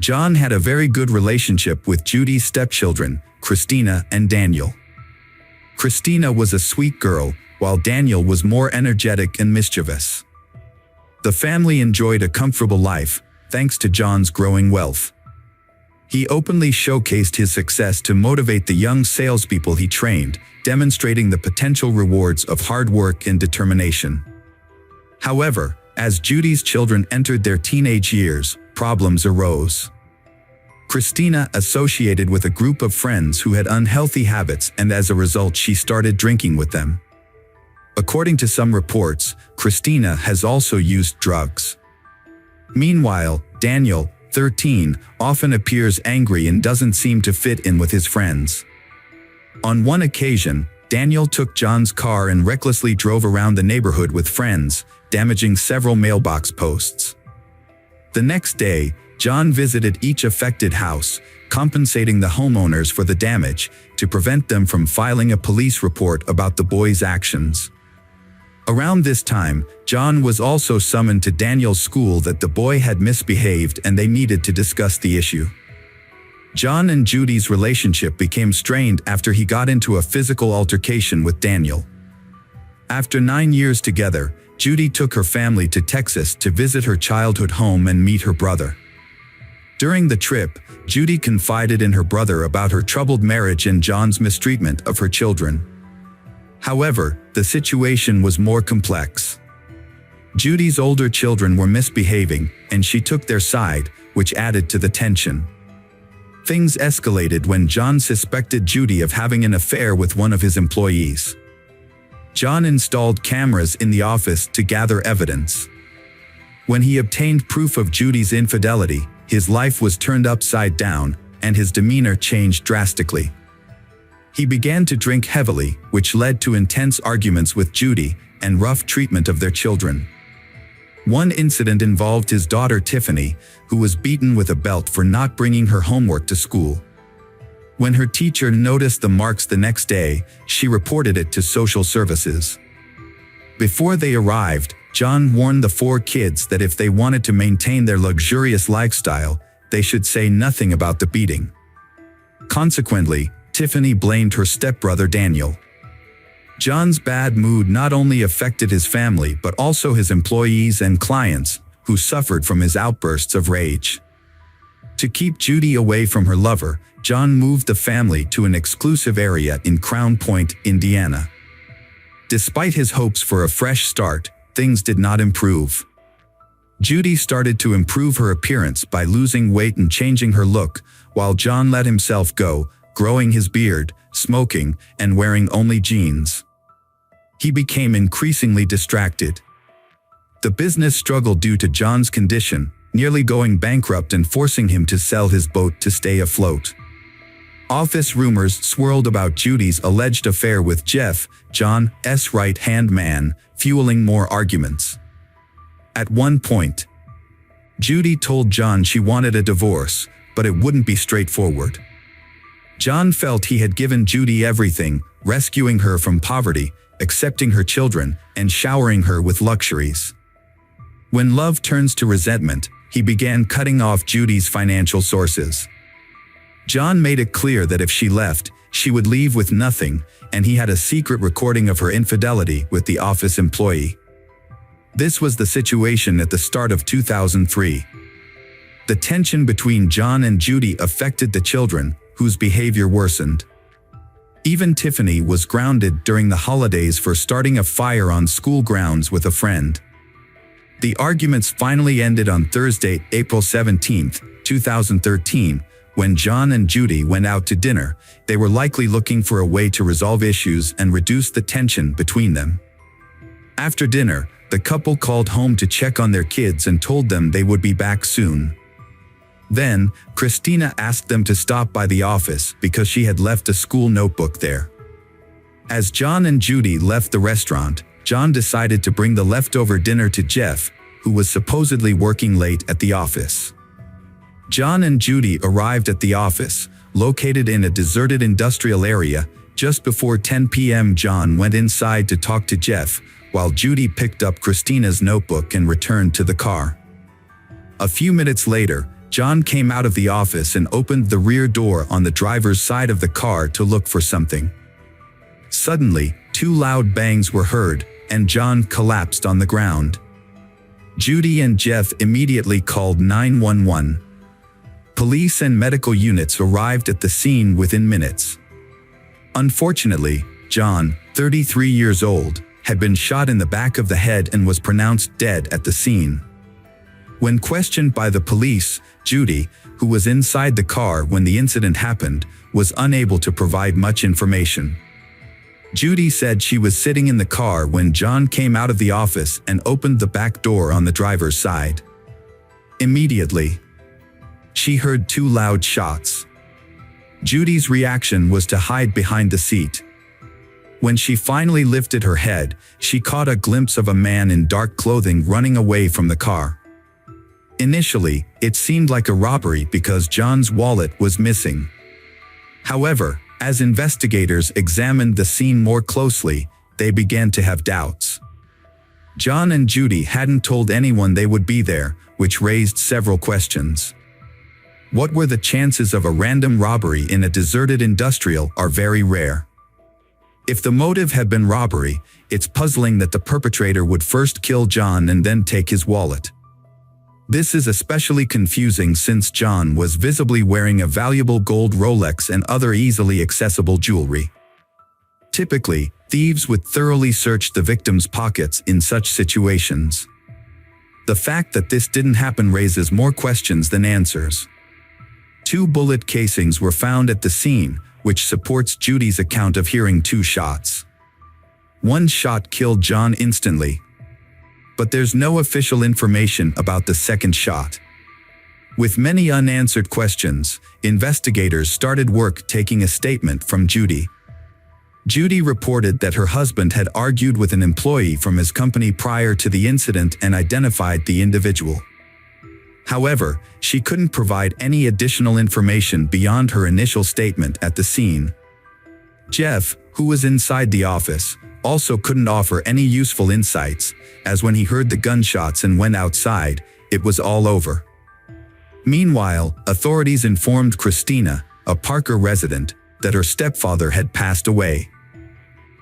John had a very good relationship with Judy's stepchildren, Christina and Daniel. Christina was a sweet girl, while Daniel was more energetic and mischievous. The family enjoyed a comfortable life, thanks to John's growing wealth. He openly showcased his success to motivate the young salespeople he trained, demonstrating the potential rewards of hard work and determination. However, as Judy's children entered their teenage years, problems arose. Christina associated with a group of friends who had unhealthy habits, and as a result she started drinking with them. According to some reports, Christina has also used drugs. Meanwhile, Daniel, 13, often appears angry and doesn't seem to fit in with his friends. On one occasion, Daniel took John's car and recklessly drove around the neighborhood with friends, damaging several mailbox posts. The next day, John visited each affected house, compensating the homeowners for the damage to prevent them from filing a police report about the boys' actions. Around this time, John was also summoned to Daniel's school that the boy had misbehaved and they needed to discuss the issue. John and Judy's relationship became strained after he got into a physical altercation with Daniel. After 9 years together, Judy took her family to Texas to visit her childhood home and meet her brother. During the trip, Judy confided in her brother about her troubled marriage and John's mistreatment of her children. However, the situation was more complex. Judy's older children were misbehaving, and she took their side, which added to the tension. Things escalated when John suspected Judy of having an affair with one of his employees. John installed cameras in the office to gather evidence. When he obtained proof of Judy's infidelity, his life was turned upside down, and his demeanor changed drastically. He began to drink heavily, which led to intense arguments with Judy and rough treatment of their children. One incident involved his daughter Tiffany, who was beaten with a belt for not bringing her homework to school. When her teacher noticed the marks the next day, she reported it to social services. Before they arrived, John warned the 4 kids that if they wanted to maintain their luxurious lifestyle, they should say nothing about the beating. Consequently, Tiffany blamed her stepbrother Daniel. John's bad mood not only affected his family but also his employees and clients, who suffered from his outbursts of rage. To keep Judy away from her lover, John moved the family to an exclusive area in Crown Point, Indiana. Despite his hopes for a fresh start, things did not improve. Judy started to improve her appearance by losing weight and changing her look, while John let himself go, growing his beard, smoking, and wearing only jeans. He became increasingly distracted. The business struggled due to John's condition, nearly going bankrupt and forcing him to sell his boat to stay afloat. Office rumors swirled about Judy's alleged affair with Jeff, John's right-hand man, fueling more arguments. At one point, Judy told John she wanted a divorce, but it wouldn't be straightforward. John felt he had given Judy everything, rescuing her from poverty, accepting her children, and showering her with luxuries. When love turns to resentment, he began cutting off Judy's financial sources. John made it clear that if she left, she would leave with nothing, and he had a secret recording of her infidelity with the office employee. This was the situation at the start of 2003. The tension between John and Judy affected the children, whose behavior worsened. Even Tiffany was grounded during the holidays for starting a fire on school grounds with a friend. The arguments finally ended on Thursday, April 17, 2013, when John and Judy went out to dinner. They were likely looking for a way to resolve issues and reduce the tension between them. After dinner, the couple called home to check on their kids and told them they would be back soon. Then, Christina asked them to stop by the office because she had left a school notebook there. As John and Judy left the restaurant, John decided to bring the leftover dinner to Jeff, who was supposedly working late at the office. John and Judy arrived at the office, located in a deserted industrial area. Just before 10 p.m. John went inside to talk to Jeff, while Judy picked up Christina's notebook and returned to the car. A few minutes later, John came out of the office and opened the rear door on the driver's side of the car to look for something. Suddenly, two loud bangs were heard, and John collapsed on the ground. Judy and Jeff immediately called 911. Police and medical units arrived at the scene within minutes. Unfortunately, John, 33 years old, had been shot in the back of the head and was pronounced dead at the scene. When questioned by the police, Judy, who was inside the car when the incident happened, was unable to provide much information. Judy said she was sitting in the car when John came out of the office and opened the back door on the driver's side. Immediately, she heard two loud shots. Judy's reaction was to hide behind the seat. When she finally lifted her head, she caught a glimpse of a man in dark clothing running away from the car. Initially, it seemed like a robbery because John's wallet was missing. However, as investigators examined the scene more closely, they began to have doubts. John and Judy hadn't told anyone they would be there, which raised several questions. What were the chances of a random robbery in a deserted industrial are very rare. If the motive had been robbery, it's puzzling that the perpetrator would first kill John and then take his wallet. This is especially confusing since John was visibly wearing a valuable gold Rolex and other easily accessible jewelry. Typically, thieves would thoroughly search the victim's pockets in such situations. The fact that this didn't happen raises more questions than answers. Two bullet casings were found at the scene, which supports Judy's account of hearing two shots. One shot killed John instantly, but there's no official information about the second shot. With many unanswered questions, investigators started work taking a statement from Judy. Judy reported that her husband had argued with an employee from his company prior to the incident and identified the individual. However, she couldn't provide any additional information beyond her initial statement at the scene. Jeff, who was inside the office, also couldn't offer any useful insights, as when he heard the gunshots and went outside, it was all over. Meanwhile, authorities informed Christina, a Parker resident, that her stepfather had passed away.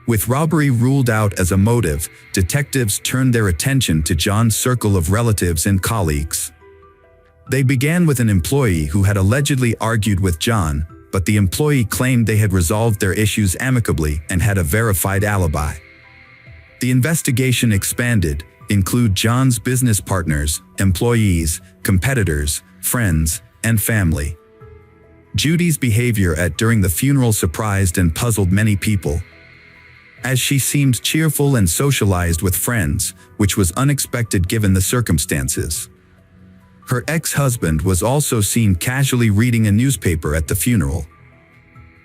With robbery ruled out as a motive, detectives turned their attention to John's circle of relatives and colleagues. They began with an employee who had allegedly argued with John, but the employee claimed they had resolved their issues amicably and had a verified alibi. The investigation expanded, include John's business partners, employees, competitors, friends, and family. Judy's behavior during the funeral surprised and puzzled many people, as she seemed cheerful and socialized with friends, which was unexpected given the circumstances. Her ex-husband was also seen casually reading a newspaper at the funeral.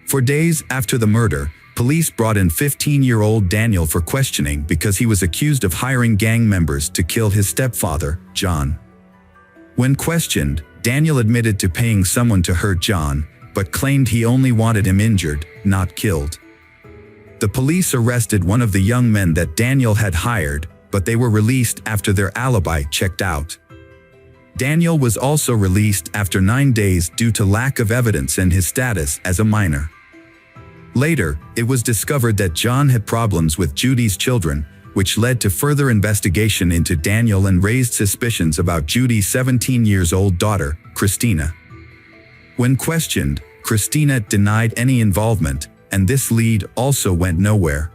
For days after the murder, police brought in 15-year-old Daniel for questioning because he was accused of hiring gang members to kill his stepfather, John. When questioned, Daniel admitted to paying someone to hurt John, but claimed he only wanted him injured, not killed. The police arrested one of the young men that Daniel had hired, but they were released after their alibi checked out. Daniel was also released after 9 days due to lack of evidence and his status as a minor. Later, it was discovered that John had problems with Judy's children, which led to further investigation into Daniel and raised suspicions about Judy's 17-year-old daughter, Christina. When questioned, Christina denied any involvement, and this lead also went nowhere.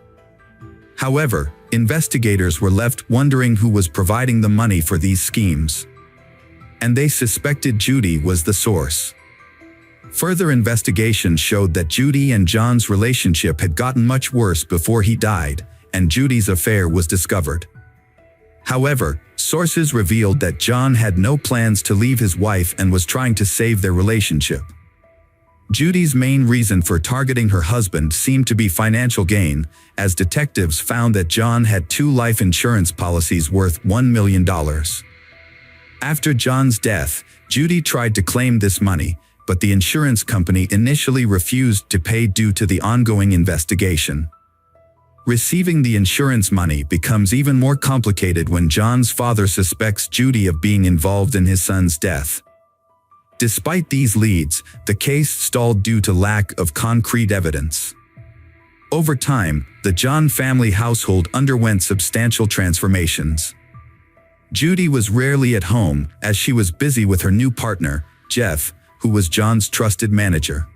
However, investigators were left wondering who was providing the money for these schemes. And they suspected Judy was the source. Further investigation showed that Judy and John's relationship had gotten much worse before he died, and Judy's affair was discovered. However, sources revealed that John had no plans to leave his wife and was trying to save their relationship. Judy's main reason for targeting her husband seemed to be financial gain, as detectives found that John had 2 life insurance policies worth $1 million. After John's death, Judy tried to claim this money, but the insurance company initially refused to pay due to the ongoing investigation. Receiving the insurance money becomes even more complicated when John's father suspects Judy of being involved in his son's death. Despite these leads, the case stalled due to lack of concrete evidence. Over time, the John family household underwent substantial transformations. Judy was rarely at home, as she was busy with her new partner, Jeff, who was John's trusted manager.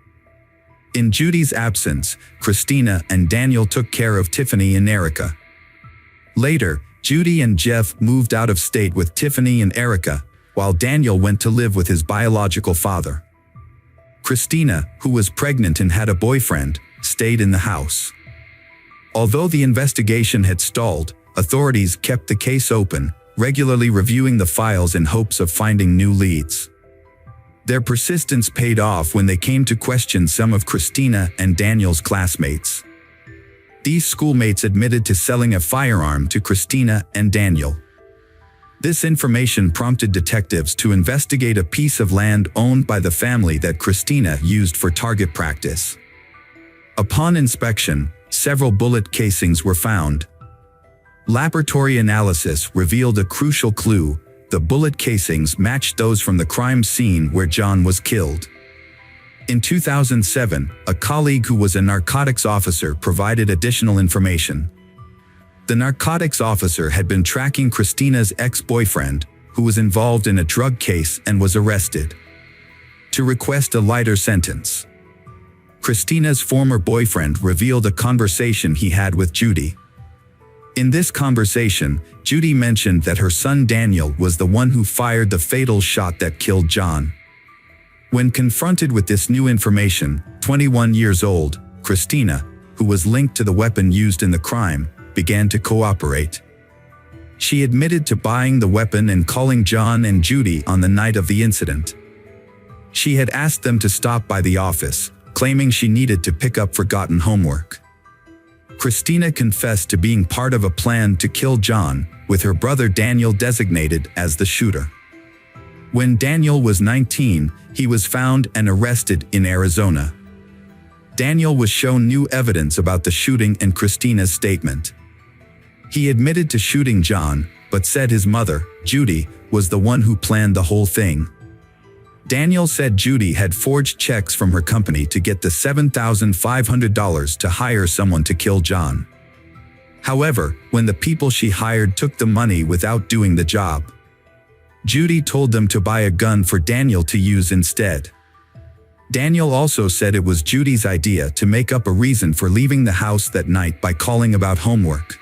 In Judy's absence, Christina and Daniel took care of Tiffany and Erica. Later, Judy and Jeff moved out of state with Tiffany and Erica, while Daniel went to live with his biological father. Christina, who was pregnant and had a boyfriend, stayed in the house. Although the investigation had stalled, authorities kept the case open, regularly reviewing the files in hopes of finding new leads. Their persistence paid off when they came to question some of Christina and Daniel's classmates. These schoolmates admitted to selling a firearm to Christina and Daniel. This information prompted detectives to investigate a piece of land owned by the family that Christina used for target practice. Upon inspection, several bullet casings were found. Laboratory analysis revealed a crucial clue: the bullet casings matched those from the crime scene where John was killed. In 2007, a colleague who was a narcotics officer provided additional information. The narcotics officer had been tracking Christina's ex-boyfriend, who was involved in a drug case and was arrested, to request a lighter sentence. Christina's former boyfriend revealed a conversation he had with Judy. In this conversation, Judy mentioned that her son Daniel was the one who fired the fatal shot that killed John. When confronted with this new information, 21 years old, Christina, who was linked to the weapon used in the crime, began to cooperate. She admitted to buying the weapon and calling John and Judy on the night of the incident. She had asked them to stop by the office, claiming she needed to pick up forgotten homework. Christina confessed to being part of a plan to kill John, with her brother Daniel designated as the shooter. When Daniel was 19, he was found and arrested in Arizona. Daniel was shown new evidence about the shooting and Christina's statement. He admitted to shooting John, but said his mother, Judy, was the one who planned the whole thing. Daniel said Judy had forged checks from her company to get the $7,500 to hire someone to kill John. However, when the people she hired took the money without doing the job, Judy told them to buy a gun for Daniel to use instead. Daniel also said it was Judy's idea to make up a reason for leaving the house that night by calling about homework.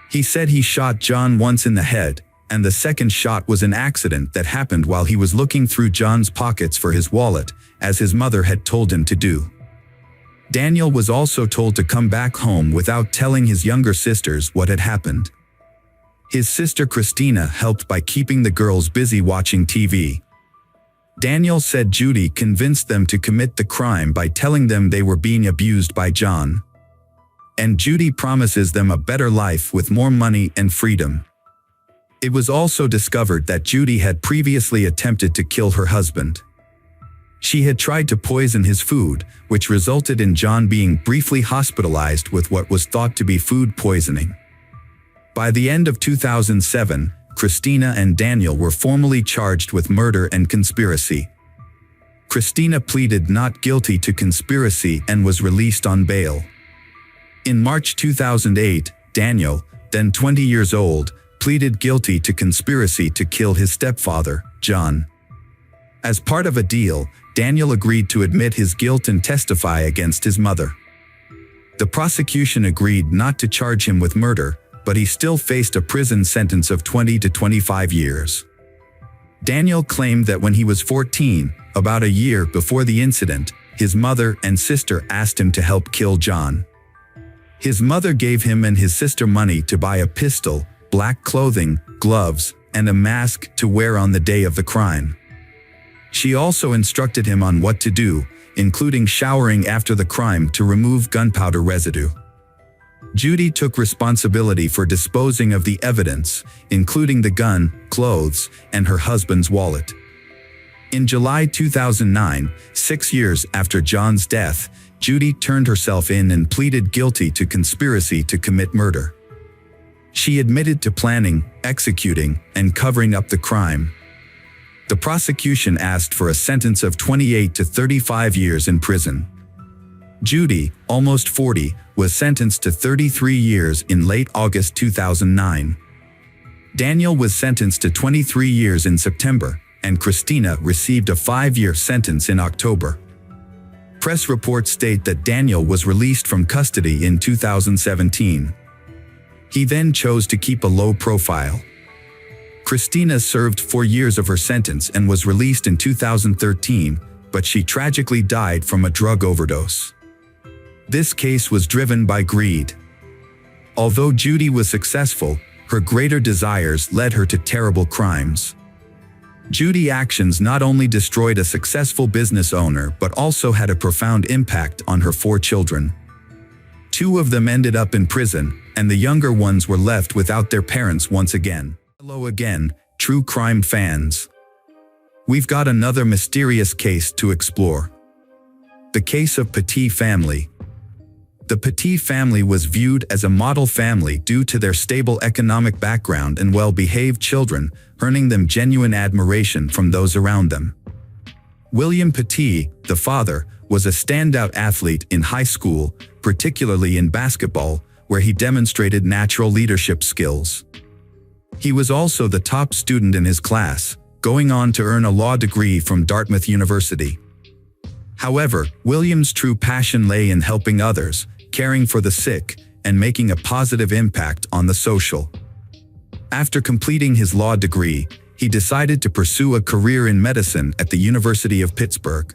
He said he shot John once in the head, and the second shot was an accident that happened while he was looking through John's pockets for his wallet, as his mother had told him to do. Daniel was also told to come back home without telling his younger sisters what had happened. His sister Christina helped by keeping the girls busy watching TV. Daniel said Judy convinced them to commit the crime by telling them they were being abused by John. And Judy promises them a better life with more money and freedom. It was also discovered that Judy had previously attempted to kill her husband. She had tried to poison his food, which resulted in John being briefly hospitalized with what was thought to be food poisoning. By the end of 2007, Christina and Daniel were formally charged with murder and conspiracy. Christina pleaded not guilty to conspiracy and was released on bail. In March 2008, Daniel, then 20 years old, pleaded guilty to conspiracy to kill his stepfather, John. As part of a deal, Daniel agreed to admit his guilt and testify against his mother. The prosecution agreed not to charge him with murder, but he still faced a prison sentence of 20 to 25 years. Daniel claimed that when he was 14, about a year before the incident, his mother and sister asked him to help kill John. His mother gave him and his sister money to buy a pistol, black clothing, gloves, and a mask to wear on the day of the crime. She also instructed him on what to do, including showering after the crime to remove gunpowder residue. Judy took responsibility for disposing of the evidence, including the gun, clothes, and her husband's wallet. In July 2009, 6 years after John's death, Judy turned herself in and pleaded guilty to conspiracy to commit murder. She admitted to planning, executing, and covering up the crime. The prosecution asked for a sentence of 28 to 35 years in prison. Judy, almost 40, was sentenced to 33 years in late August 2009. Daniel was sentenced to 23 years in September, and Christina received a 5-year sentence in October. Press reports state that Daniel was released from custody in 2017. He then chose to keep a low profile. Christina served 4 years of her sentence and was released in 2013, but she tragically died from a drug overdose. This case was driven by greed. Although Judy was successful, her greater desires led her to terrible crimes. Judy's actions not only destroyed a successful business owner but also had a profound impact on her 4 children. 2 of them ended up in prison, and the younger ones were left without their parents once again. Hello again, true crime fans. We've got another mysterious case to explore. The case of Petit family. The Petit family was viewed as a model family due to their stable economic background and well-behaved children, earning them genuine admiration from those around them. William Petit, the father, was a standout athlete in high school, particularly in basketball, where he demonstrated natural leadership skills. He was also the top student in his class, going on to earn a law degree from Dartmouth University. However, William's true passion lay in helping others, caring for the sick, and making a positive impact on the social. After completing his law degree, he decided to pursue a career in medicine at the University of Pittsburgh.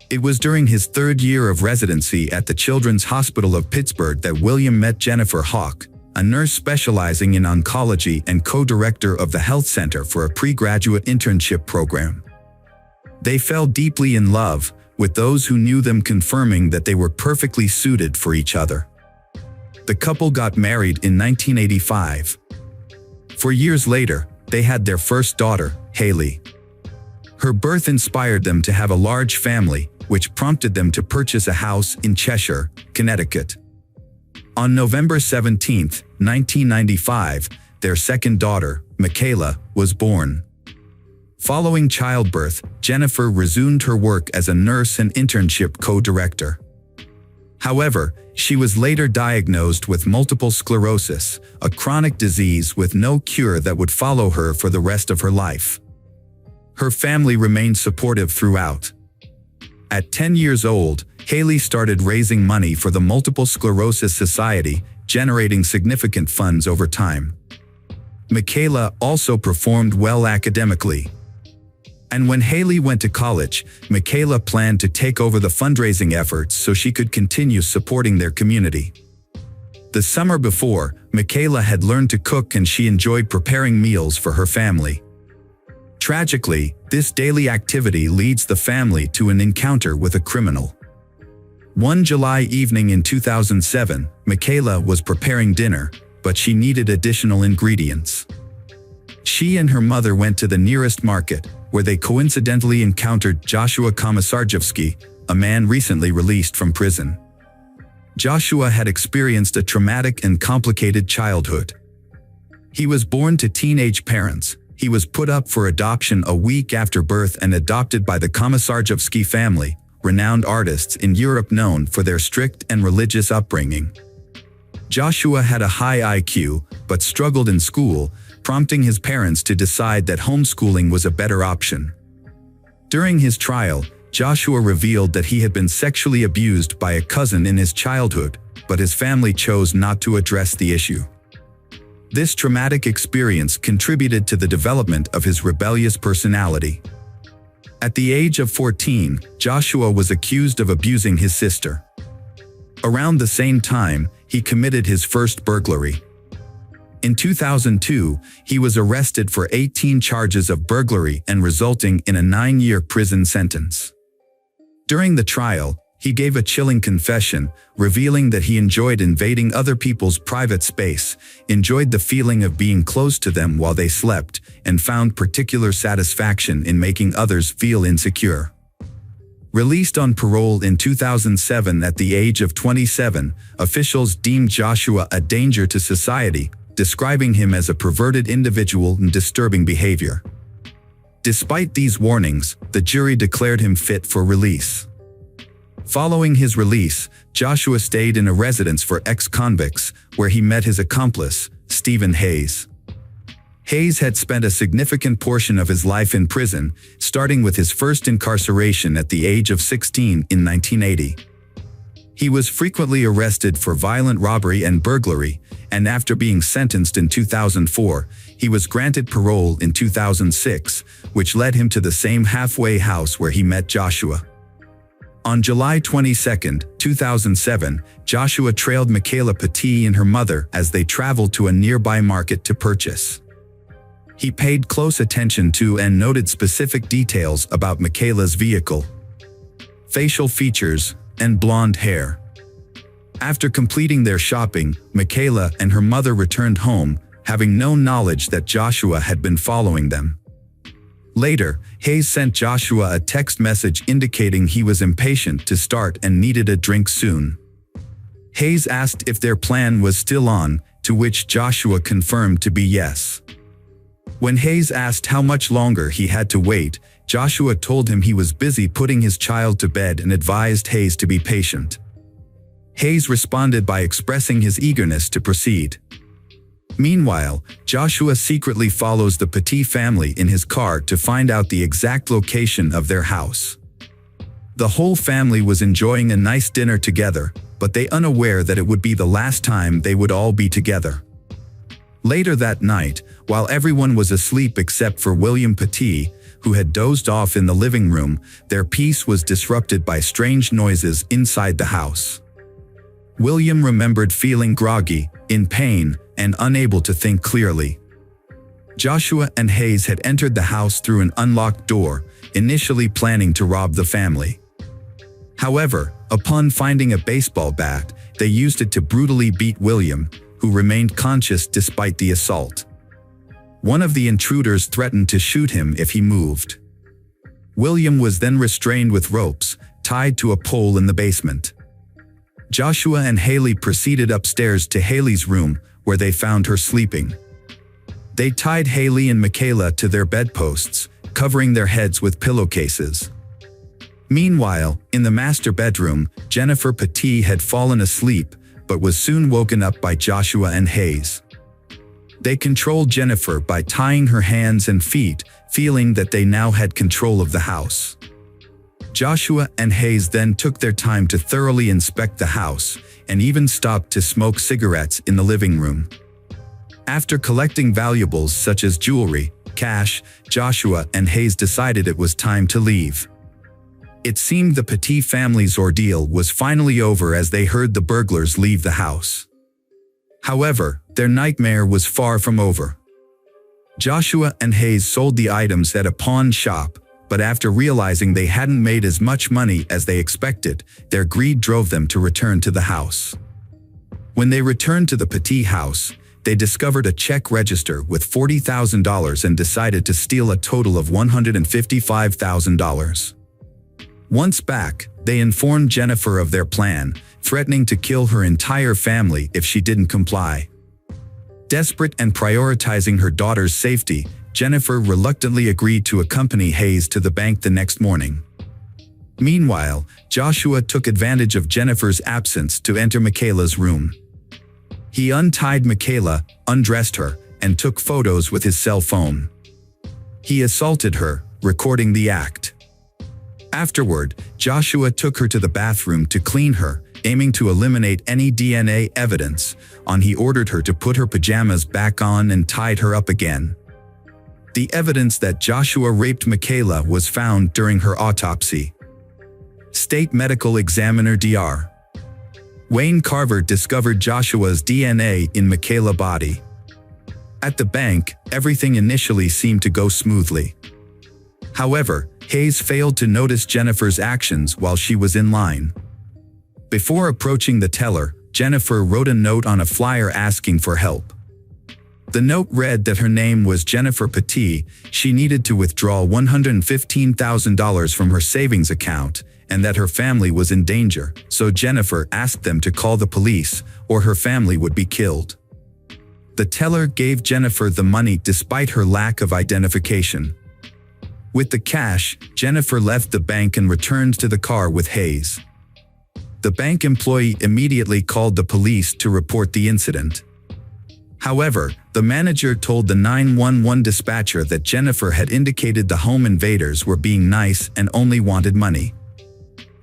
It was during his 3rd year of residency at the Children's Hospital of Pittsburgh that William met Jennifer Hawk, a nurse specializing in oncology and co-director of the Health Center for a pre-graduate internship program. They fell deeply in love, with those who knew them confirming that they were perfectly suited for each other. The couple got married in 1985. 4 years later, they had their first daughter, Haley. Her birth inspired them to have a large family, which prompted them to purchase a house in Cheshire, Connecticut. On November 17, 1995, their second daughter, Michaela, was born. Following childbirth, Jennifer resumed her work as a nurse and internship co-director. However, she was later diagnosed with multiple sclerosis, a chronic disease with no cure that would follow her for the rest of her life. Her family remained supportive throughout. At 10 years old, Haley started raising money for the Multiple Sclerosis Society, generating significant funds over time. Michaela also performed well academically. And when Haley went to college, Michaela planned to take over the fundraising efforts so she could continue supporting their community. The summer before, Michaela had learned to cook and she enjoyed preparing meals for her family. Tragically, this daily activity leads the family to an encounter with a criminal. One July evening in 2007, Michaela was preparing dinner, but she needed additional ingredients. She and her mother went to the nearest market, where they coincidentally encountered Joshua Komisarjevsky, a man recently released from prison. Joshua had experienced a traumatic and complicated childhood. He was born to teenage parents. He was put up for adoption a week after birth and adopted by the Komisarjevsky family, renowned artists in Europe known for their strict and religious upbringing. Joshua had a high IQ, but struggled in school, prompting his parents to decide that homeschooling was a better option. During his trial, Joshua revealed that he had been sexually abused by a cousin in his childhood, but his family chose not to address the issue. This traumatic experience contributed to the development of his rebellious personality. At the age of 14, Joshua was accused of abusing his sister. Around the same time, he committed his first burglary. In 2002, he was arrested for 18 charges of burglary and resulting in a 9-year prison sentence. During the trial, he gave a chilling confession, revealing that he enjoyed invading other people's private space, enjoyed the feeling of being close to them while they slept, and found particular satisfaction in making others feel insecure. Released on parole in 2007 at the age of 27, officials deemed Joshua a danger to society, describing him as a perverted individual and disturbing behavior. Despite these warnings, the jury declared him fit for release. Following his release, Joshua stayed in a residence for ex-convicts, where he met his accomplice, Stephen Hayes. Hayes had spent a significant portion of his life in prison, starting with his first incarceration at the age of 16 in 1980. He was frequently arrested for violent robbery and burglary, and after being sentenced in 2004, he was granted parole in 2006, which led him to the same halfway house where he met Joshua. On July 22, 2007, Joshua trailed Michaela Petit and her mother as they traveled to a nearby market to purchase. He paid close attention to and noted specific details about Michaela's vehicle, facial features, and blonde hair. After completing their shopping, Michaela and her mother returned home, having no knowledge that Joshua had been following them. Later, Hayes sent Joshua a text message indicating he was impatient to start and needed a drink soon. Hayes asked if their plan was still on, to which Joshua confirmed to be yes. When Hayes asked how much longer he had to wait, Joshua told him he was busy putting his child to bed and advised Hayes to be patient. Hayes responded by expressing his eagerness to proceed. Meanwhile, Joshua secretly follows the Petit family in his car to find out the exact location of their house. The whole family was enjoying a nice dinner together, but they unaware that it would be the last time they would all be together. Later that night, while everyone was asleep except for William Petit, who had dozed off in the living room, their peace was disrupted by strange noises inside the house. William remembered feeling groggy, in pain, and unable to think clearly. Joshua and Hayes had entered the house through an unlocked door, initially planning to rob the family. However, upon finding a baseball bat, they used it to brutally beat William, who remained conscious despite the assault. One of the intruders threatened to shoot him if he moved. William was then restrained with ropes, tied to a pole in the basement. Joshua and Haley proceeded upstairs to Haley's room, where they found her sleeping. They tied Haley and Michaela to their bedposts, covering their heads with pillowcases. Meanwhile, in the master bedroom, Jennifer Petit had fallen asleep, but was soon woken up by Joshua and Hayes. They controlled Jennifer by tying her hands and feet, feeling that they now had control of the house. Joshua and Hayes then took their time to thoroughly inspect the house, and even stopped to smoke cigarettes in the living room. After collecting valuables such as jewelry, cash, Joshua and Hayes decided it was time to leave. It seemed the Petit family's ordeal was finally over as they heard the burglars leave the house. However, their nightmare was far from over. Joshua and Hayes sold the items at a pawn shop, but after realizing they hadn't made as much money as they expected, their greed drove them to return to the house. When they returned to the Petit house, they discovered a check register with $40,000 and decided to steal a total of $155,000. Once back, they informed Jennifer of their plan, threatening to kill her entire family if she didn't comply. Desperate and prioritizing her daughter's safety, Jennifer reluctantly agreed to accompany Hayes to the bank the next morning. Meanwhile, Joshua took advantage of Jennifer's absence to enter Michaela's room. He untied Michaela, undressed her, and took photos with his cell phone. He assaulted her, recording the act. Afterward, Joshua took her to the bathroom to clean her, aiming to eliminate any DNA evidence. He ordered her to put her pajamas back on and tied her up again. The evidence that Joshua raped Michaela was found during her autopsy. State Medical Examiner Dr. Wayne Carver discovered Joshua's DNA in Michaela's body. At the bank, everything initially seemed to go smoothly. However, Hayes failed to notice Jennifer's actions while she was in line. Before approaching the teller, Jennifer wrote a note on a flyer asking for help. The note read that her name was Jennifer Petit, she needed to withdraw $115,000 from her savings account, and that her family was in danger, so Jennifer asked them to call the police, or her family would be killed. The teller gave Jennifer the money despite her lack of identification. With the cash, Jennifer left the bank and returned to the car with Hayes. The bank employee immediately called the police to report the incident. However, the manager told the 911 dispatcher that Jennifer had indicated the home invaders were being nice and only wanted money.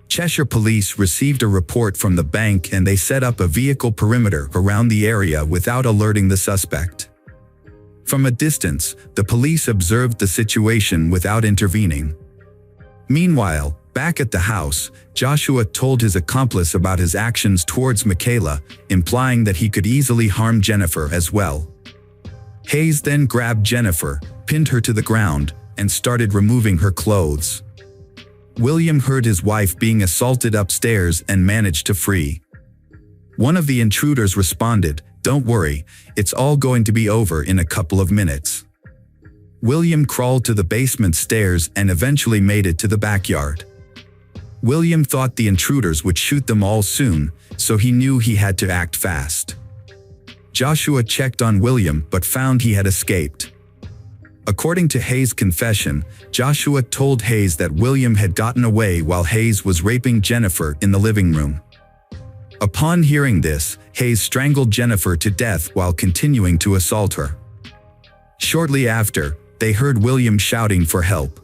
Cheshire police received a report from the bank and they set up a vehicle perimeter around the area without alerting the suspect. From a distance, the police observed the situation without intervening. Meanwhile, back at the house, Joshua told his accomplice about his actions towards Michaela, implying that he could easily harm Jennifer as well. Hayes then grabbed Jennifer, pinned her to the ground, and started removing her clothes. William heard his wife being assaulted upstairs and managed to flee. One of the intruders responded, "Don't worry, it's all going to be over in a couple of minutes." William crawled to the basement stairs and eventually made it to the backyard. William thought the intruders would shoot them all soon, so he knew he had to act fast. Joshua checked on William but found he had escaped. According to Hayes' confession, Joshua told Hayes that William had gotten away while Hayes was raping Jennifer in the living room. Upon hearing this, Hayes strangled Jennifer to death while continuing to assault her. Shortly after, they heard William shouting for help.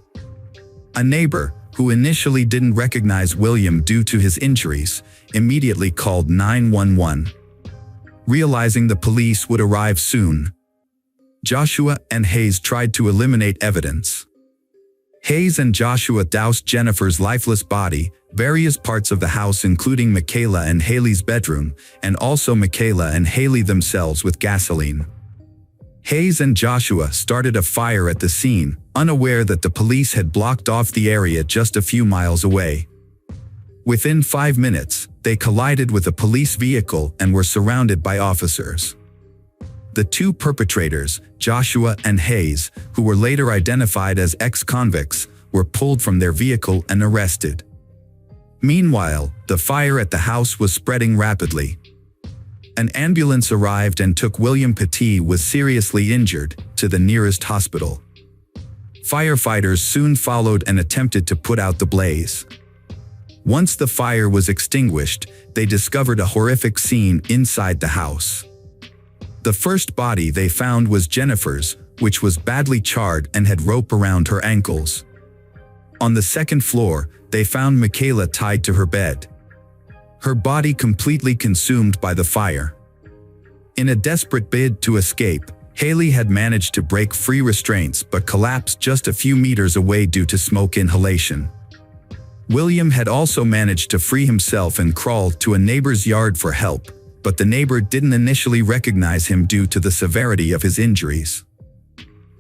A neighbor, who initially didn't recognize William due to his injuries, immediately called 911. Realizing the police would arrive soon, Joshua and Hayes tried to eliminate evidence. Hayes and Joshua doused Jennifer's lifeless body, various parts of the house including Michaela and Haley's bedroom, and also Michaela and Haley themselves with gasoline. Hayes and Joshua started a fire at the scene, unaware that the police had blocked off the area just a few miles away. Within 5 minutes, they collided with a police vehicle and were surrounded by officers. The two perpetrators, Joshua and Hayes, who were later identified as ex-convicts, were pulled from their vehicle and arrested. Meanwhile, the fire at the house was spreading rapidly. An ambulance arrived and took William Petit, was seriously injured, to the nearest hospital. Firefighters soon followed and attempted to put out the blaze. Once the fire was extinguished, they discovered a horrific scene inside the house. The first body they found was Jennifer's, which was badly charred and had rope around her ankles. On the second floor, they found Michaela tied to her bed, her body completely consumed by the fire. In a desperate bid to escape, Haley had managed to break free restraints but collapsed just a few meters away due to smoke inhalation. William had also managed to free himself and crawled to a neighbor's yard for help, but the neighbor didn't initially recognize him due to the severity of his injuries.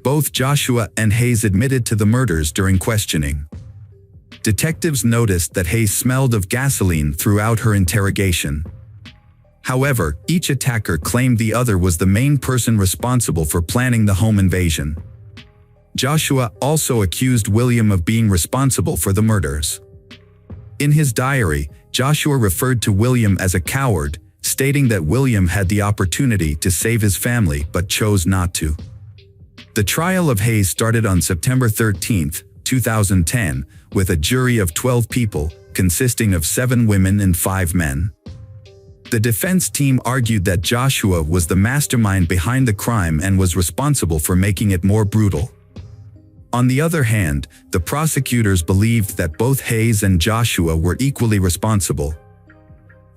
Both Joshua and Hayes admitted to the murders during questioning. Detectives noticed that Hayes smelled of gasoline throughout her interrogation. However, each attacker claimed the other was the main person responsible for planning the home invasion. Joshua also accused William of being responsible for the murders. In his diary, Joshua referred to William as a coward, stating that William had the opportunity to save his family but chose not to. The trial of Hayes started on September 13, 2010, with a jury of 12 people, consisting of 7 women and 5 men. The defense team argued that Joshua was the mastermind behind the crime and was responsible for making it more brutal. On the other hand, the prosecutors believed that both Hayes and Joshua were equally responsible.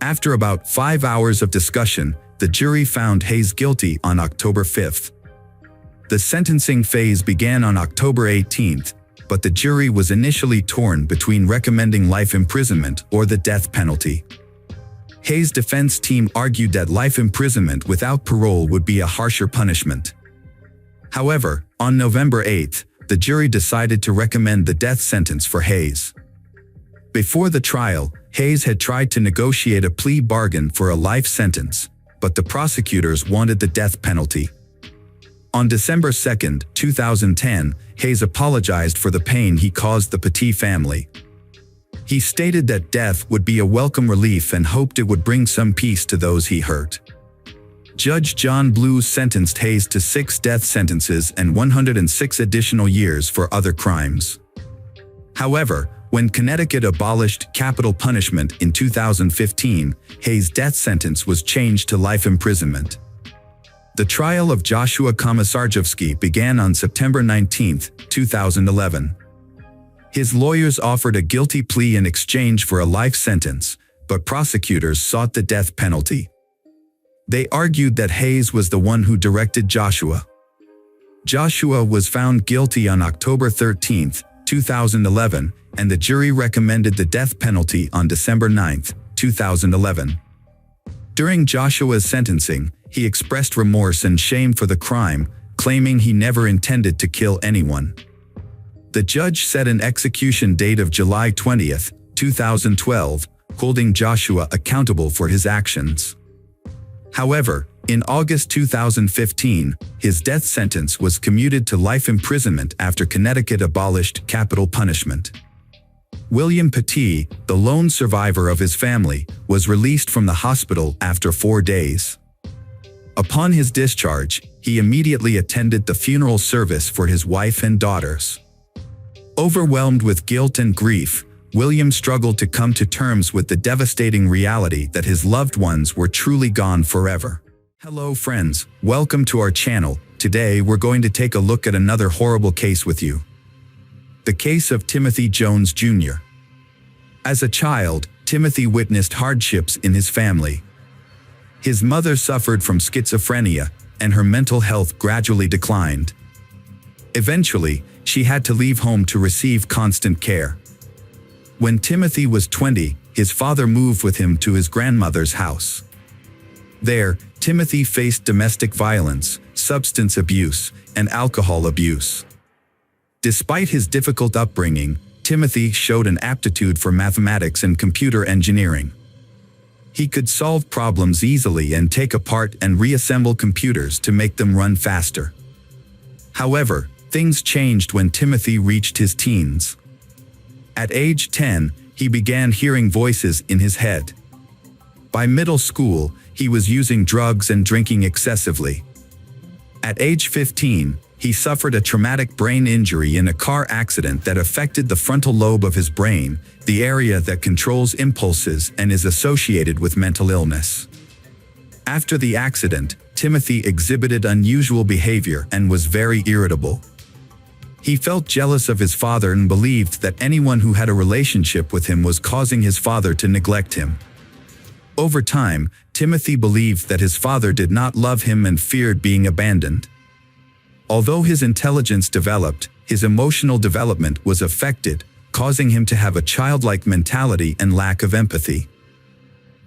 After about 5 hours of discussion, the jury found Hayes guilty on October 5. The sentencing phase began on October 18, but the jury was initially torn between recommending life imprisonment or the death penalty. Hayes' defense team argued that life imprisonment without parole would be a harsher punishment. However, on November 8, the jury decided to recommend the death sentence for Hayes. Before the trial, Hayes had tried to negotiate a plea bargain for a life sentence, but the prosecutors wanted the death penalty. On December 2, 2010, Hayes apologized for the pain he caused the Petit family. He stated that death would be a welcome relief and hoped it would bring some peace to those he hurt. Judge John Blue sentenced Hayes to 6 death sentences and 106 additional years for other crimes. However, when Connecticut abolished capital punishment in 2015, Hayes' death sentence was changed to life imprisonment. The trial of Joshua Komisarjevsky began on September 19, 2011. His lawyers offered a guilty plea in exchange for a life sentence, but prosecutors sought the death penalty. They argued that Hayes was the one who directed Joshua. Joshua was found guilty on October 13, 2011, and the jury recommended the death penalty on December 9, 2011. During Joshua's sentencing, he expressed remorse and shame for the crime, claiming he never intended to kill anyone. The judge set an execution date of July 20, 2012, holding Joshua accountable for his actions. However, in August 2015, his death sentence was commuted to life imprisonment after Connecticut abolished capital punishment. William Petit, the lone survivor of his family, was released from the hospital after 4 days. Upon his discharge, he immediately attended the funeral service for his wife and daughters. Overwhelmed with guilt and grief, William struggled to come to terms with the devastating reality that his loved ones were truly gone forever. Hello friends, welcome to our channel. Today we're going to take a look at another horrible case with you. The case of Timothy Jones Jr. As a child, Timothy witnessed hardships in his family. His mother suffered from schizophrenia, and her mental health gradually declined. Eventually, she had to leave home to receive constant care. When Timothy was 20, his father moved with him to his grandmother's house. There, Timothy faced domestic violence, substance abuse, and alcohol abuse. Despite his difficult upbringing, Timothy showed an aptitude for mathematics and computer engineering. He could solve problems easily and take apart and reassemble computers to make them run faster. However, things changed when Timothy reached his teens. At age 10, he began hearing voices in his head. By middle school, he was using drugs and drinking excessively. At age 15, he suffered a traumatic brain injury in a car accident that affected the frontal lobe of his brain, the area that controls impulses and is associated with mental illness. After the accident, Timothy exhibited unusual behavior and was very irritable. He felt jealous of his father and believed that anyone who had a relationship with him was causing his father to neglect him. Over time, Timothy believed that his father did not love him and feared being abandoned. Although his intelligence developed, his emotional development was affected, causing him to have a childlike mentality and lack of empathy.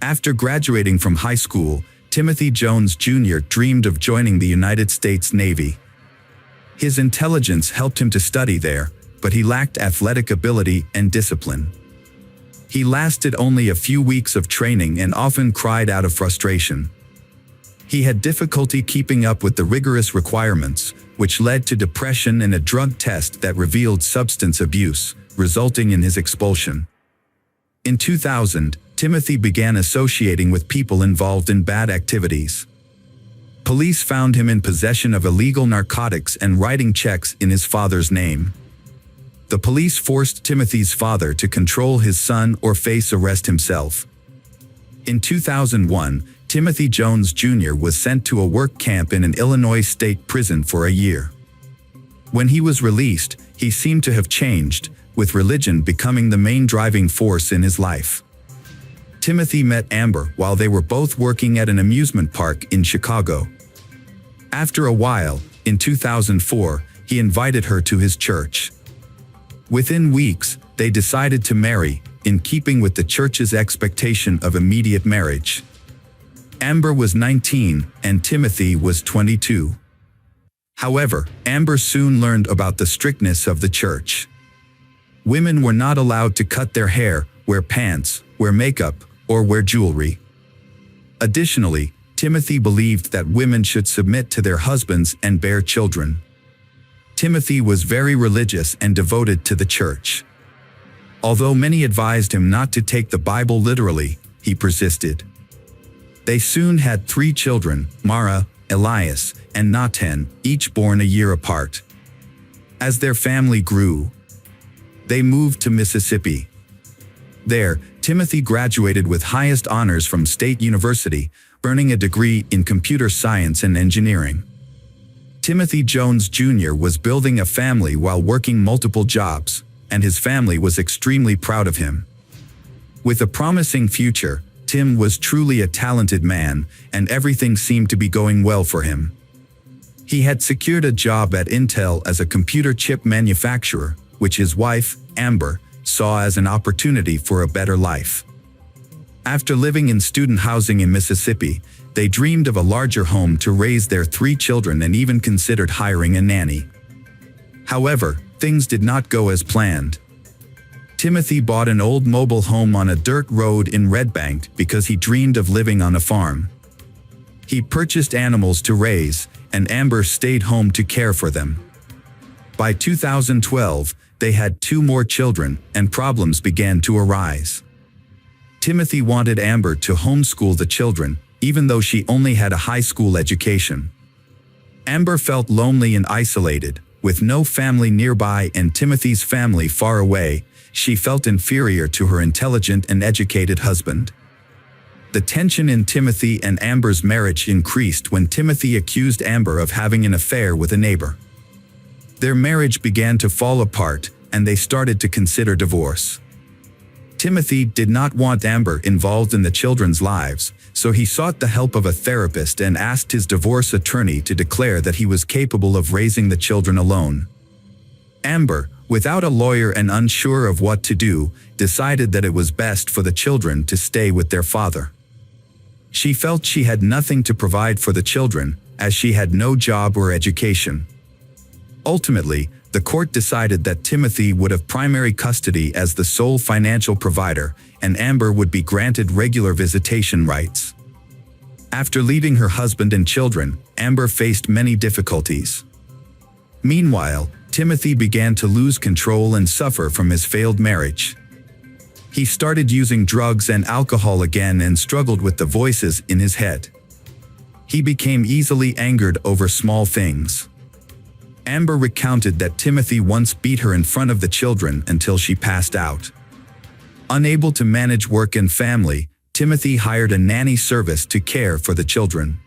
After graduating from high school, Timothy Jones Jr. dreamed of joining the United States Navy. His intelligence helped him to study there, but he lacked athletic ability and discipline. He lasted only a few weeks of training and often cried out of frustration. He had difficulty keeping up with the rigorous requirements, which led to depression and a drug test that revealed substance abuse, resulting in his expulsion. In 2000, Timothy began associating with people involved in bad activities. Police found him in possession of illegal narcotics and writing checks in his father's name. The police forced Timothy's father to control his son or face arrest himself. In 2001, Timothy Jones Jr. was sent to a work camp in an Illinois state prison for a year. When he was released, he seemed to have changed, with religion becoming the main driving force in his life. Timothy met Amber while they were both working at an amusement park in Chicago. After a while, in 2004, he invited her to his church. Within weeks, they decided to marry, in keeping with the church's expectation of immediate marriage. Amber was 19 and Timothy was 22. However, Amber soon learned about the strictness of the church. Women were not allowed to cut their hair, wear pants, wear makeup, or wear jewelry. Additionally, Timothy believed that women should submit to their husbands and bear children. Timothy was very religious and devoted to the church. Although many advised him not to take the Bible literally, he persisted. They soon had 3 children, Mara, Elias, and Nathan, each born a year apart. As their family grew, they moved to Mississippi. There, Timothy graduated with highest honors from State University, earning a degree in computer science and engineering. Timothy Jones Jr. was building a family while working multiple jobs, and his family was extremely proud of him. With a promising future, Tim was truly a talented man, and everything seemed to be going well for him. He had secured a job at Intel as a computer chip manufacturer, which his wife, Amber, saw as an opportunity for a better life. After living in student housing in Mississippi, they dreamed of a larger home to raise their 3 children and even considered hiring a nanny. However, things did not go as planned. Timothy bought an old mobile home on a dirt road in Red Bank because he dreamed of living on a farm. He purchased animals to raise, and Amber stayed home to care for them. By 2012, they had 2 more children, and problems began to arise. Timothy wanted Amber to homeschool the children, even though she only had a high school education. Amber felt lonely and isolated, with no family nearby and Timothy's family far away. She felt inferior to her intelligent and educated husband. The tension in Timothy and Amber's marriage increased when Timothy accused Amber of having an affair with a neighbor. Their marriage began to fall apart, and they started to consider divorce. Timothy did not want Amber involved in the children's lives, so he sought the help of a therapist and asked his divorce attorney to declare that he was capable of raising the children alone. Amber, without a lawyer and unsure of what to do, decided that it was best for the children to stay with their father. She felt she had nothing to provide for the children, as she had no job or education. Ultimately, the court decided that Timothy would have primary custody as the sole financial provider, and Amber would be granted regular visitation rights. After leaving her husband and children, Amber faced many difficulties. Meanwhile, Timothy began to lose control and suffer from his failed marriage. He started using drugs and alcohol again and struggled with the voices in his head. He became easily angered over small things. Amber recounted that Timothy once beat her in front of the children until she passed out. Unable to manage work and family, Timothy hired a nanny service to care for the children.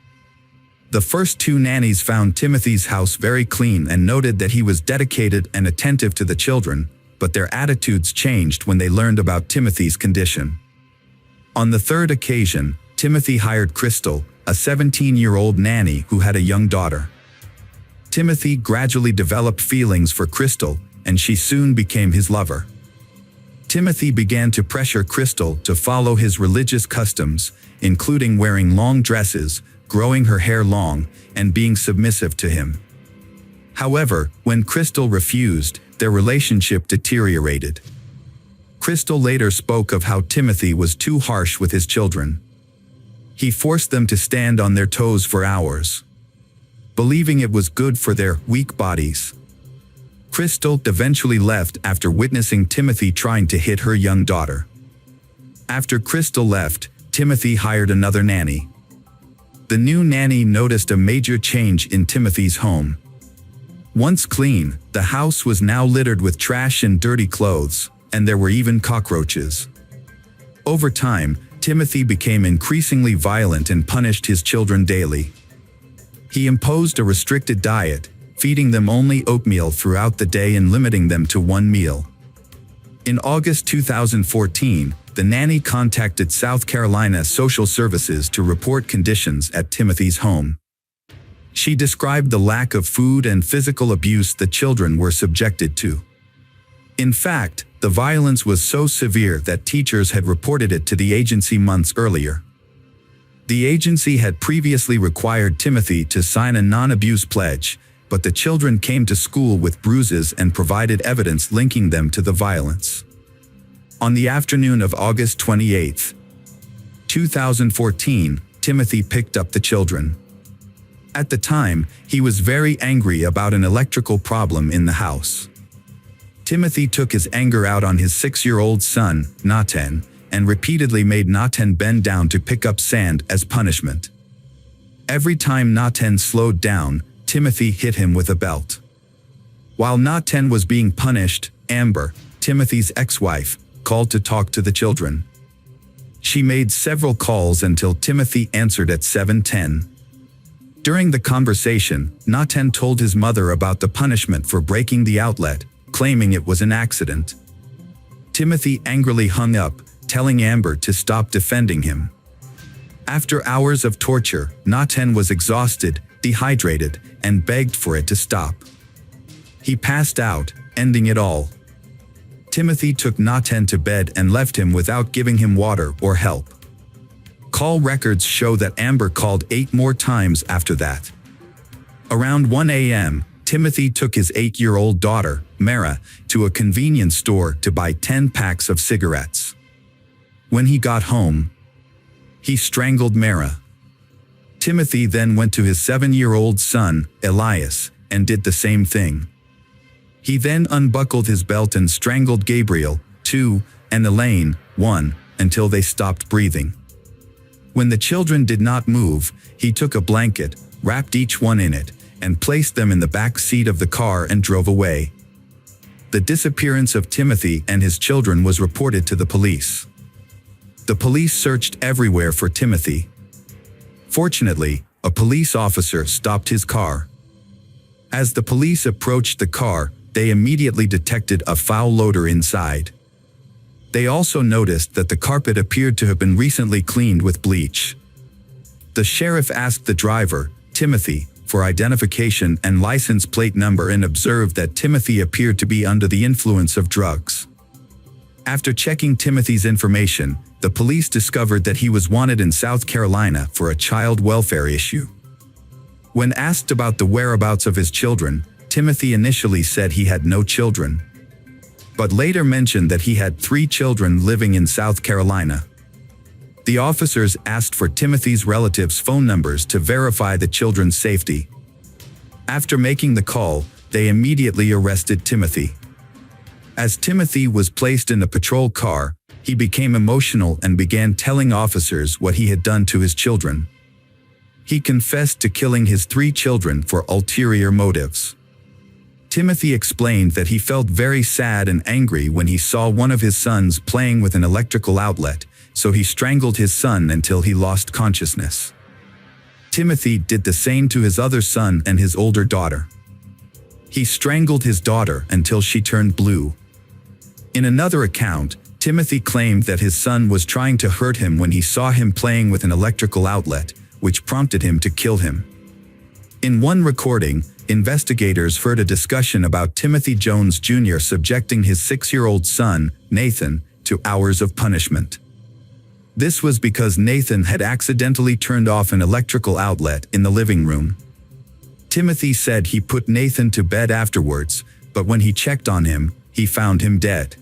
The first 2 nannies found Timothy's house very clean and noted that he was dedicated and attentive to the children, but their attitudes changed when they learned about Timothy's condition. On the 3rd occasion, Timothy hired Crystal, a 17-year-old nanny who had a young daughter. Timothy gradually developed feelings for Crystal, and she soon became his lover. Timothy began to pressure Crystal to follow his religious customs, including wearing long dresses, growing her hair long, and being submissive to him. However, when Crystal refused, their relationship deteriorated. Crystal later spoke of how Timothy was too harsh with his children. He forced them to stand on their toes for hours, believing it was good for their weak bodies. Crystal eventually left after witnessing Timothy trying to hit her young daughter. After Crystal left, Timothy hired another nanny. The new nanny noticed a major change in Timothy's home. Once clean, the house was now littered with trash and dirty clothes, and there were even cockroaches. Over time, Timothy became increasingly violent and punished his children daily. He imposed a restricted diet, feeding them only oatmeal throughout the day and limiting them to one meal. In August 2014, the nanny contacted South Carolina Social Services to report conditions at Timothy's home. She described the lack of food and physical abuse the children were subjected to. In fact, the violence was so severe that teachers had reported it to the agency months earlier. The agency had previously required Timothy to sign a non-abuse pledge, but the children came to school with bruises and provided evidence linking them to the violence. On the afternoon of August 28, 2014, Timothy picked up the children. At the time, he was very angry about an electrical problem in the house. Timothy took his anger out on his 6-year-old son, Nathan, and repeatedly made Nathan bend down to pick up sand as punishment. Every time Nathan slowed down, Timothy hit him with a belt. While Nathan was being punished, Amber, Timothy's ex-wife, called to talk to the children. She made several calls until Timothy answered at 7:10. During the conversation, Nathan told his mother about the punishment for breaking the outlet, claiming it was an accident. Timothy angrily hung up, telling Amber to stop defending him. After hours of torture, Nathan was exhausted, dehydrated, and begged for it to stop. He passed out, ending it all. Timothy took Nathan to bed and left him without giving him water or help. Call records show that Amber called 8 more times after that. Around 1 a.m., Timothy took his 8-year-old daughter, Mara, to a convenience store to buy 10 packs of cigarettes. When he got home, he strangled Mara. Timothy then went to his 7-year-old son, Elias, and did the same thing. He then unbuckled his belt and strangled Gabriel, 2, and Elaine, 1, until they stopped breathing. When the children did not move, he took a blanket, wrapped each one in it, and placed them in the back seat of the car and drove away. The disappearance of Timothy and his children was reported to the police. The police searched everywhere for Timothy. Fortunately, a police officer stopped his car. As the police approached the car, they immediately detected a foul odor inside. They also noticed that the carpet appeared to have been recently cleaned with bleach. The sheriff asked the driver, Timothy, for identification and license plate number and observed that Timothy appeared to be under the influence of drugs. After checking Timothy's information, the police discovered that he was wanted in South Carolina for a child welfare issue. When asked about the whereabouts of his children, Timothy initially said he had no children, but later mentioned that he had 3 children living in South Carolina. The officers asked for Timothy's relatives' phone numbers to verify the children's safety. After making the call, they immediately arrested Timothy. As Timothy was placed in the patrol car, he became emotional and began telling officers what he had done to his children. He confessed to killing his 3 children for ulterior motives. Timothy explained that he felt very sad and angry when he saw one of his sons playing with an electrical outlet, so he strangled his son until he lost consciousness. Timothy did the same to his other son and his older daughter. He strangled his daughter until she turned blue. In another account, Timothy claimed that his son was trying to hurt him when he saw him playing with an electrical outlet, which prompted him to kill him. In one recording, investigators heard a discussion about Timothy Jones Jr. subjecting his 6-year-old son, Nathan, to hours of punishment. This was because Nathan had accidentally turned off an electrical outlet in the living room. Timothy said he put Nathan to bed afterwards, but when he checked on him, he found him dead.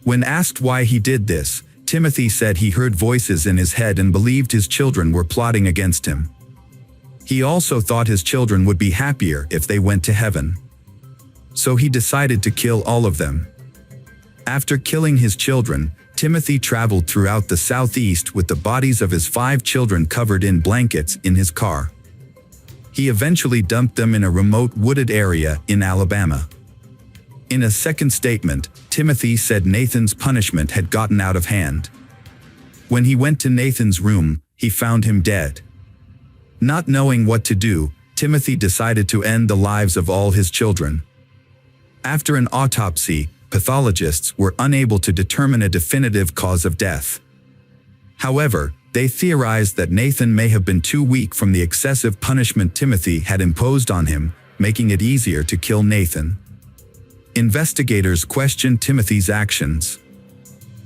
When asked why he did this, Timothy said he heard voices in his head and believed his children were plotting against him. He also thought his children would be happier if they went to heaven. So he decided to kill all of them. After killing his children, Timothy traveled throughout the southeast with the bodies of his 5 children covered in blankets in his car. He eventually dumped them in a remote wooded area in Alabama. In a second statement, Timothy said Nathan's punishment had gotten out of hand. When he went to Nathan's room, he found him dead. Not knowing what to do, Timothy decided to end the lives of all his children. After an autopsy, pathologists were unable to determine a definitive cause of death. However, they theorized that Nathan may have been too weak from the excessive punishment Timothy had imposed on him, making it easier to kill Nathan. Investigators questioned Timothy's actions,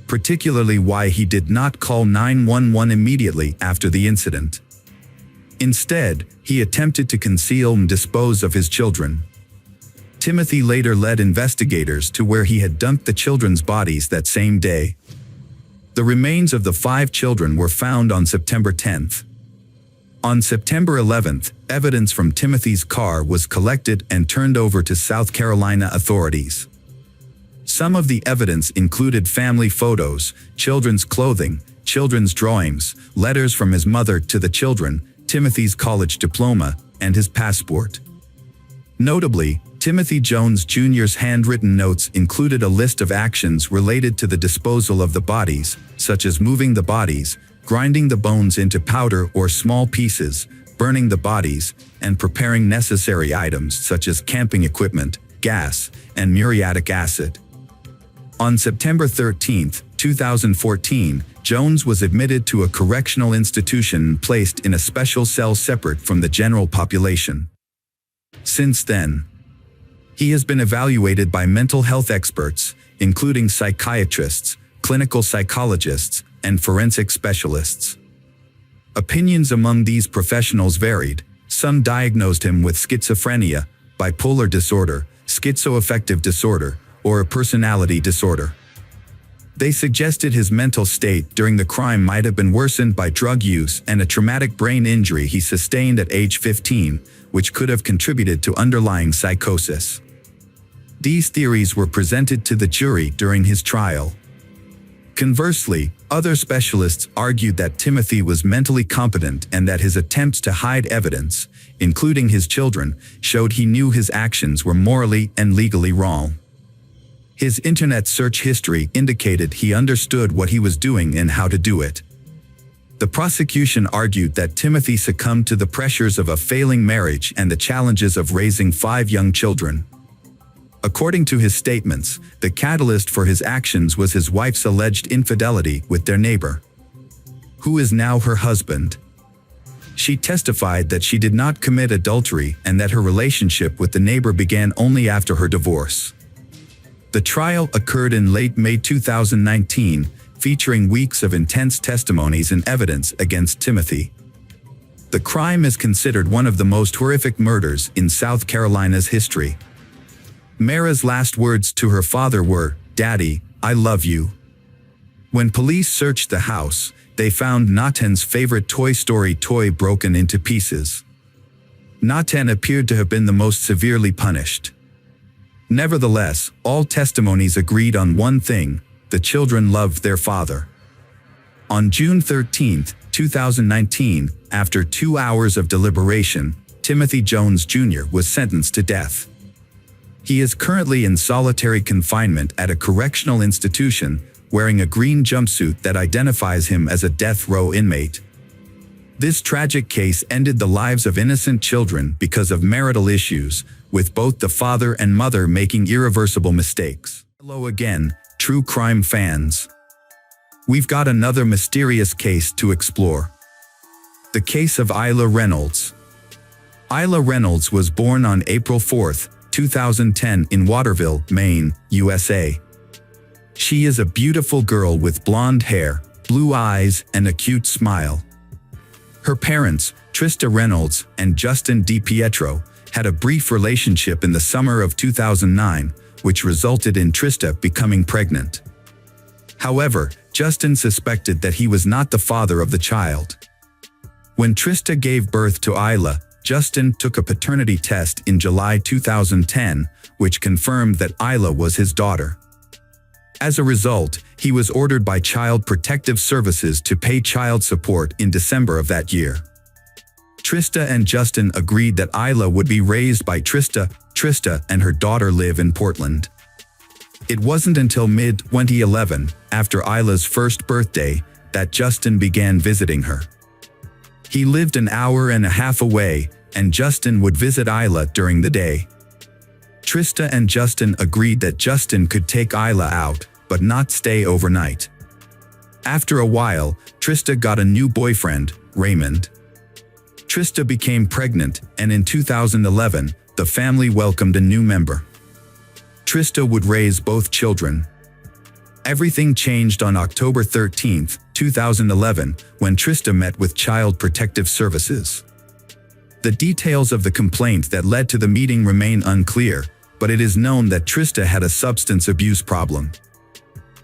particularly why he did not call 911 immediately after the incident. Instead, he attempted to conceal and dispose of his children. Timothy later led investigators to where he had dumped the children's bodies that same day. The remains of the 5 children were found on September 10th. On September 11th, evidence from Timothy's car was collected and turned over to South Carolina authorities. Some of the evidence included family photos, children's clothing, children's drawings, letters from his mother to the children, Timothy's college diploma, and his passport. Notably, Timothy Jones Jr.'s handwritten notes included a list of actions related to the disposal of the bodies, such as moving the bodies, grinding the bones into powder or small pieces, burning the bodies, and preparing necessary items such as camping equipment, gas, and muriatic acid. On September 13, 2014, Jones was admitted to a correctional institution and placed in a special cell separate from the general population. Since then, he has been evaluated by mental health experts, including psychiatrists, clinical psychologists, and forensic specialists. Opinions among these professionals varied. Some diagnosed him with schizophrenia, bipolar disorder, schizoaffective disorder, or a personality disorder. They suggested his mental state during the crime might have been worsened by drug use and a traumatic brain injury he sustained at age 15, which could have contributed to underlying psychosis. These theories were presented to the jury during his trial. Conversely, other specialists argued that Timothy was mentally competent and that his attempts to hide evidence, including his children, showed he knew his actions were morally and legally wrong. His internet search history indicated he understood what he was doing and how to do it. The prosecution argued that Timothy succumbed to the pressures of a failing marriage and the challenges of raising 5 young children. According to his statements, the catalyst for his actions was his wife's alleged infidelity with their neighbor, who is now her husband. She testified that she did not commit adultery and that her relationship with the neighbor began only after her divorce. The trial occurred in late May 2019, featuring weeks of intense testimonies and evidence against Timothy. The crime is considered one of the most horrific murders in South Carolina's history. Mara's last words to her father were, "Daddy, I love you." When police searched the house, they found Nathan's favorite Toy Story toy broken into pieces. Nathan appeared to have been the most severely punished. Nevertheless, all testimonies agreed on one thing: the children loved their father. On June 13, 2019, after 2 hours of deliberation, Timothy Jones Jr. was sentenced to death. He is currently in solitary confinement at a correctional institution, wearing a green jumpsuit that identifies him as a death row inmate. This tragic case ended the lives of innocent children because of marital issues, with both the father and mother making irreversible mistakes. Hello again, true crime fans. We've got another mysterious case to explore. The case of Isla Reynolds. Isla Reynolds was born on April 4, 2010 in Waterville, Maine, USA. She is a beautiful girl with blonde hair, blue eyes, and a cute smile. Her parents, Trista Reynolds and Justin DiPietro, had a brief relationship in the summer of 2009, which resulted in Trista becoming pregnant. However, Justin suspected that he was not the father of the child. When Trista gave birth to Isla, Justin took a paternity test in July 2010, which confirmed that Isla was his daughter. As a result, he was ordered by Child Protective Services to pay child support in December of that year. Trista and Justin agreed that Isla would be raised by Trista. Trista and her daughter live in Portland. It wasn't until mid-2011, after Isla's first birthday, that Justin began visiting her. He lived an hour and a half away, and Justin would visit Isla during the day. Trista and Justin agreed that Justin could take Isla out, but not stay overnight. After a while, Trista got a new boyfriend, Raymond. Trista became pregnant, and in 2011, the family welcomed a new member. Trista would raise both children. Everything changed on October 13, 2011, when Trista met with Child Protective Services. The details of the complaint that led to the meeting remain unclear, but it is known that Trista had a substance abuse problem.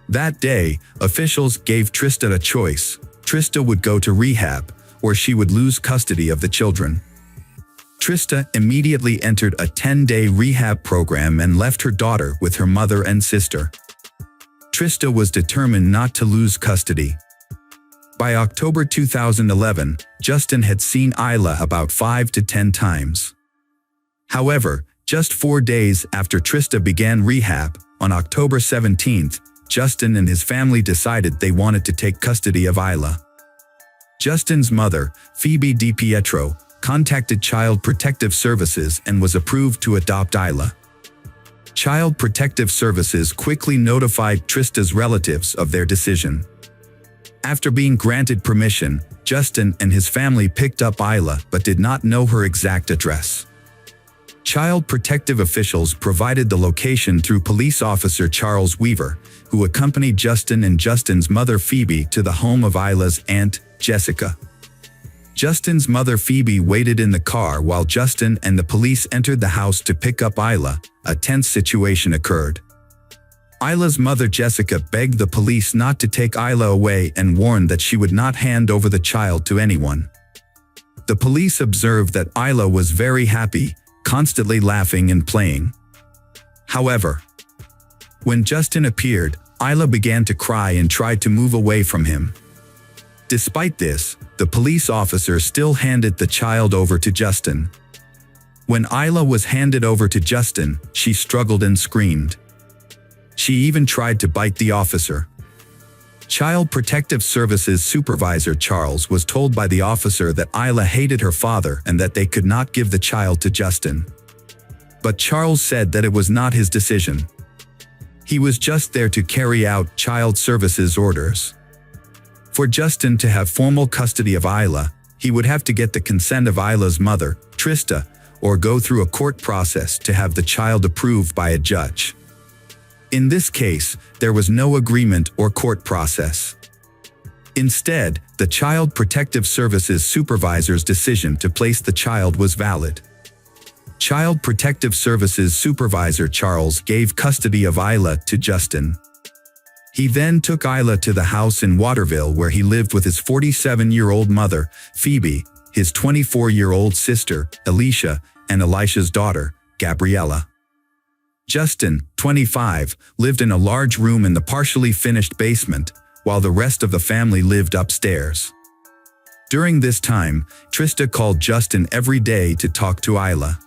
That day, officials gave Trista a choice. Trista would go to rehab, or she would lose custody of the children. Trista immediately entered a 10-day rehab program and left her daughter with her mother and sister. Trista was determined not to lose custody. By October 2011, Justin had seen Isla about 5 to 10 times. However, just 4 days after Trista began rehab, on October 17, Justin and his family decided they wanted to take custody of Isla. Justin's mother, Phoebe DiPietro, contacted Child Protective Services and was approved to adopt Isla. Child Protective Services quickly notified Trista's relatives of their decision. After being granted permission, Justin and his family picked up Isla but did not know her exact address. Child Protective officials provided the location through police officer Charles Weaver, who accompanied Justin and Justin's mother Phoebe to the home of Isla's aunt, Jessica. Justin's mother Phoebe waited in the car while Justin and the police entered the house to pick up Isla. A tense situation occurred. Isla's mother Jessica begged the police not to take Isla away and warned that she would not hand over the child to anyone. The police observed that Isla was very happy, constantly laughing and playing. However, when Justin appeared, Isla began to cry and tried to move away from him. Despite this, the police officer still handed the child over to Justin. When Isla was handed over to Justin, she struggled and screamed. She even tried to bite the officer. Child Protective Services supervisor Charles was told by the officer that Isla hated her father and that they could not give the child to Justin. But Charles said that it was not his decision. He was just there to carry out Child Services orders. For Justin to have formal custody of Isla, he would have to get the consent of Isla's mother, Trista, or go through a court process to have the child approved by a judge. In this case, there was no agreement or court process. Instead, the Child Protective Services supervisor's decision to place the child was valid. Child Protective Services supervisor Charles gave custody of Isla to Justin. He then took Isla to the house in Waterville where he lived with his 47-year-old mother, Phoebe, his 24-year-old sister, Alicia, and Elisha's daughter, Gabriella. Justin, 25, lived in a large room in the partially finished basement, while the rest of the family lived upstairs. During this time, Trista called Justin every day to talk to Isla.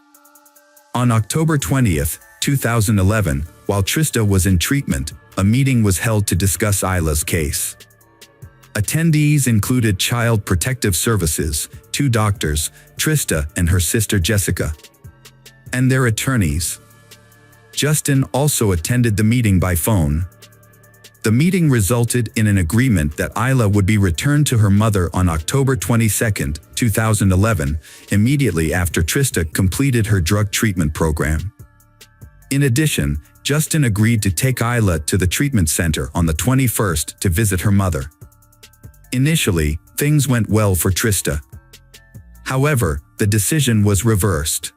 On October 20, 2011, while Trista was in treatment, a meeting was held to discuss Isla's case. Attendees included Child Protective Services, 2 doctors, Trista and her sister Jessica, and their attorneys. Justin also attended the meeting by phone. The meeting resulted in an agreement that Isla would be returned to her mother on October 22, 2011, immediately after Trista completed her drug treatment program. In addition, Justin agreed to take Isla to the treatment center on the 21st to visit her mother. Initially, things went well for Trista. However, the decision was reversed.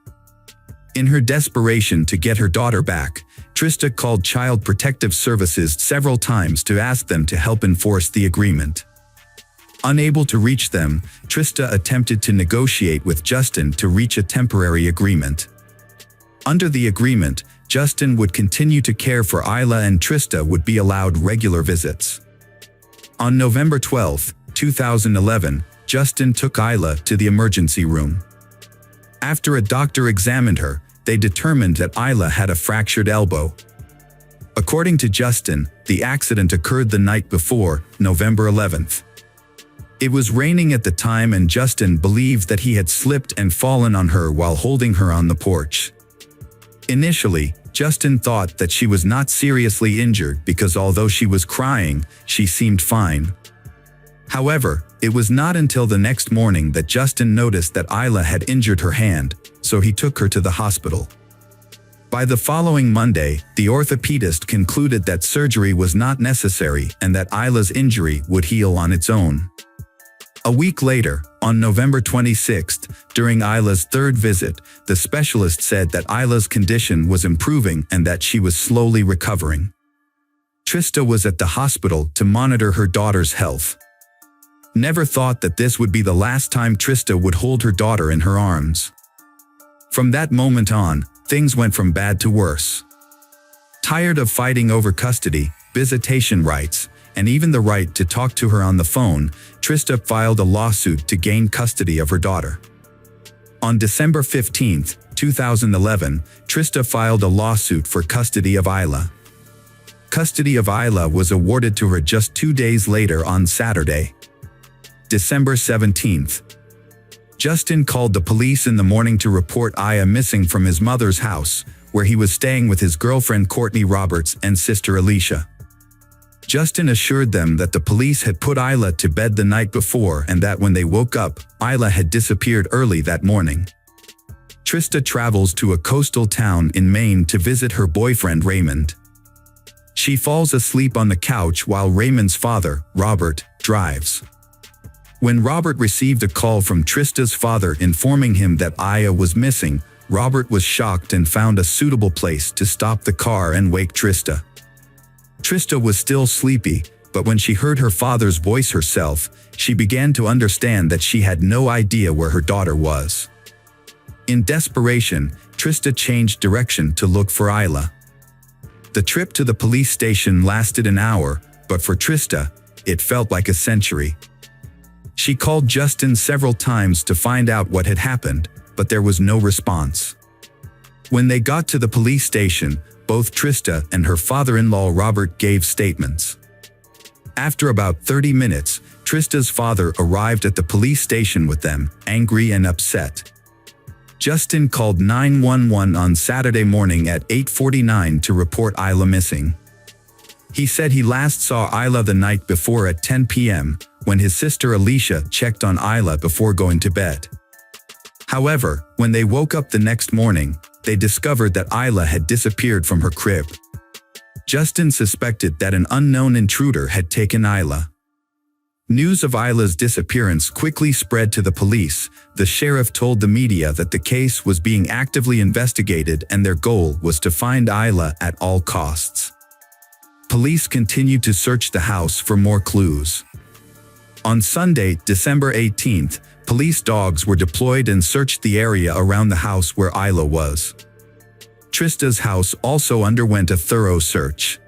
In her desperation to get her daughter back, Trista called Child Protective Services several times to ask them to help enforce the agreement. Unable to reach them, Trista attempted to negotiate with Justin to reach a temporary agreement. Under the agreement, Justin would continue to care for Isla and Trista would be allowed regular visits. On November 12, 2011, Justin took Isla to the emergency room. After a doctor examined her, they determined that Isla had a fractured elbow. According to Justin, the accident occurred the night before, November 11th. It was raining at the time and Justin believed that he had slipped and fallen on her while holding her on the porch. Initially, Justin thought that she was not seriously injured because although she was crying, she seemed fine. However, it was not until the next morning that Justin noticed that Isla had injured her hand, so he took her to the hospital. By the following Monday, the orthopedist concluded that surgery was not necessary and that Isla's injury would heal on its own. A week later, on November 26, during Isla's third visit, the specialist said that Isla's condition was improving and that she was slowly recovering. Trista was at the hospital to monitor her daughter's health. Never thought that this would be the last time Trista would hold her daughter in her arms. From that moment on, things went from bad to worse. Tired of fighting over custody, visitation rights, and even the right to talk to her on the phone, Trista filed a lawsuit to gain custody of her daughter. On December 15, 2011, Trista filed a lawsuit for custody of Isla. Custody of Isla was awarded to her just 2 days later on Saturday, December 17. Justin called the police in the morning to report Isla missing from his mother's house, where he was staying with his girlfriend Courtney Roberts and sister Alicia. Justin assured them that the police had put Isla to bed the night before and that when they woke up, Isla had disappeared early that morning. Trista travels to a coastal town in Maine to visit her boyfriend Raymond. She falls asleep on the couch while Raymond's father, Robert, drives. When Robert received a call from Trista's father informing him that Isla was missing, Robert was shocked and found a suitable place to stop the car and wake Trista. Trista was still sleepy, but when she heard her father's voice herself, she began to understand that she had no idea where her daughter was. In desperation, Trista changed direction to look for Isla. The trip to the police station lasted an hour, but for Trista, it felt like a century. She called Justin several times to find out what had happened, but there was no response. When they got to the police station, both Trista and her father-in-law Robert gave statements. After about 30 minutes, Trista's father arrived at the police station with them, angry and upset. Justin called 911 on Saturday morning at 8:49 to report Isla missing. He said he last saw Isla the night before at 10 p.m., when his sister Alicia checked on Isla before going to bed. However, when they woke up the next morning, they discovered that Isla had disappeared from her crib. Justin suspected that an unknown intruder had taken Isla. News of Isla's disappearance quickly spread to the police. The sheriff told the media that the case was being actively investigated and their goal was to find Isla at all costs. Police continued to search the house for more clues. On Sunday, December 18th, police dogs were deployed and searched the area around the house where Isla was. Trista's house also underwent a thorough search.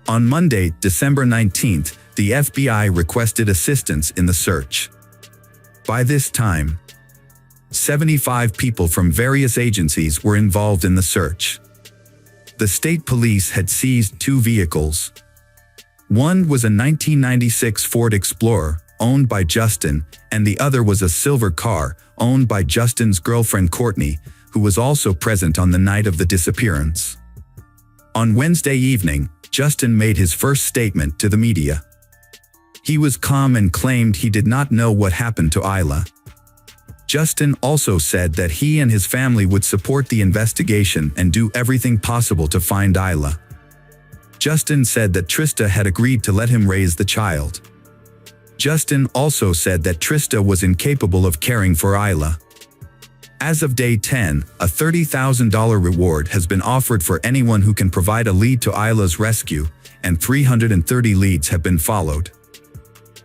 On Monday, December 19th, the FBI requested assistance in the search. By this time, 75 people from various agencies were involved in the search. The state police had seized 2 vehicles. One was a 1996 Ford Explorer, owned by Justin, and the other was a silver car, owned by Justin's girlfriend Courtney, who was also present on the night of the disappearance. On Wednesday evening, Justin made his first statement to the media. He was calm and claimed he did not know what happened to Isla. Justin also said that he and his family would support the investigation and do everything possible to find Isla. Justin said that Trista had agreed to let him raise the child. Justin also said that Trista was incapable of caring for Isla. As of day 10, a $30,000 reward has been offered for anyone who can provide a lead to Isla's rescue, and 330 leads have been followed.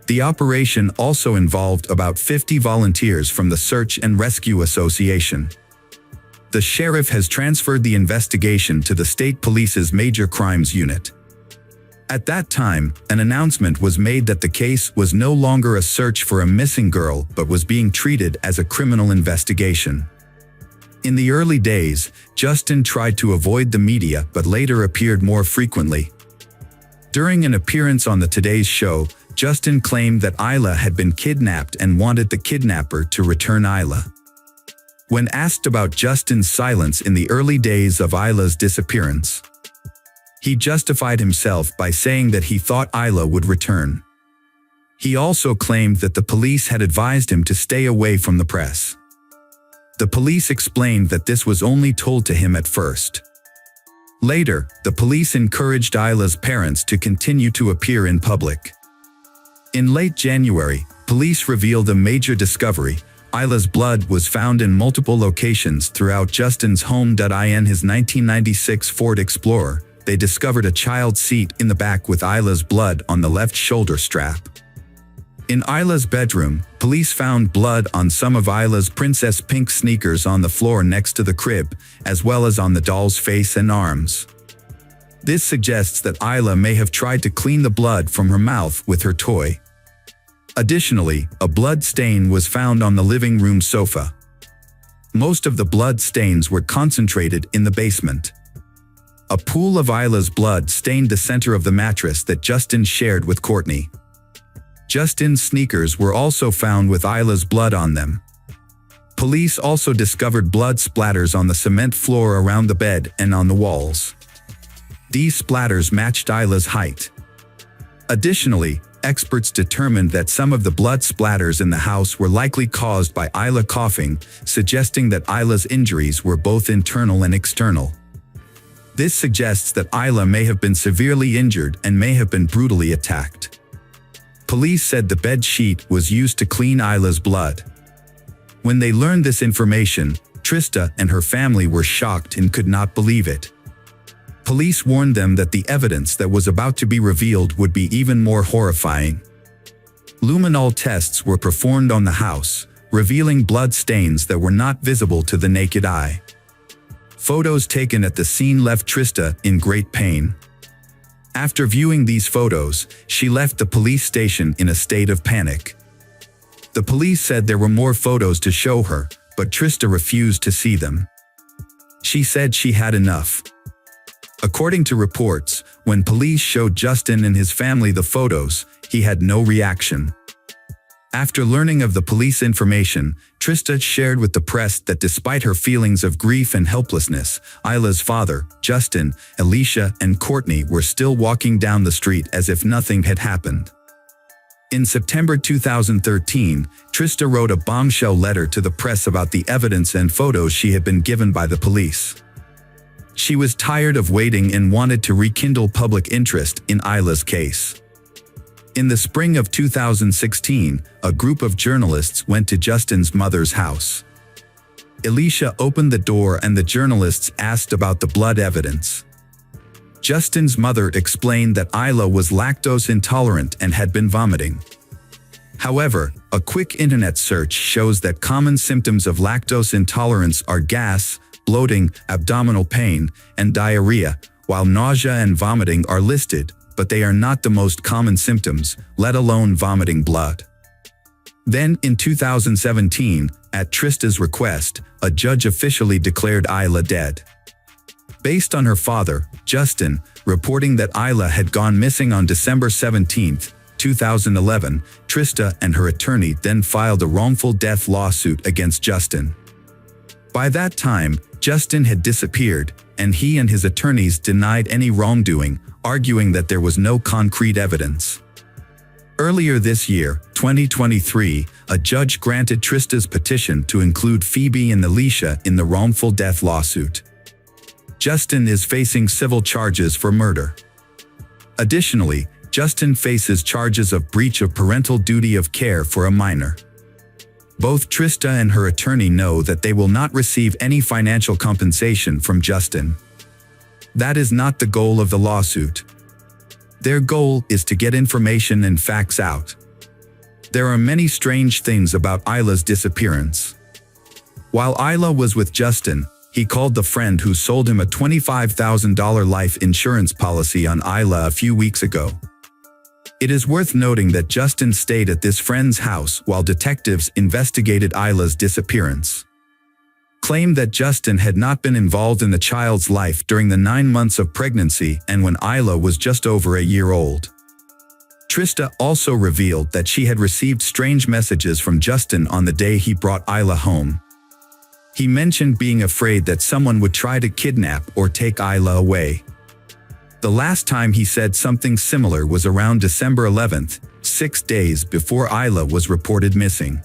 The operation also involved about 50 volunteers from the Search and Rescue Association. The sheriff has transferred the investigation to the state police's Major Crimes Unit. At that time, an announcement was made that the case was no longer a search for a missing girl but was being treated as a criminal investigation. In the early days, Justin tried to avoid the media but later appeared more frequently. During an appearance on the Today's Show, Justin claimed that Isla had been kidnapped and wanted the kidnapper to return Isla. When asked about Justin's silence in the early days of Isla's disappearance, he justified himself by saying that he thought Isla would return. He also claimed that the police had advised him to stay away from the press. The police explained that this was only told to him at first. Later, the police encouraged Isla's parents to continue to appear in public. In late January, police revealed a major discovery. Isla's blood was found in multiple locations throughout Justin's home. In his 1996 Ford Explorer, they discovered a child seat in the back with Isla's blood on the left shoulder strap. In Isla's bedroom, police found blood on some of Isla's princess pink sneakers on the floor next to the crib, as well as on the doll's face and arms. This suggests that Isla may have tried to clean the blood from her mouth with her toy. Additionally, a blood stain was found on the living room sofa. Most of the blood stains were concentrated in the basement. A pool of Isla's blood stained the center of the mattress that Justin shared with Courtney. Justin's sneakers were also found with Isla's blood on them. Police also discovered blood splatters on the cement floor around the bed and on the walls. These splatters matched Isla's height. Additionally, experts determined that some of the blood splatters in the house were likely caused by Isla coughing, suggesting that Isla's injuries were both internal and external. This suggests that Isla may have been severely injured and may have been brutally attacked. Police said the bed sheet was used to clean Isla's blood. When they learned this information, Trista and her family were shocked and could not believe it. Police warned them that the evidence that was about to be revealed would be even more horrifying. Luminol tests were performed on the house, revealing blood stains that were not visible to the naked eye. Photos taken at the scene left Trista in great pain. After viewing these photos, she left the police station in a state of panic. The police said there were more photos to show her, but Trista refused to see them. She said she had enough. According to reports, when police showed Justin and his family the photos, he had no reaction. After learning of the police information, Trista shared with the press that despite her feelings of grief and helplessness, Isla's father, Justin, Alicia, and Courtney were still walking down the street as if nothing had happened. In September 2013, Trista wrote a bombshell letter to the press about the evidence and photos she had been given by the police. She was tired of waiting and wanted to rekindle public interest in Isla's case. In the spring of 2016, a group of journalists went to Justin's mother's house. Alicia opened the door and the journalists asked about the blood evidence. Justin's mother explained that Isla was lactose intolerant and had been vomiting. However, a quick internet search shows that common symptoms of lactose intolerance are gas, bloating, abdominal pain, and diarrhea, while nausea and vomiting are listed, but they are not the most common symptoms, let alone vomiting blood. Then, in 2017, at Trista's request, a judge officially declared Isla dead. Based on her father, Justin, reporting that Isla had gone missing on December 17, 2011, Trista and her attorney then filed a wrongful death lawsuit against Justin. By that time, Justin had disappeared, and he and his attorneys denied any wrongdoing, arguing that there was no concrete evidence. Earlier this year, 2023, a judge granted Trista's petition to include Phoebe and Alicia in the wrongful death lawsuit. Justin is facing civil charges for murder. Additionally, Justin faces charges of breach of parental duty of care for a minor. Both Trista and her attorney know that they will not receive any financial compensation from Justin. That is not the goal of the lawsuit. Their goal is to get information and facts out. There are many strange things about Isla's disappearance. While Isla was with Justin, he called the friend who sold him a $25,000 life insurance policy on Isla a few weeks ago. It is worth noting that Justin stayed at this friend's house while detectives investigated Isla's disappearance. Claimed that Justin had not been involved in the child's life during the 9 months of pregnancy and when Isla was just over a year old. Trista also revealed that she had received strange messages from Justin on the day he brought Isla home. He mentioned being afraid that someone would try to kidnap or take Isla away. The last time he said something similar was around December 11th, 6 days before Isla was reported missing.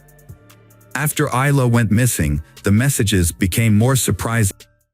After Isla went missing, the messages became more surprising.